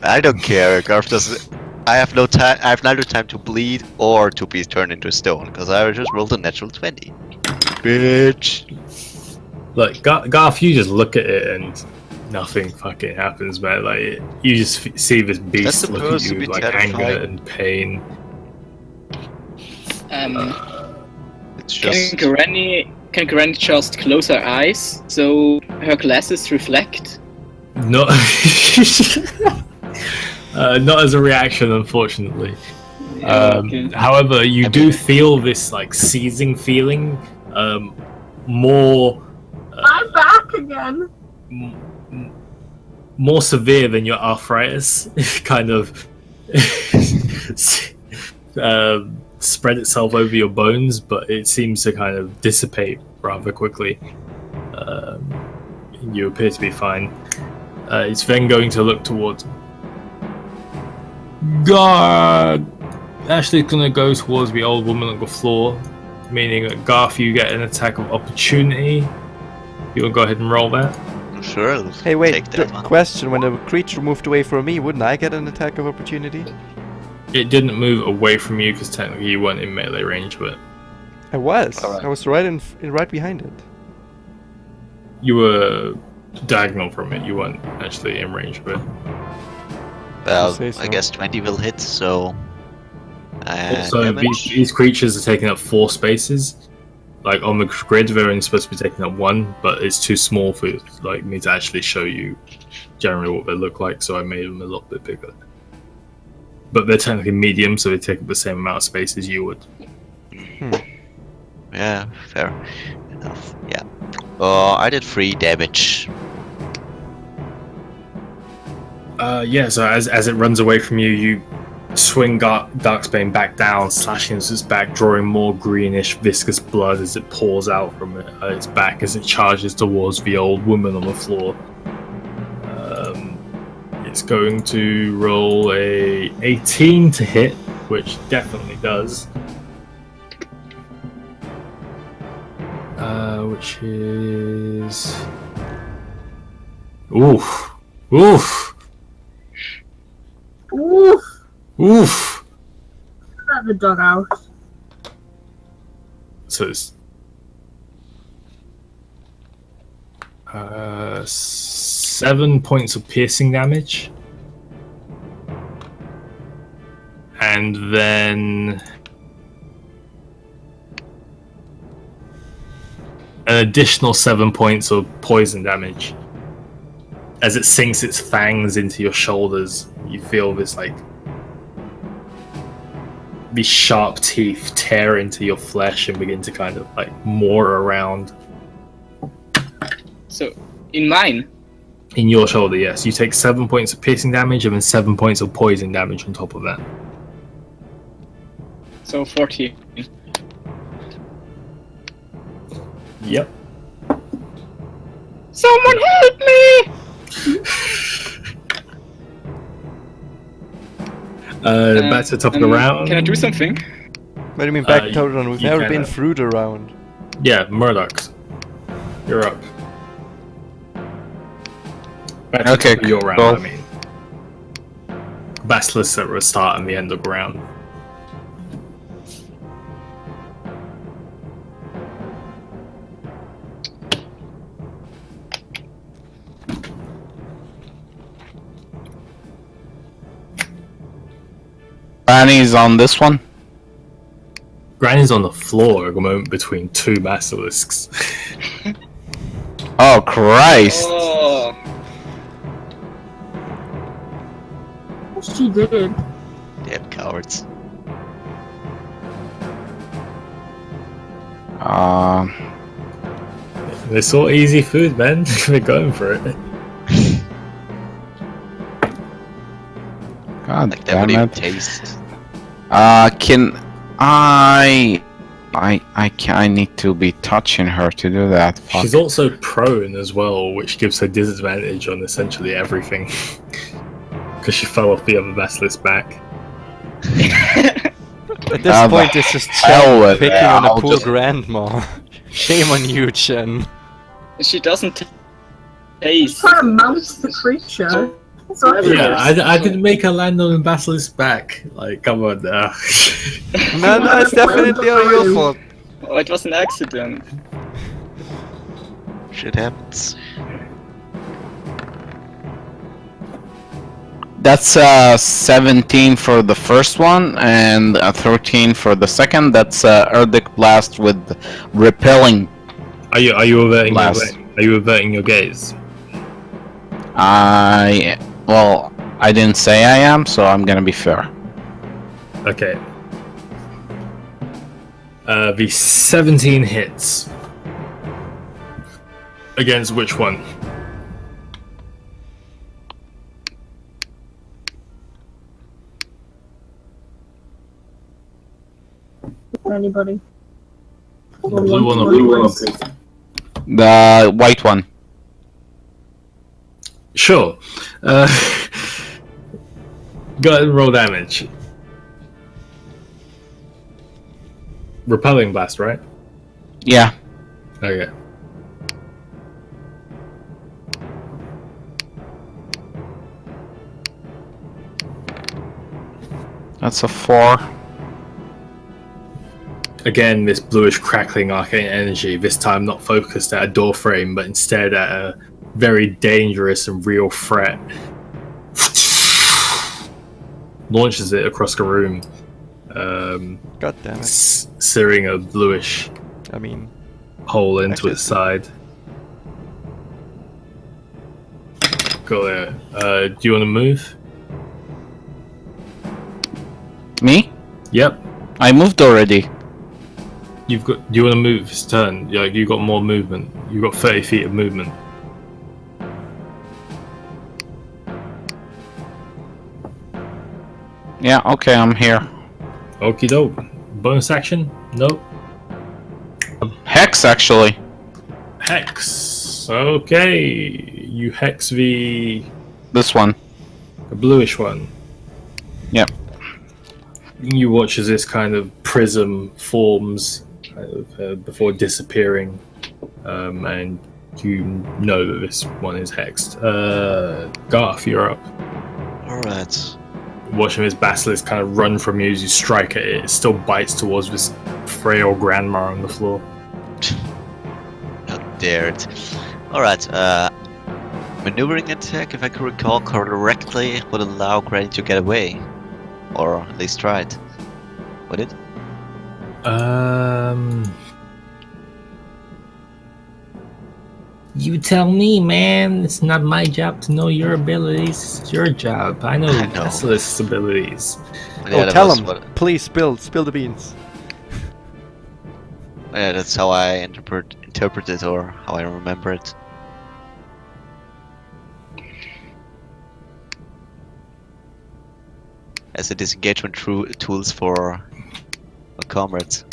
I don't care. Garth doesn't. I have no time. I have neither time to bleed or to be turned into stone because I just rolled a natural 20. Bitch. Like Garth, you just look at it and nothing fucking happens, man. Like you just see this beast That's look at supposed to you be like terrifying. anger and pain. It's just. Can Granny just close her eyes so her glasses reflect? Not, not as a reaction, unfortunately. Okay. However, you do feel this like seizing feeling, more. I'm back again. More severe than your arthritis, kind of spread itself over your bones, but it seems to kind of dissipate rather quickly. You appear to be fine. It's then going to look towards God. Ashley's going to go towards the old woman on the floor, meaning that Garth, you get an attack of opportunity. You want to go ahead and roll that? Sure. I'll Hey, wait. Take that one. Question: when a creature moved away from me, wouldn't I get an attack of opportunity? It didn't move away from you because technically you weren't in melee range, but I was. Alright. I was right behind it. you were diagonal from it. You weren't actually in range of it. Well, say so. I guess 20 will hit, so. Also, damage. these creatures are taking up 4 spaces. Like on the grid, they're only supposed to be taking up 1, but it's too small for like me to actually show you generally what they look like, so I made them a little bit bigger. But they're technically medium, so they take up the same amount of space as you would. Yeah, fair enough. Yeah. Oh, I did 3 damage. Yeah, so as it runs away from you, you swing Darksbane back down, slashing its back, drawing more greenish, viscous blood as it pours out from its back as it charges towards the old woman on the floor. It's going to roll a 18 to hit, which definitely does. Which is... Oof. Oof. Oof. Oof. Let the dog out. So it's 7 points of piercing damage, and then an additional 7 points of poison damage. As it sinks its fangs into your shoulders, you feel this like these sharp teeth tear into your flesh and begin to kind of like moor around. So, in mine? In your shoulder, yes. You take 7 points of piercing damage and then 7 points of poison damage on top of that. So 14. Yep. Someone help me! Back to the top of the round. Can I do something? What do you mean back to the round? We've you never can, been through the round. Yeah, Murdoch. You're up. Back to Okay, the top of your round, cool. I mean. Basilisks at the start and the end of the round. Annie's on this one. Granny's on the floor at the moment between 2 basilisks. Oh Christ! Oh, She did. Damn cowards. It's all easy food, man. We're going for it. God Like that damn would even it. taste. Can I need to be touching her to do that. Fuck. She's also prone as well, which gives her disadvantage on essentially everything. Because she fell off the other basilisk back. At this point, it's just hell Chen with picking it, on a I'll poor just- grandma. Shame on you, Chen. She doesn't taste. Trying to mount the creature. So Yeah, I didn't make her land on the basilisk back. Like, come on. No, it's definitely all your fault. Oh, it was an accident. Shit happens. That's 17 for the first one and 13 for the second. That's Erdic Blast with repelling. Are you averting Blast. your gaze? Well, I didn't say I am, so I'm gonna be fair. Okay. The 17 hits. Against which one? Anybody? The blue one or blue one? The white one. Sure. Go ahead and roll damage. Repelling blast, right? Yeah. Okay. That's a 4. Again, this bluish crackling arcane energy, this time not focused at a door frame, but instead at a very dangerous and real threat. Launches it across the room, God damn it. searing a bluish I mean, hole into Actually, its side. Go there. Do you want to move? Me? Yep. I moved already. You've got. Do you want to move? It's turn. Like you got more movement. You got 30 feet of movement. Yeah, okay, I'm here. Okie doke. Bonus action? Nope. Hex, actually. Hex. Okay. You hex the This one. bluish one. Yep. You watch as this kind of prism forms before disappearing, and you know that this one is hexed. Garth, you're up. Alright. Watching this basilisk kind of run from you as you strike at it, it still bites towards this frail grandma on the floor. How dare it. Alright, maneuvering attack, if I can recall correctly, would allow Granny to get away. Or at least try it. Would it? You tell me, man. It's not my job to know your abilities. It's your job. I know I know. Basilisk's abilities. Yeah, that tell was him. what- Please spill the beans. Yeah, that's how I interpret it, or how I remember it. As a disengagement tools for my comrades.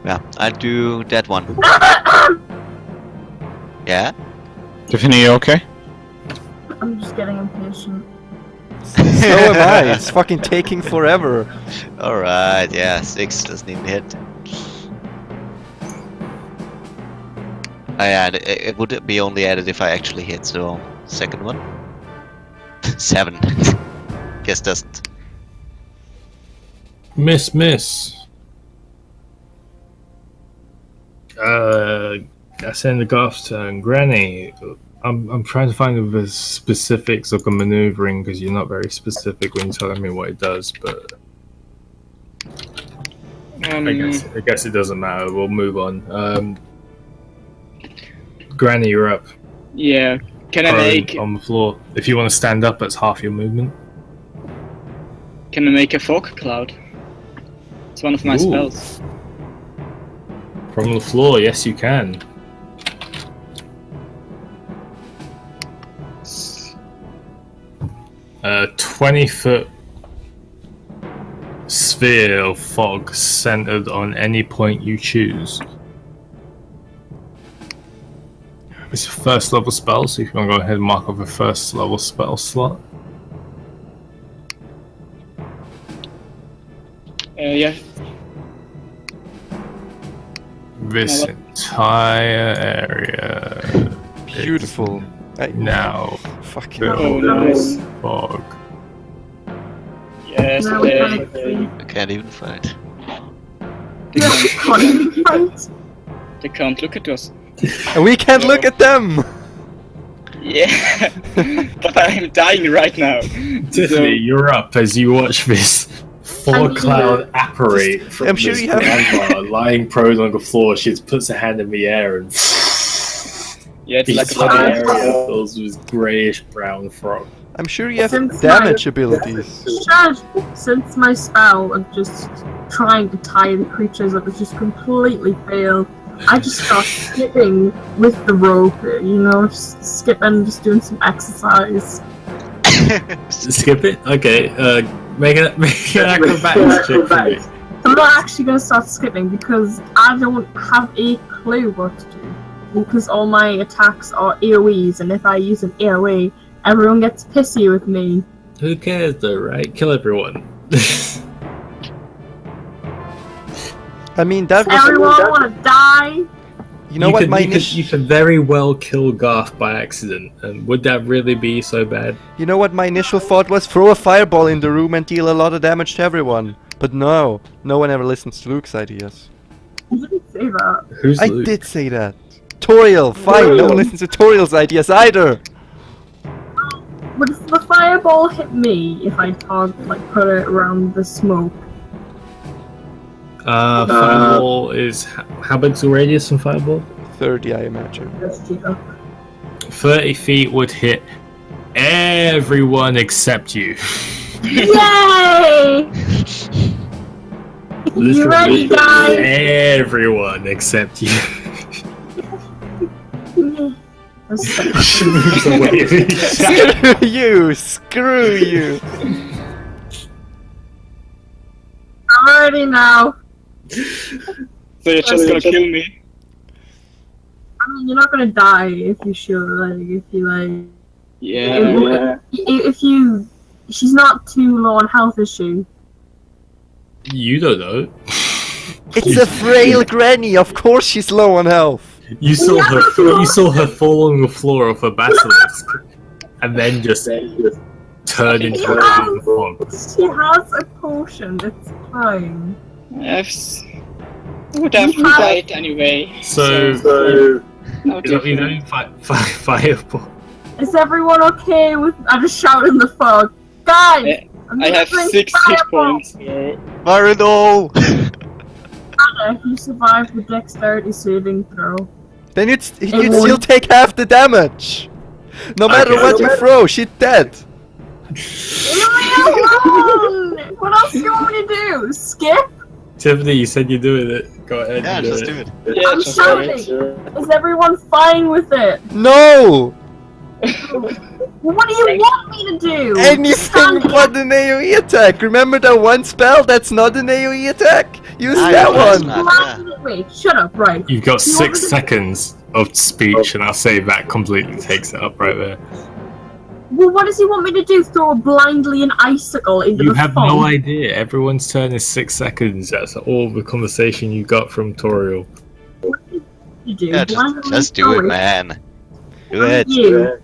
Yeah, I'll do that one. Yeah? Tiffany, you okay? I'm just getting impatient. So am I. It's fucking taking forever. Alright, yeah, 6 doesn't even hit. Yeah, it would be only added if I actually hit, so second one. 7. Guess doesn't. Miss. That's in the Garth's turn. Granny, I'm trying to find the specifics of the maneuvering because you're not very specific when you're telling me what it does, but I guess it doesn't matter. We'll move on. Granny, you're up. Yeah. Can I prone make on the floor. If you want to stand up, that's half your movement. Can I make a fog cloud? It's one of my Ooh. spells. From the floor, yes, you can. A 20-foot sphere of fog centered on any point you choose. It's a first level spell, so if you want to go ahead and mark off a first level spell slot. Yeah. This entire area Beautiful. is now Fucking filled Oh, nice. with fog. Yes. Now we can't see. I can't even fight. Yeah, can't even fight. They can't look at us. And we can't look at them! Yeah. But I'm dying right now. Tiffany, you're up as you watch this fog cloud apparate from I'm sure this you have- grandma lying prone on the floor. She just puts her hand in the air and Yeah, it's the like a entire bloody area area. fills with greyish brown fog. I'm sure you have Since damage my- abilities. Since my spell of just trying to tie the creatures up has just completely failed, I just start skipping with the rope, you know, just skipping, just doing some exercise. Skip it? Okay, make an acrobatics check for me. I'm not actually going to start skipping because I don't have a clue what to do. Because all my attacks are AoEs, and if I use an AoE, everyone gets pissy with me. Who cares though, right? Kill everyone. I mean, that was. Everyone want to die? You know what, my you could very well kill Garth by accident, and would that really be so bad? You know what my initial thought was? Throw a fireball in the room and deal a lot of damage to everyone. But no, no one ever listens to Luke's ideas. You didn't say that. Who's I Luke? did say that. Toriel, fine, no one listens to Toriel's ideas either. Would the fireball hit me if I put it around the smoke? Fireball is how big's the radius from fireball? 30, I imagine. Just, you know. 30 feet would hit everyone except you. Yay! You ready, guys? Everyone except you. She moves away. Screw you! Screw you! I'm ready now. So you're just gonna kill me? I mean, you're not gonna die if you shoot, Yeah. If you... She's not too low on health, is she? You don't know. It's a frail granny, of course she's low on health. You saw her. You saw her fall on the floor of a basilisk, and then just turn into a green fog. She has a potion, it's fine. I would have died anyway. So No you know, fireball. Is everyone okay with... I just shout in the fog. Guys! Yeah, I'm I have using 6 hit fireball. points. So Marino! If you survive the dexterity saving throw. Then you'd won't- still take half the damage. No matter Okay. what you throw, she's dead. Leave me alone! What else do you want me to do? Skip? Tiffany, you said you're doing it. Go ahead. Yeah, and just do it. yeah, I'm just shouting. Is everyone fine with it? No! What do you want me to do? Anything Stand but an AoE attack. Remember that one spell? That's not an AoE attack. Use Ah, that yeah, that's one. not- yeah. Wait, shut up, right. You've got You want 6 me to- seconds of speech, and I'll say that completely takes it up right there. Well, what does he want me to do? Throw blindly an icicle into You the have fog? no idea. Everyone's turn is 6 seconds. That's all the conversation you got from Toriel. You do. Yeah, Blindly just do throw it, man. Do it. You.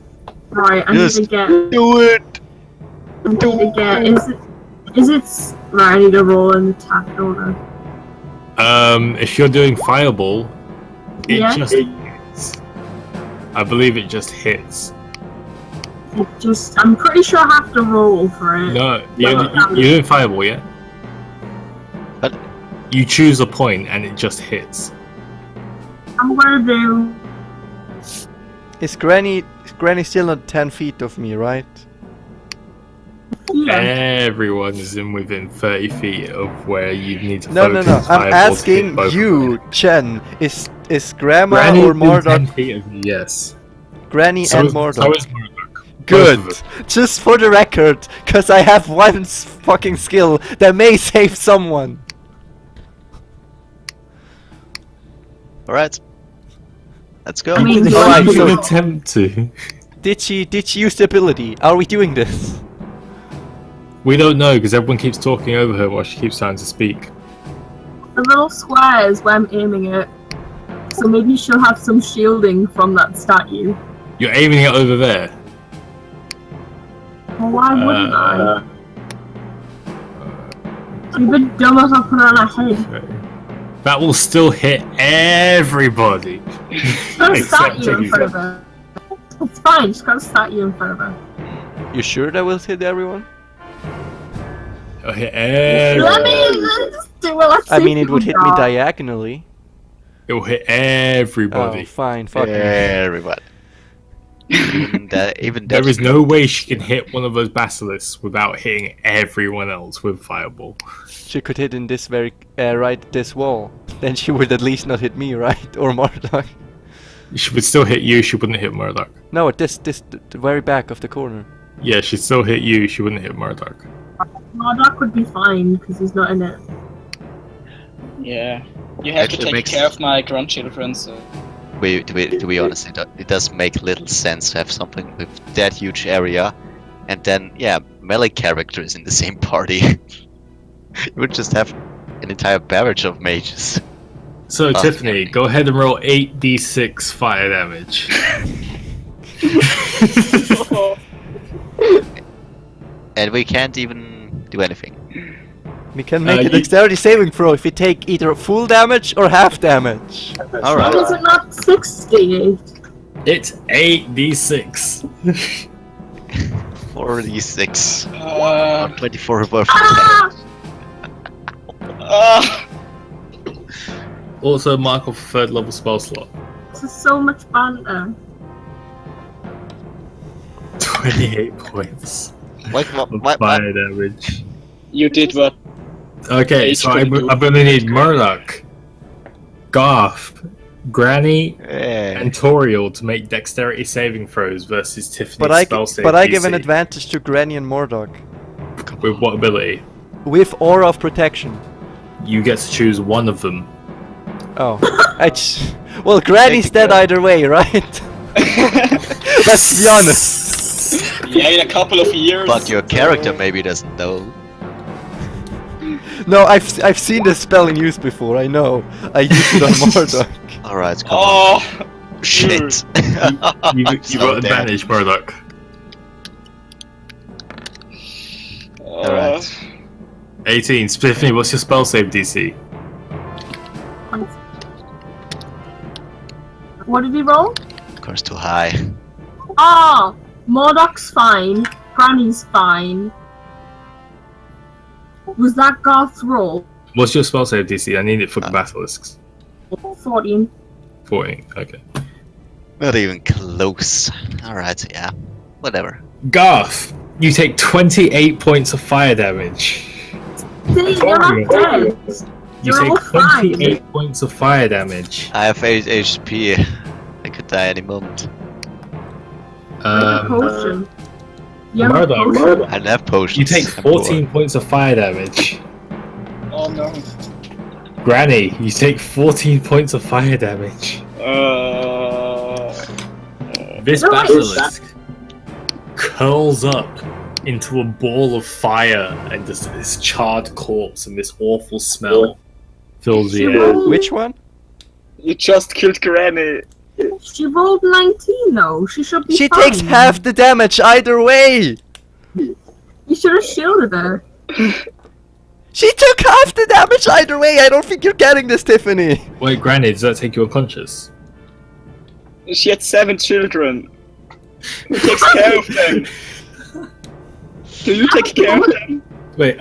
Right, I need Just to get... do it! I need to get... Is it... Right, I need to roll an attack, don't I? If you're doing fireball, it Yeah. just hits. I believe it just hits. It just... I'm pretty sure I have to roll for it. No, you're doing fireball, yeah? But- You choose a point and it just hits. I'm gonna do... Is Granny Granny's still not 10 feet of me, right? Yeah. Everyone is in within 30 feet of where you need to No, no, focus. no. I'm fireball to hit asking both of you, them. Chen. Is Grandma Granny or is within 10 Mordok? feet of you, yes. Granny So and is, so Mordok. is Murdoch. Both Good. of them. Just for the record, cause I have one fucking skill that may save someone. Alright. Let's go. I mean, All right, You so- can attempt to. Did she use the ability? Are we doing this? We don't know because everyone keeps talking over her while she keeps trying to speak. The little square is where I'm aiming it. So maybe she'll have some shielding from that statue. You're aiming it over there. Well, why wouldn't I? You'd be dumb if I put it on her head. That will still hit everybody. Got a Except statue in you. front of her. It's fine, just got a statue in front of her. You sure that will hit everyone? It'll hit Let me everybody. just do it. Let's I see mean, if it would we hit me draw. diagonally. It will hit Oh, everybody. fine, fuck it. Everybody. Even There that. is no way she can hit one of those basilisks without hitting everyone else with fireball. She could hit in this right this wall. Then she would at least not hit me, right? Or Mordok. She would still hit you, she wouldn't hit Murdoch. No, at the very back of the corner. Yeah, she'd still hit you, she wouldn't hit Murdoch. Marduk would be fine because he's not in it. Yeah. You have Actually to take makes- care of my grandchildren, so. To be honest, it does make little sense to have something with that huge area, and then yeah, melee characters in the same party. You would just have an entire barrage of mages. So, Oh. Tiffany, go ahead and roll 8d6 fire damage. And we can't even do anything. We can make a you- dexterity saving throw if we take either full damage or half damage. Why Alright. is it not 68? It's 8d6. 46. Or 24 above. Ah! Also, mark off a 3rd level spell slot. This is so much banter. 28 points What? of What? fire damage. You did what? Okay, so I'm gonna need Murdoch, Garth, Granny, and Toriel to make dexterity saving throws versus Tiffany's But I spell save give an DC. advantage to Granny and Mordok. With what ability? With Aura of Protection. You get to choose one of them. Oh. Well, Granny's dead either way, right? Let's be honest. Yeah, in a couple of years. But your character maybe doesn't know. No, I've seen this spell in use before, I know. I used it on Mordok. Alright, come on. Oh! Shit. You So got dead. advantage, Murdoch. Alright. 18. Tiffany, what's your spell save DC? What did he roll? Of course, too high. Ah! Mordok's fine. Granny's fine. Was that Garth's roll? What's your spell save DC? I need it for the basilisks. 14. 14. Okay. Not even close. Alright, yeah. Whatever. Garth, you take 28 points of fire damage. See, you're not dead. You You're all take fine. 28 points of fire damage. I have 8 HP. I could die any moment. Potion. You have a Murdoch, potion? I don't have potions. you take I'm poor. 14 points of fire damage. Oh no. Granny, you take 14 points of fire damage. This No, basilisk curls up into a ball of fire, and just this charred corpse and this awful smell fills the air. Which one? You just killed Granny. She rolled 19 though. She should be She fine. takes half the damage either way! You should have shielded her. She took half the damage either way! I don't think you're getting this, Tiffany! Wait, Granny, does that take you unconscious? She had 7 children. Who takes care of them? Do you take care of them? Wait,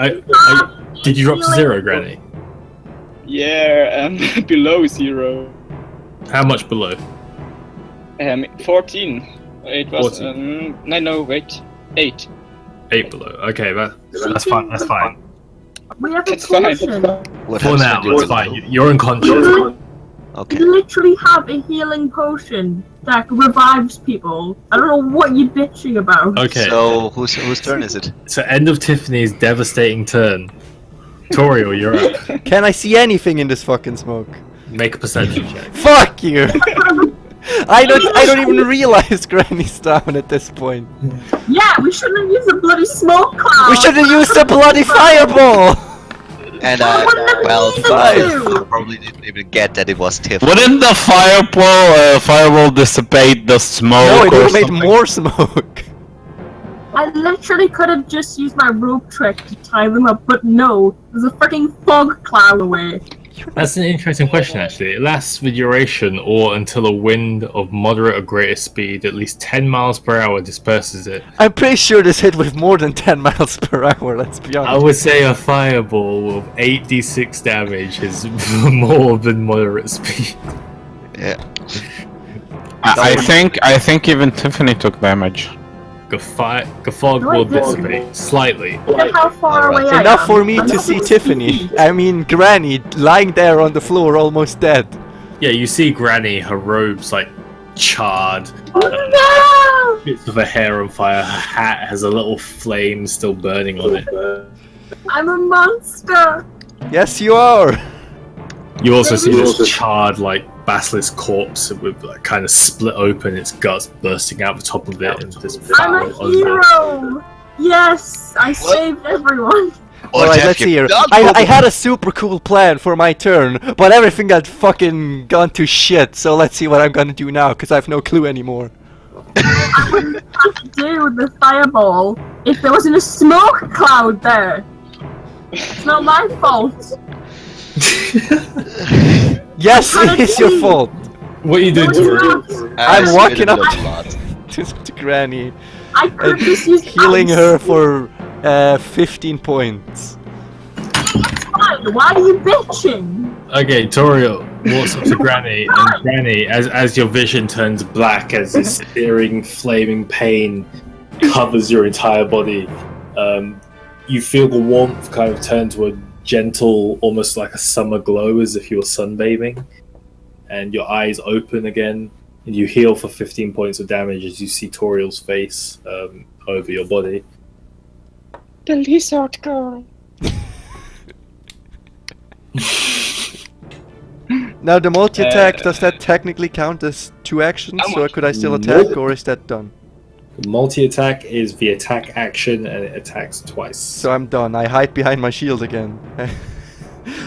did you drop to 0, Granny? Yeah, below 0. How much below? 14. It was 40. no, wait, 8. 8 below. Okay, that's fine. That's fine. We have a It's fine. potion. What For happens now, when you're it's fine. below? You're unconscious. Okay. We literally have a healing potion that revives people. I don't know what you're bitching about. Okay. So whose turn is it? So end of Tiffany's devastating turn. Toriel, you're up. Can I see anything in this fucking smoke? Make a perception check. Fuck you! I don't even realize Granny's down at this point. Yeah, we shouldn't have used a bloody smoke cloud. We should have used a bloody fireball! And Well, I probably didn't even get that it was Tiff. Wouldn't the firewall dissipate the smoke No, it or would have made something? more smoke. I literally could have just used my rope trick to tie them up, but no, there's a freaking fog cloud away. That's an interesting question, actually. It lasts the duration or until a wind of moderate or greater speed, at least 10 miles per hour, disperses it. I'm pretty sure this hit with more than 10 miles per hour, let's be I honest. would say a fireball of 8d6 damage is more than moderate speed. Yeah. I think even Tiffany took damage. The fog will dissipate slightly. Look at how far Alright. away I Enough am. for me I'm to not see even Tiffany. speaking. I mean, Granny, lying there on the floor, almost dead. Yeah, you see Granny, her robes like charred, Oh bits of her hair on fire, her hat has a little flame still burning on it. no! I'm a monster! Yes, you are! You also see this charred, like, basilisk corpse with like, kind of split open, its guts bursting out the top of it, and this I'm a foul hero! Yes! I saved everyone! Alright, let's see here. I had a super cool plan for my turn, but everything got fucking gone to shit, so let's see what I'm gonna do now, because I have no clue anymore. I wouldn't have to do with the fireball if there wasn't a smoke cloud there. It's not my fault. Yes, it is your fault! What are you doing No, to it's her? not. I'm walking up Blood. to Granny, I could and just use healing ice. her for 15 points. It's fine. Why are you bitching? Okay, Toriel walks up to Granny, and Granny, as your vision turns black, as this searing, flaming pain covers your entire body, you feel the warmth kind of turn to a gentle, almost like a summer glow, as if you were sunbathing, and your eyes open again, and you heal for 15 points of damage as you see Toriel's face over your body. The lizard girl. Now the multi-attack, does that technically count as 2 actions? So could I still attack, or is that done? Multi-attack is the attack action, and it attacks twice. So I'm done. I hide behind my shield again.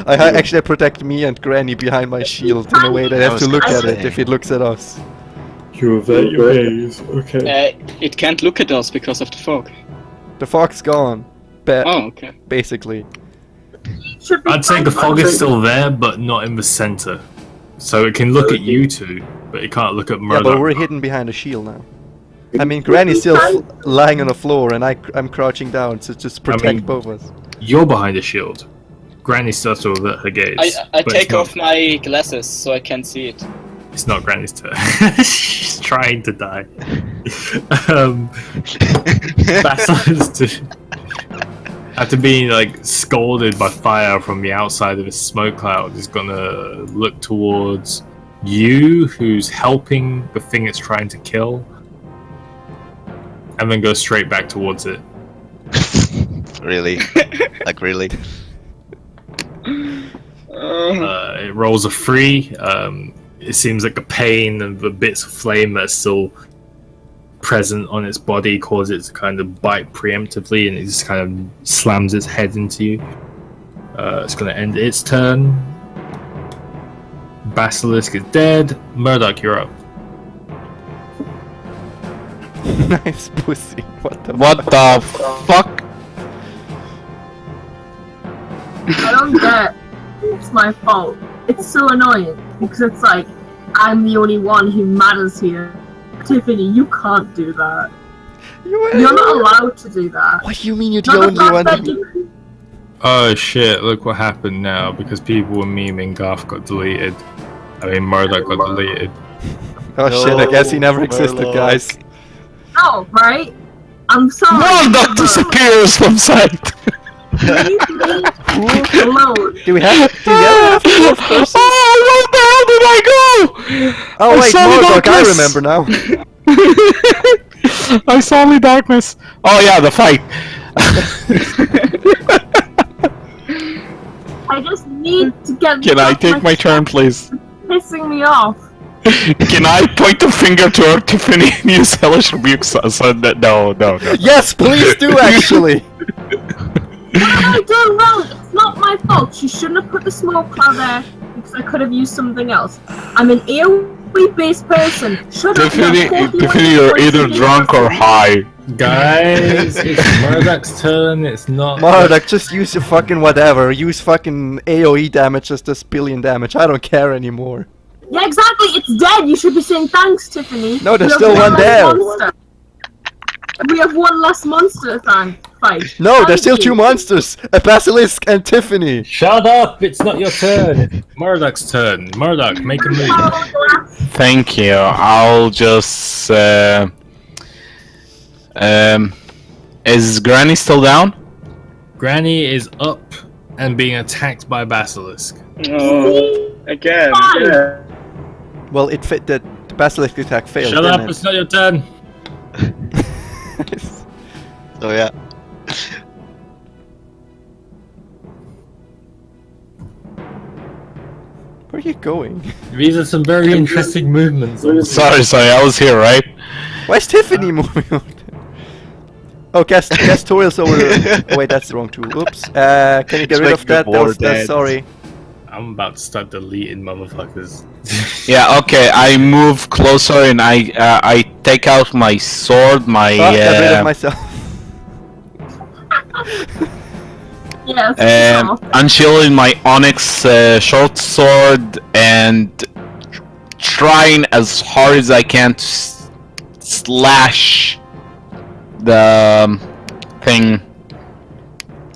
Actually, I protect me and Granny behind my shield in a way that I have to look at it if it looks at us. You avert your gaze. Okay. It can't look at us because of the fog. The fog's gone. Oh, okay. Basically. Should be I'd say fine. the fog is still there, but not in the center. So it can look at you two, but it can't look at Yeah, Murdoch. but we're hidden behind a shield now. I mean, Granny's still lying on the floor, and I'm crouching down to just protect both of us. You're behind a shield. Granny starts to avert her gaze. I but take it's not- off my glasses so I can see it. It's not Granny's turn. She's trying to die. Basilisk, after being like scalded by fire from the outside of a smoke cloud, is gonna look towards you, who's helping the thing it's trying to kill, and then go straight back towards it. Really? Like really? It rolls a 3. It seems like the pain and the bits of flame that are still present on its body cause it to kind of bite preemptively, and it just kind of slams its head into you. It's going to end its turn. Basilisk is dead. Murdoch, you're up. Nice pussy. What the What the fuck? I don't get. It's my fault. It's so annoying because it's like I'm the only one who matters here. Tiffany, you can't do that. You're not allowed to do that. What do you mean you're the Not only fact one? that you- Oh shit, look what happened now, because people were memeing Garth got deleted. I mean, Murdoch got deleted. Oh shit, I guess he never existed, Murloc. guys. No, right? I'm sorry. Murdoch disappears from sight. Leave me alone. Do we have enough dwarf person? Oh, where the hell did I go? Oh I wait, saw the Mordok, I darkness. remember now. I saw the darkness. Oh yeah, the fight. I just need to get. Can I take my turn, please? Pissing me off. Can I point the finger to her, Tiffany, and use hellish rebuke? So that no. Yes, please do actually. What am I doing wrong? It's not my fault. She shouldn't have put the smoke cloud there because I could have used something else. I'm an AoE-based person. Shut up. Tiffany, you're either drunk or high. Guys, it's Murdoch's turn. It's not. Mordok, just use your fucking whatever. Use fucking AoE damage as this billion damage. I don't care anymore. Yeah, exactly. It's dead. You should be saying thanks, Tiffany. No, there's We have still one less there. monster. We have one less monster to fight. No, Thank there's still you. two monsters. A basilisk and Tiffany. Shut up! It's not your turn. It's Murdoch's turn. Murdoch, make a move. Thank you. I'll just. Is Granny still down? Granny is up and being attacked by Basilisk. Oh, again. Fine. Well, it fit the basilisk attack failed. Shut up! didn't It's not your turn. it? So yeah. Where are you going? These are some very interesting movements. Sorry, I was here, right? Where's Tiffany moving on? Oh, Gastoriel's over there. Oh wait, that's the wrong tool. Oops. Can you get rid of that? That's sorry. I'm about to start deleting motherfuckers. Yeah. Okay. I move closer and I take out my sword. My Oh, get rid of myself. Yes. unshielding my onyx short sword and trying as hard as I can to slash the thing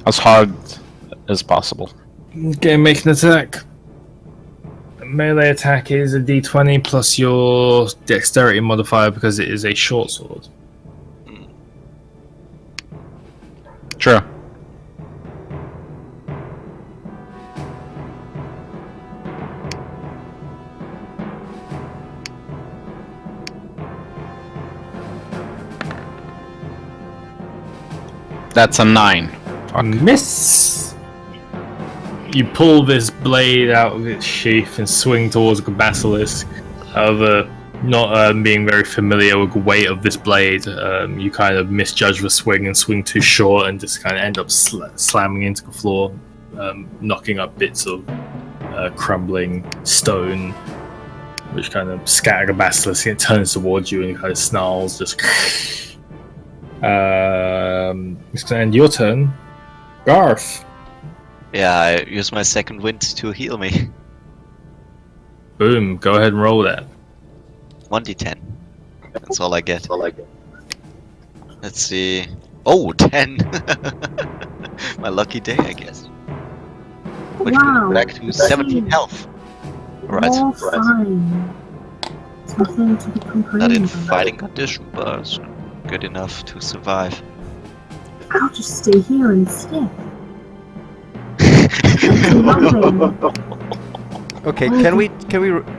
as hard as possible. Okay, make an attack. Melee attack is a d20 plus your dexterity modifier because it is a short sword. Sure. That's a 9. A miss! You pull this blade out of its sheath and swing towards the basilisk. However, not being very familiar with the weight of this blade, you kind of misjudge the swing and swing too short and just kind of end up slamming into the floor, knocking up bits of crumbling stone, which kind of scatter the basilisk and it turns towards you and it kind of snarls, just... it's gonna end your turn. Garth! Yeah, I use my second wind to heal me. Boom, go ahead and roll that. 1d10. That's all I get. Let's see. Oh, 10! My lucky day, I guess. Which Wow. brings back to 17 health. Alright, All fine. It's nothing to be not complaining in about. fighting condition, but it's good enough to survive. I'll just stay here instead. Okay, can we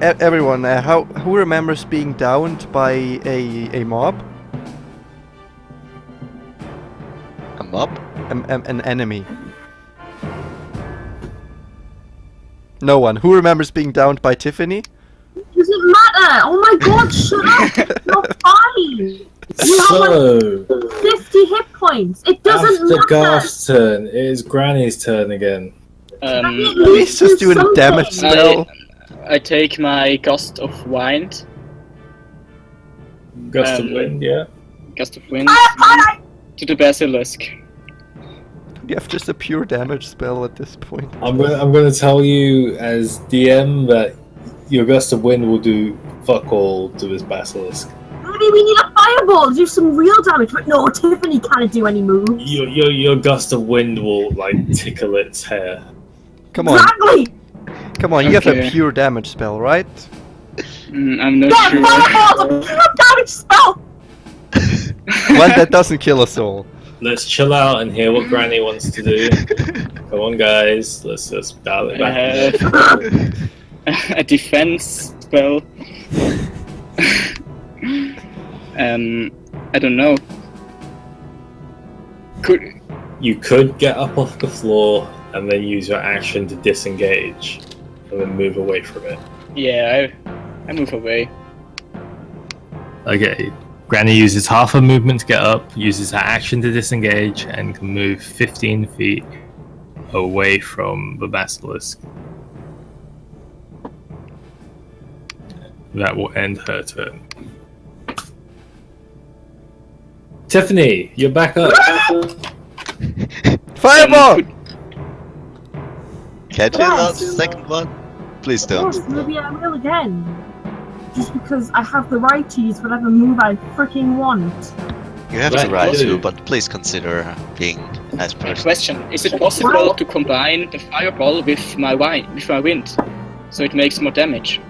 everyone who remembers being downed by a mob? A mob? An enemy. No one. Who remembers being downed by Tiffany? Doesn't matter! Oh my god, shut up! You're fine! You have like 50 hit points! It doesn't After matter! Garth's turn, it is Granny's turn again. He's just doing a damage spell. I take my Gust of Wind. Gust of wind, yeah. Gust of Wind to the basilisk. You have just a pure damage spell at this point. I'm gonna tell you as DM that your gust of wind will do fuck all to this basilisk. Maybe we need a fireball to do some real damage, but no, Tiffany can't do any moves. Your gust of wind will like tickle its hair. Come on, Exactly! come on, you have a Okay. pure damage spell, right? I'm not Yeah, sure. fireball's a pure damage spell! One that doesn't kill us all. Let's chill out and hear what Granny wants to do. Come on, guys. Let's just dial it back. A defense spell. I don't know. You could get up off the floor and then use your action to disengage and then move away from it. Yeah, I move away. Okay. Granny uses half a movement to get up, uses her action to disengage, and can move 15 feet away from the basilisk. That will end her turn. Tiffany, you're back up. Fireball! Can't you allow the second one? Please Of don't. course, maybe I will again. Just because I have the right to use whatever move I freaking want. You have Right, the right you to, do. but please consider being a nice person. Question: is it possible to combine the fireball with my wind, so it makes more damage?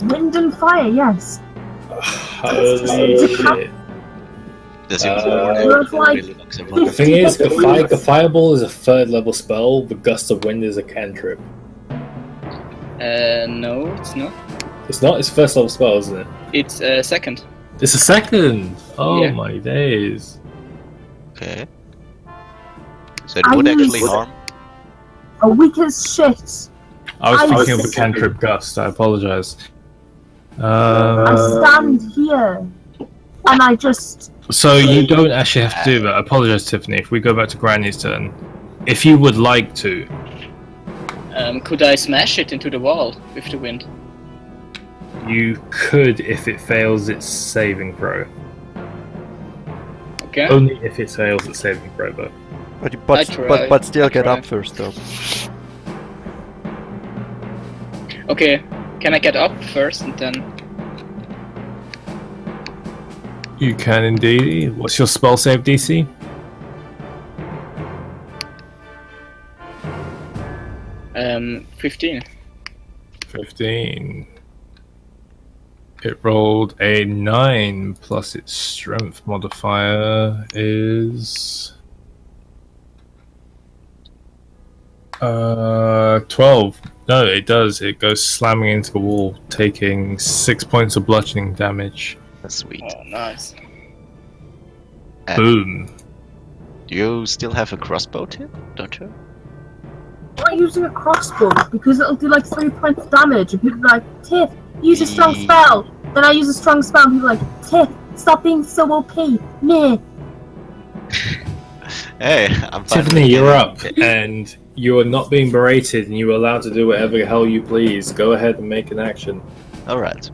Wind and fire, yes. Holy shit. Does your really knocks him The off. thing is, the fireball is a 3rd level spell, the gust of wind is a cantrip. No, it's not. It's not, it's 1st level spell, isn't it? It's second. It's a 2nd! Oh Yeah. my days. Okay. So it would actually harm. A weak as shit. I was I thinking of the see. cantrip gust, I apologize. I stand here and I just. So you don't actually have to do that. I apologize, Tiffany. If we go back to Granny's turn, if you would like to, Could I smash it into the wall with the wind? you could if it fails its saving throw. Okay. Only if it fails its saving throw, though. But still I get try. up first, though. Okay. Can I get up first and then? You can indeed. What's your spell save DC? Um, 15. 15. It rolled a 9 plus its strength modifier is 12. No, it does. It goes slamming into the wall, taking 6 points of bludgeoning damage. That's sweet. Oh, nice. And Boom. do you still have a crossbow tip? Don't you? I'm not using a crossbow because it'll do like 3 points of damage. And people are like, Tiff, use a strong spell. Then I use a strong spell and people are like, Tiff, stop being so OP. Meh. Hey, I'm fine. Tiffany, with you're it. up, and you are not being berated, and you are allowed to do whatever the hell you please. Go ahead and make an action. Alright.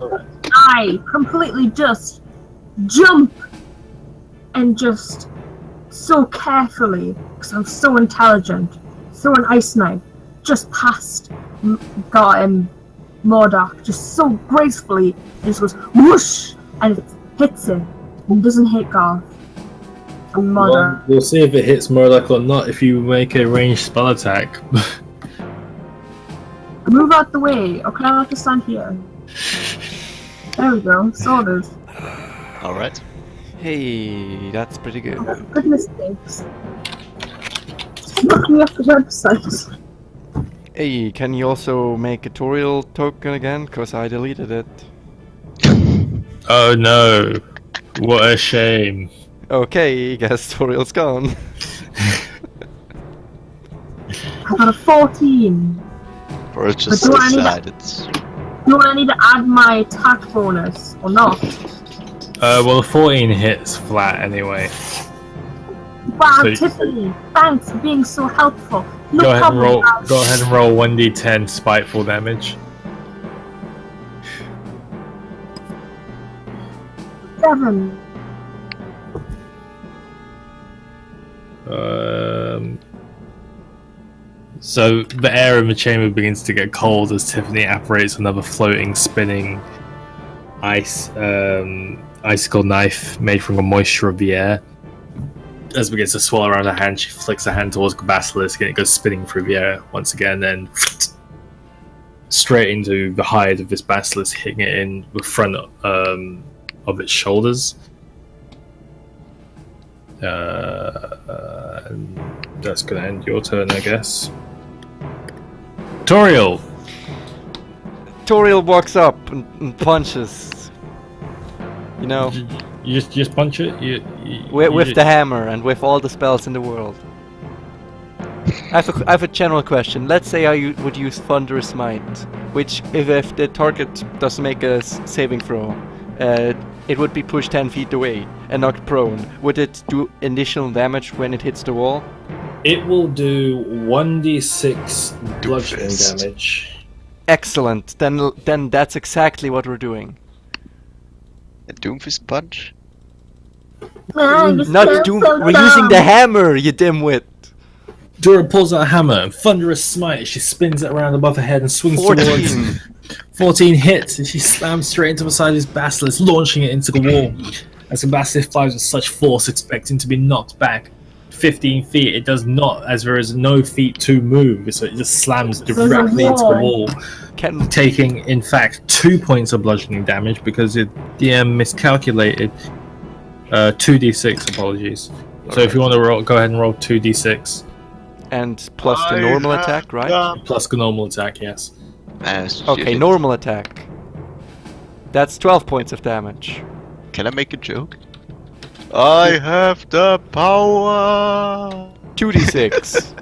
I completely just jump and just so carefully, because I'm so intelligent, throw an ice knife just past Mordok, just so gracefully, and just goes whoosh, and it hits him, and doesn't hit Garth. And Well, Mordok. we'll see if it hits Murdoch or not if you make a ranged spell attack. Move out the way, or can I have to stand here? There we go, sorted. Alright. Hey, that's pretty good. Oh, goodness sakes. Just look me up the website. Hey, can you also make a tutorial token again? Cause I deleted it. Oh no. What a shame. Okay, guess tutorial's gone. I got a 14. Or just do I need decided. Do I need to add my attack bonus or not? Well, the 14 hits flat anyway. Wow, So- Tiffany, thanks for being so helpful. No Go ahead and problem, roll. guys. Go ahead and roll 1d10 spiteful damage. 7. So the air in the chamber begins to get cold as Tiffany apparates another floating, spinning icicle knife made from the moisture of the air. As it begins to swirl around her hand, she flicks her hand towards the basilisk and it goes spinning through the air once again, then straight into the hide of this basilisk, hitting it in the front of its shoulders. That's gonna end your turn, I guess. Toriel! Toriel walks up and punches. You know, You just punch it? with the hammer and with all the spells in the world. I have a general question. Let's say I would use Thunderous Might, which, if the target doesn't make a saving throw, it would be pushed 10 feet away and knocked prone. Would it do additional damage when it hits the wall? It will do 1d6 bludgeoning Doomfist. damage. Excellent. Then that's exactly what we're doing. A Doomfist punch? Not doom. We're using the hammer, you dimwit. Dura pulls out a hammer and Thunderous Smite. She spins it around above her head and swings towards 14. 14 hits, and she slams straight into the side of his basilisk, launching it into the wall. As the basilisk flies with such force, expecting to be knocked back 15 feet, it does not, as there is no feet to move, so it just slams directly into the wall, taking, in fact, 2 points of bludgeoning damage because the DM miscalculated. 2d6, apologies. So if you want to roll, go ahead and roll 2d6. And plus the normal attack, right? Plus the normal attack, yes. Okay, normal attack. That's 12 points of damage. Can I make a joke? I have the power! 2d6.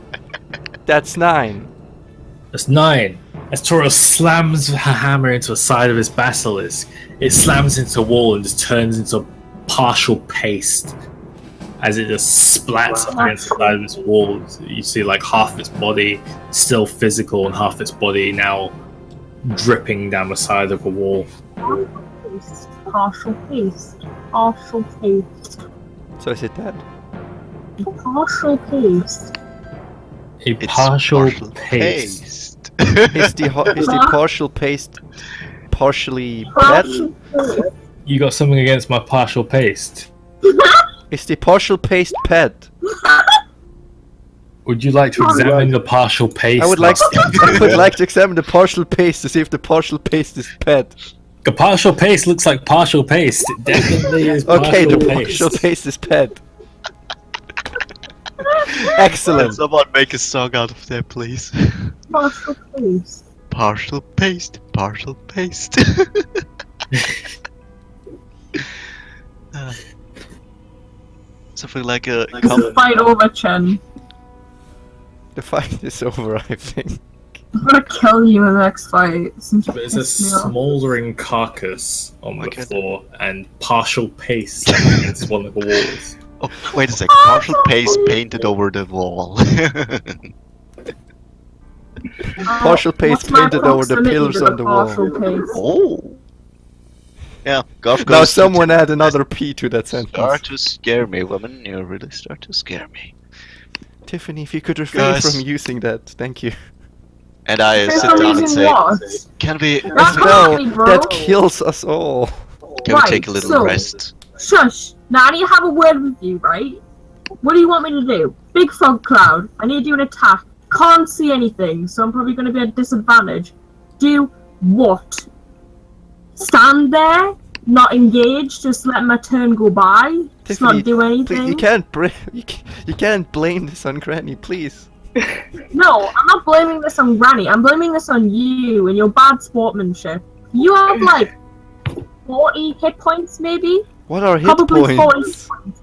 That's 9. That's 9. As Toro slams her hammer into the side of his basilisk, it slams into the wall and just turns into partial paste. As it just splats up against the side of its wall, you see like half its body still physical and half its body now dripping down the side of the wall. Partial paste. Partial paste. So is it dead? Partial paste. A partial paste. Is the partial paste partially dead? Partial paste. You got something against my partial paste? Is the partial paste pet? Would you like to examine the partial paste? I would like to examine the partial paste to see if the partial paste is pet. The partial paste looks like partial paste. It definitely is partial Okay, the paste. partial paste is pet. Excellent. Someone make a song out of that, please. Partial paste. Partial paste, partial paste. Something like a This is fight over, Chen. The fight is over, I think. I'm gonna kill you in the next fight. Since you There's a pissed me off. smouldering carcass on the God. floor and partial paste against one of the walls. Oh, wait a second. Partial paste painted over the wall. Partial paste What's my painted over the proximity pillars to on the wall. partial paste? Oh. Yeah, Golf Now goes someone add another P to that sentence. start to scare me, woman. You really start to scare me. Tiffany, if you could refrain Guys. from using that, thank you. And I There's sit no down and reason say, what. can we A That's spell not me, bro. that kills us all. take a little so- rest? Shush! Now I need to have a word with you, right? What do you want me to do? Big fog cloud. I need to do an attack. Can't see anything, so I'm probably going to be at a disadvantage. Do what? Stand there, not engage, just let my turn go by, just Tiffany, not do anything. Please, you can't blame this on Granny, please. No, I'm not blaming this on Granny. I'm blaming this on you and your bad sportsmanship. You have like 40 hit points, maybe. What are hit Probably 40 points? points.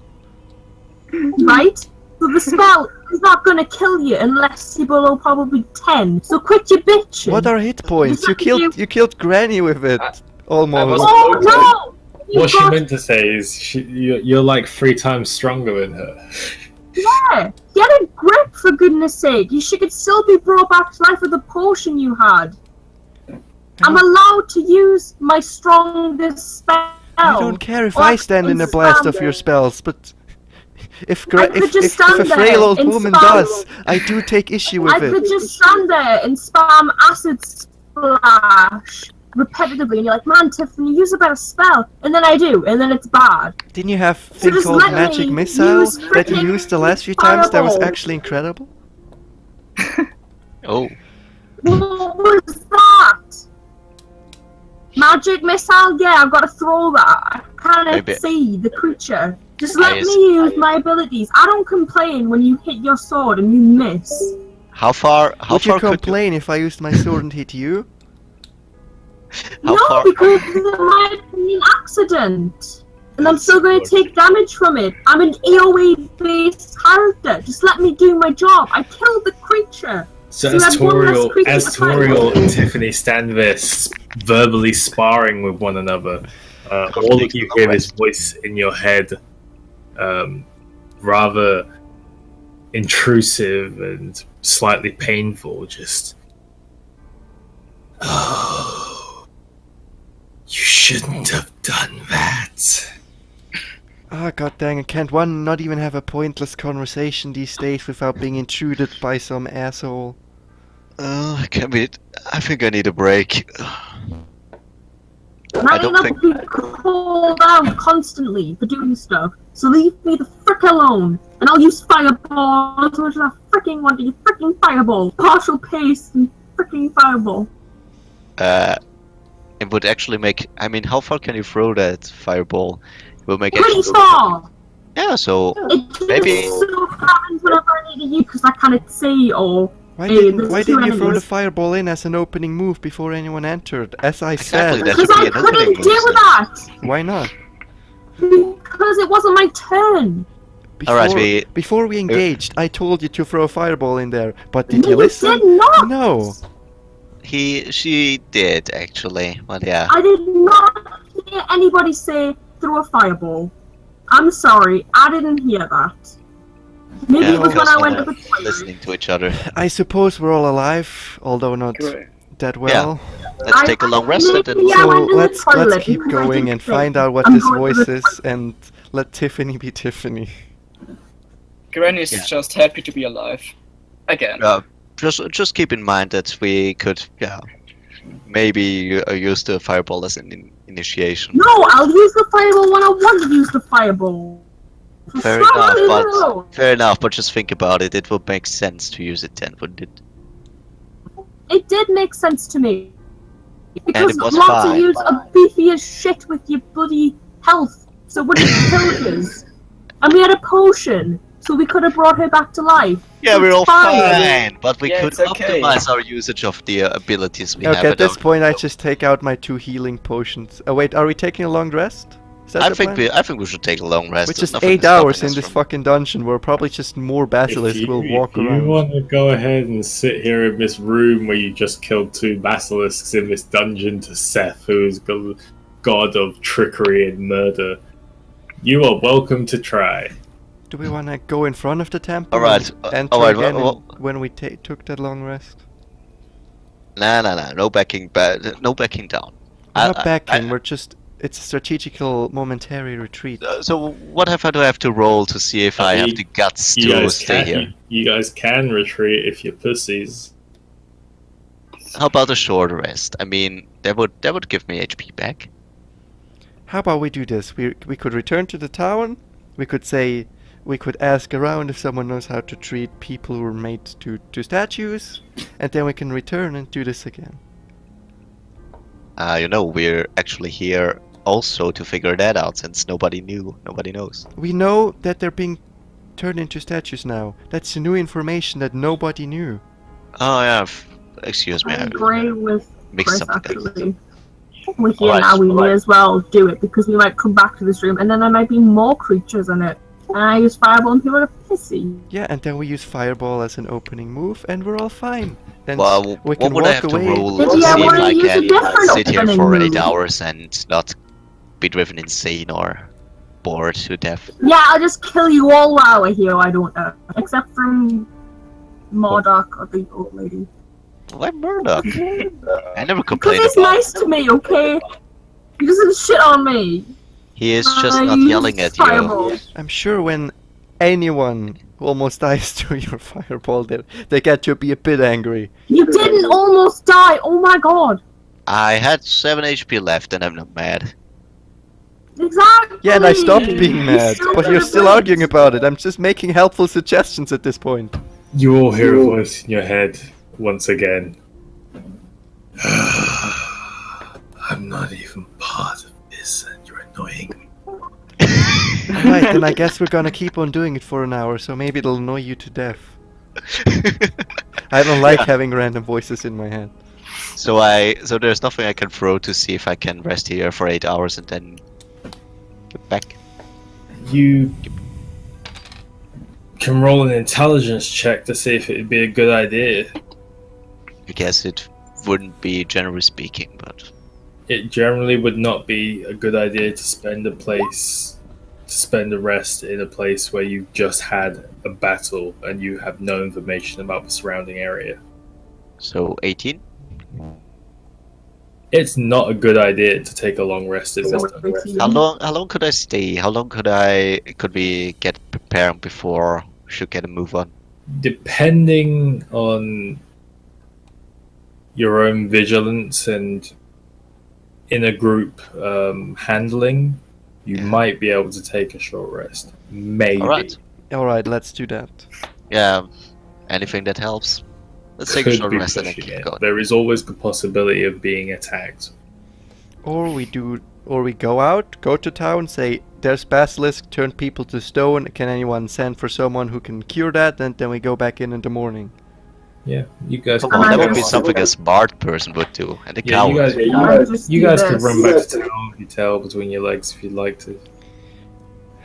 Right? So the spell is not going to kill you unless you're below probably 10. So quit your bitching. What are hit points? Just You like you killed Granny with it. Almost. Oh no! You What she got- meant to say is you're like 3 times stronger than her. Yeah! Get a grip, for goodness sake! She could still be brought back to life with the potion you had. I'm allowed to use my strongest spell. I don't care if Or I stand in a blast of your standard. spells, but if I could just if a stand there frail old and woman spam- does, I do take issue I with could it. just stand there and spam acid splash repetitively, and you're like, man, Tiffany, use a better spell. And then I do, and then it's bad. Didn't you have a thing just called let magic me missile use that you freaking used the last few times that was fireball. actually incredible? Oh, What was that? Magic missile? Yeah, I've got to throw that. I can't Maybe- see the creature. Just let me use my abilities. I don't complain when you hit your sword and you miss. How far Would you could complain if I used my sword and hit you? How No, far- because it might be an accident. And I'm still going to take damage from it. I'm an AoE-based character. Just let me do my job. I killed the creature. So So as we had one less creature to fight. Toriel and Tiffany stand there verbally sparring with one another, all of you hear this voice in your head, rather intrusive and slightly painful, just... Oh, you shouldn't have done that. Ah, god dang it, can't one not even have a pointless conversation these days without being intruded by some asshole? I think I need a break. And I don't not think- be called out constantly for doing stuff. So leave me the frick alone. And I'll use fireballs, which I freaking want to use freaking fireball. Partial pace and freaking fireball. It would actually make. I mean, how far can you throw that fireball? It will make Pretty actually. far! Yeah, so It just Maybe- so happens whenever I need to use because I cannot see or... Why Hey, didn't, there's why two didn't you throw the enemies. fireball in as an opening move before anyone entered? As I Exactly, said, that Because should be I an opening couldn't move, do so- that! why not? Because it wasn't my turn! Before, Alright, before we engaged, I told you to throw a fireball in there, but did No, you listen? did not! No. She did actually. Well, yeah. I did not hear anybody say throw a fireball. I'm sorry, I didn't hear that. Maybe Yeah, it was when because I we went to were the toilet. listening to each other. I suppose we're all alive, although not Correct. that well. Let's take a long rest and then. maybe I So went to the let's toilet keep because I going didn't and think. find out what I'm this going to voice the is, and let Tiffany be Tiffany. Granny's Yeah. just happy to be alive. Again. Just keep in mind that we could, maybe use the fireball as an initiation. No, I'll use the fireball when I want to use the fireball. So Fair stop enough, leaving but it alone. fair enough. But just think about it. It would make sense to use it then, wouldn't it? It did make sense to me. Because it was lots of fine. yous are beefy as shit with your bloody health, so it wouldn't kill yous. And we had a potion, so we could have brought her back to life. Yeah, So we're it's all fine, but we Yeah, could it's okay. optimize our usage of the abilities we have. Okay, at at this our- point I just take out my 2 healing potions. Oh wait, are we taking a long rest? Is that I the think plan? I think we should take a long rest. Which There's is nothing 8 stopping hours in us this from- fucking dungeon where probably just more basilisks will walk if you around. want to go ahead and sit here in this room where you just killed 2 basilisks in this dungeon to Seth, who is god of trickery and murder, you are welcome to try. Do we want to go in front of the temple Alright, and enter alright, again well- when we took that long rest? Nah, no backing no backing down. We're not backing, we're just... It's a strategical momentary retreat. So what do I have to roll to see if I have the guts You to guys stay can here? you guys can retreat if you're pussies. How about a short rest? I mean, that would give me HP back. How about we do this? We could return to the town. We could ask around if someone knows how to treat people who are made to statues, and then we can return and do this again. We're actually here also to figure that out since nobody knows. We know that they're being turned into statues now. That's new information that nobody knew. Oh yeah, excuse me. I agree with mixed Chris, something up. actually. We're here Alright, now, we may alright. as well do it, because we might come back to this room, and then there might be more creatures in it. And I use fireball and people are pissy. Yeah, and then we use fireball as an opening move, and we're all fine. Then Well, we what can would I walk have to away. roll Maybe to I see if wanna I use a can different sit here opening for 8 move. hours and not be driven insane or bored to death? Yeah, I'll just kill you all while we're here, I don't know. Except from Mordok or the old lady. Why Murdoch? I never Because complained he's about nice to me, okay? He doesn't shit on me. He is just not use yelling at you. fireball. I'm sure when anyone almost dies to your fireball, they get to be a bit angry. You didn't almost die, oh my god. I had 7 HP left and I'm not mad. Exactly. Yeah, and I stopped being You mad, still but you're could've still lived. arguing about it. I'm just making helpful suggestions at this point. You all hear a voice in your head once again. I'm not even part of this, and you're annoying. Alright, then I guess we're gonna keep on doing it for an hour, so maybe it'll annoy you to death. I don't like having random voices in my head. So there's nothing I can throw to see if I can rest here for 8 hours and then get back. You can roll an intelligence check to see if it would be a good idea. I guess it wouldn't be generally speaking, but It generally would not be a good idea to spend a rest in a place where you just had a battle and you have no information about the surrounding area. so 18. It's not a good idea to take a long rest in this time. How long could I stay? How long could we get prepared before we should get a move on? Depending on your own vigilance and in a group handling, you might be able to take a short rest. Maybe. Alright. Alright, let's do that. Yeah, anything that helps. Let's take a Could short be rest and then pushing keep it. going. There is always the possibility of being attacked. Or we go out, go to town, say there's basilisk, turn people to stone, can anyone send for someone who can cure that, and then we go back in the morning. Yeah, you guys. Come can on, that run would be back- something a smart person would do, and a Yeah, coward. you guys could run back to town with your tail between your legs if you'd like to.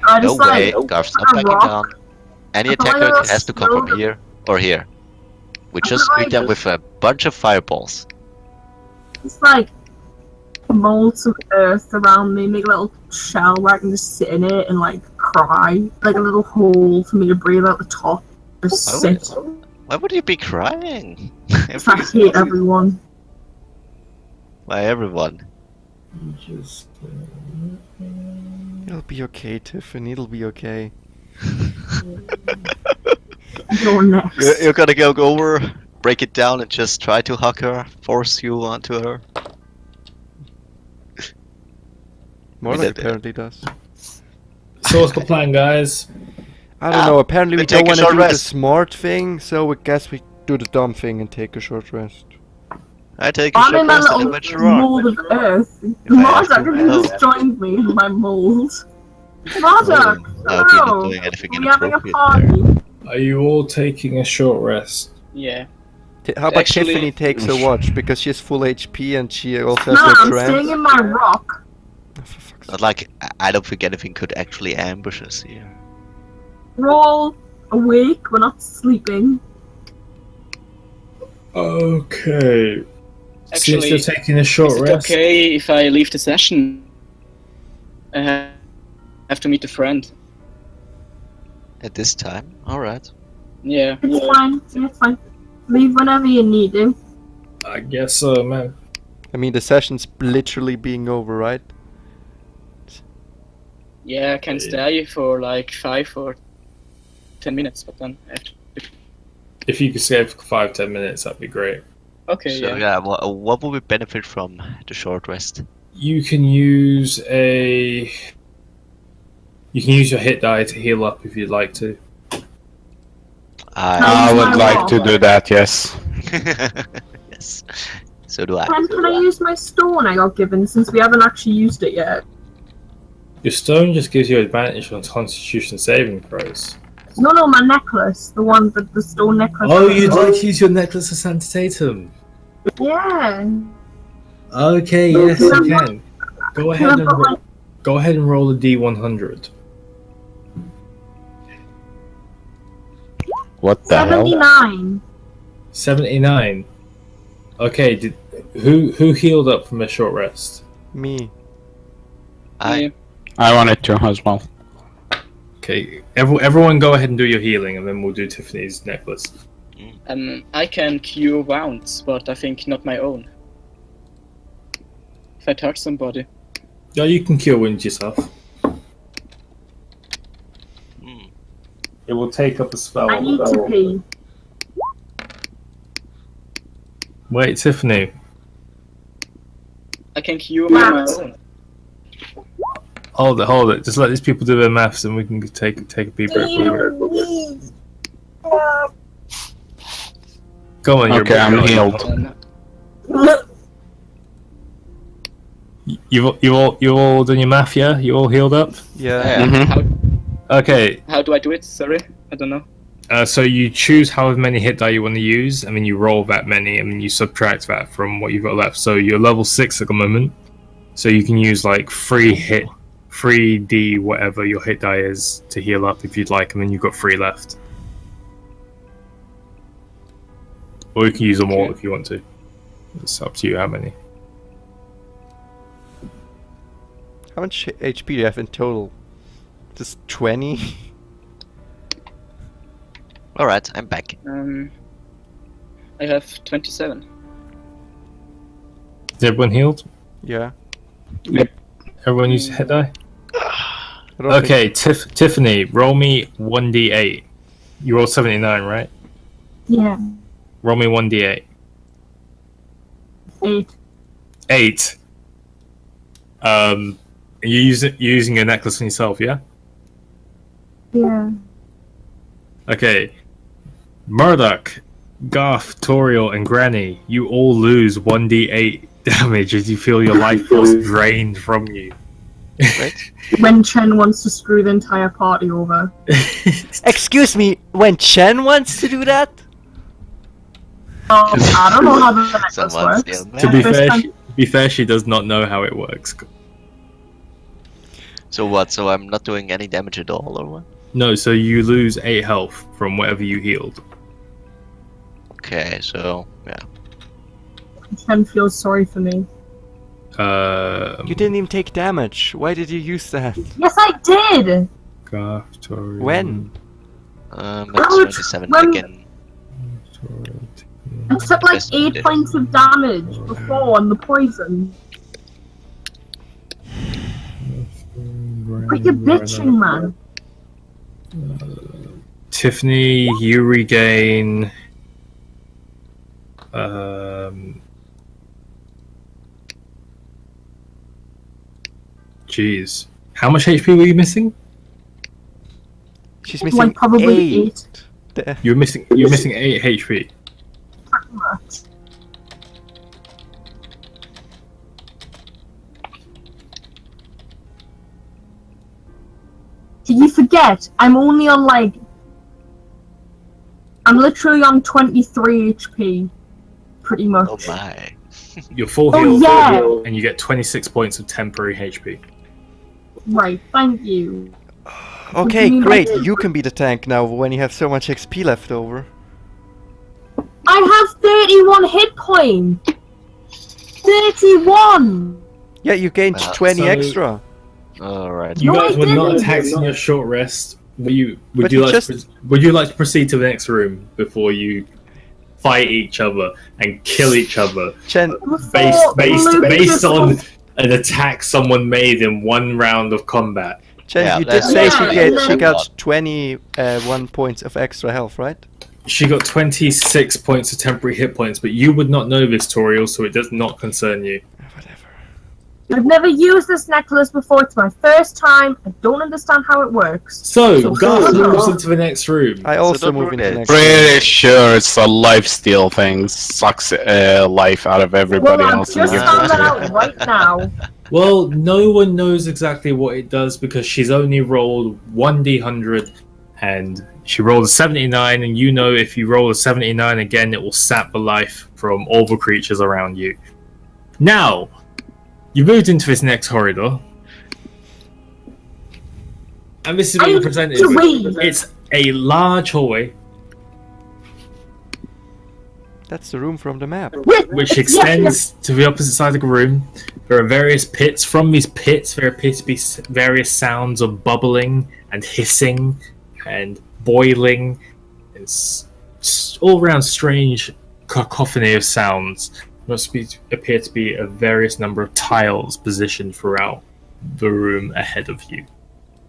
I No just way, like Garth's put not a backing rock. down. Any I thought attacker I was has to come from slowed- here or here. We I just thought I greet them with a bunch of fireballs. Just like mold some earth around me, make a little shell where I can just sit in it and like cry, like a little hole for me to breathe out the top. Just Why sit. Why would you be crying? If I hate everyone. By everyone. Just. It'll be okay, Tiffany, it'll be okay. You're next. You're gonna go over, break it down, and just try to hug her, force you onto her. Morlock did that. apparently does. So what's the plan, guys? I don't know, apparently we we take don't a want to short do the rest. smart thing, so I guess we do the dumb thing and take a short rest. I take a I'm short in my rest and little adventure on. mold of earth. If I have Marta, to, you no. just joined me in my mold. Marta, I hope you're not hello. doing anything Are we having a inappropriate there. party? Are you all taking a short rest? Yeah. How about Actually- Tiffany takes a watch, because she's full HP and she also has No, no I'm trance. staying in my rock. Oh, for fuck's sake. Not like I don't think anything could actually ambush us here. We're all awake, we're not sleeping. Okay. Since Actually, you're taking a short is it rest, okay if I leave the session? I have to meet a friend. At this time, alright. Yeah. It's fine, yeah, it's fine. Leave whenever you need to. I guess so, man. I mean, the session's literally being over, right? Yeah, I can stay for like 5 or 10 minutes, but then I have to... If you could save 5-10 minutes, that'd be great. Okay, So yeah. yeah, what would we benefit from the short rest? You can use your hit die to heal up if you'd like to. I would like to do that, yes. Yes. So do I. And can I use my stone I got given since we haven't actually used it yet? Your stone just gives you advantage on Constitution saving throws. No, my necklace. The one that the stone necklace. Oh, you'd like to use your necklace of Santa Tatum? Yeah. Okay, yes, you can. Go ahead and roll a D100. What the hell? 79. 79. Okay, who healed up from a short rest? Me. I I wanted to as well. Okay, everyone go ahead and do your healing, and then we'll do Tiffany's necklace. I can cure wounds, but I think not my own. If I touch somebody. Yeah, you can cure wounds yourself. It will take up a spell. I need to pee. Wait, Tiffany. I can cure my own. Hold it. Just let these people do their maths, and we can take a deep breath. Go on, Okay, I'm healed. You all done your math, yeah? You all healed up? Yeah. Yeah. Mhm. Okay, How do I do it? Sorry, I don't know. so you choose however many hit die you want to use, and then you roll that many, and then you subtract that from what you've got left. So you're level 6 at the moment, so you can use like 3D whatever your hit die is to heal up if you'd like, and then you've got 3 left. Or you can use them all if you want to. It's up to you how many. How much HP do you have in total? Just 20? Alright, I'm back. I have 27. Is everyone healed? Yeah. Everyone use hit die? I don't think- Okay, Tiffany, roll me 1d8. You rolled 79, right? Yeah. Roll me 1d8. 8. 8. You're using a necklace on yourself, yeah? Yeah. Okay. Murdoch, Garth, Toriel, and Granny, you all lose 1d8 damage as you feel your life force drained from you. When Chen wants to screw the entire party over. Excuse me, when Chen wants to do that? Oh, I don't know how the necklace Someone works. steal To be that. fair, she does not know how it works. So what? So I'm not doing any damage at all, or what? No, so you lose 8 health from whatever you healed. Okay, so yeah. Chen feels sorry for me. You didn't even take damage. Why did you use that? Yes, I did! Garth, Toriel, When? At Oh, 27 when- again. Toriel, I took like Best 8 idea. points of damage before on the poison. Quit your bitching, man. Tiffany, you regain. Jeez, how much HP were you missing? She's missing Like probably 8. The- You're missing 8 HP. Pretty much. Did you forget? I'm only on like. I'm literally on 23 HP. Pretty much. Oh my. You're full Oh, heal, yeah. and you get 26 points of temporary HP. Right, thank you. Okay, you mean great. by- You can be the tank now when you have so much XP left over. I have 31 hit points! 31! Yeah, you gained Well, 20 so- extra. Alright. You No, guys I were not didn't. attacked in your short rest. Would you But you would you like to proceed to the next room before you fight each other and kill each other Chen, based on an attack someone made in one round of combat? Chen, Yeah, you did let's say Yeah, she and get she then- got 21 points of extra health, right? She got 26 points of temporary hit points, but you would not know this, Toriel, so it does not concern you. Whatever. I've never used this necklace before. It's my first time. I don't understand how it works. So, So Garth go. moves into the next room. I also don't move ruin into it. the next. Pretty sure it's a lifesteal thing. Sucks life out of everybody Well, I've else. just in your found that group. out right now. Well, no one knows exactly what it does because she's only rolled 1d100 and she rolled a 79, and you know if you roll a 79 again, it will sap the life from all the creatures around you. Now, you moved into this next corridor, and this is what you're presented with. Wait. It's a large hallway That's the room from the map. which extends to the opposite side of the room. There are various pits. From these pits, there appear to be various sounds of bubbling and hissing and boiling. It's all around strange cacophony of sounds. Appear to be a various number of tiles positioned throughout the room ahead of you.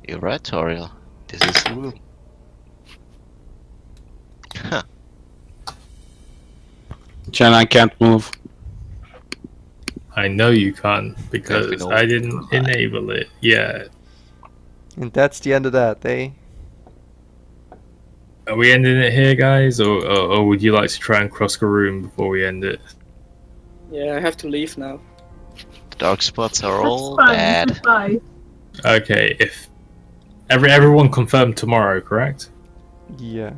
You're right, Toriel. This is the room. Huh. Jen, I can't move. I know you can't because Because we I know didn't why. enable it. Yeah. And that's the end of that, eh? Are we ending it here, guys, or would you like to try and cross the room before we end it? Yeah, I have to leave now. The dark spots are all That's fine. bad. Goodbye. Okay, if Everyone confirmed tomorrow, correct? Yeah.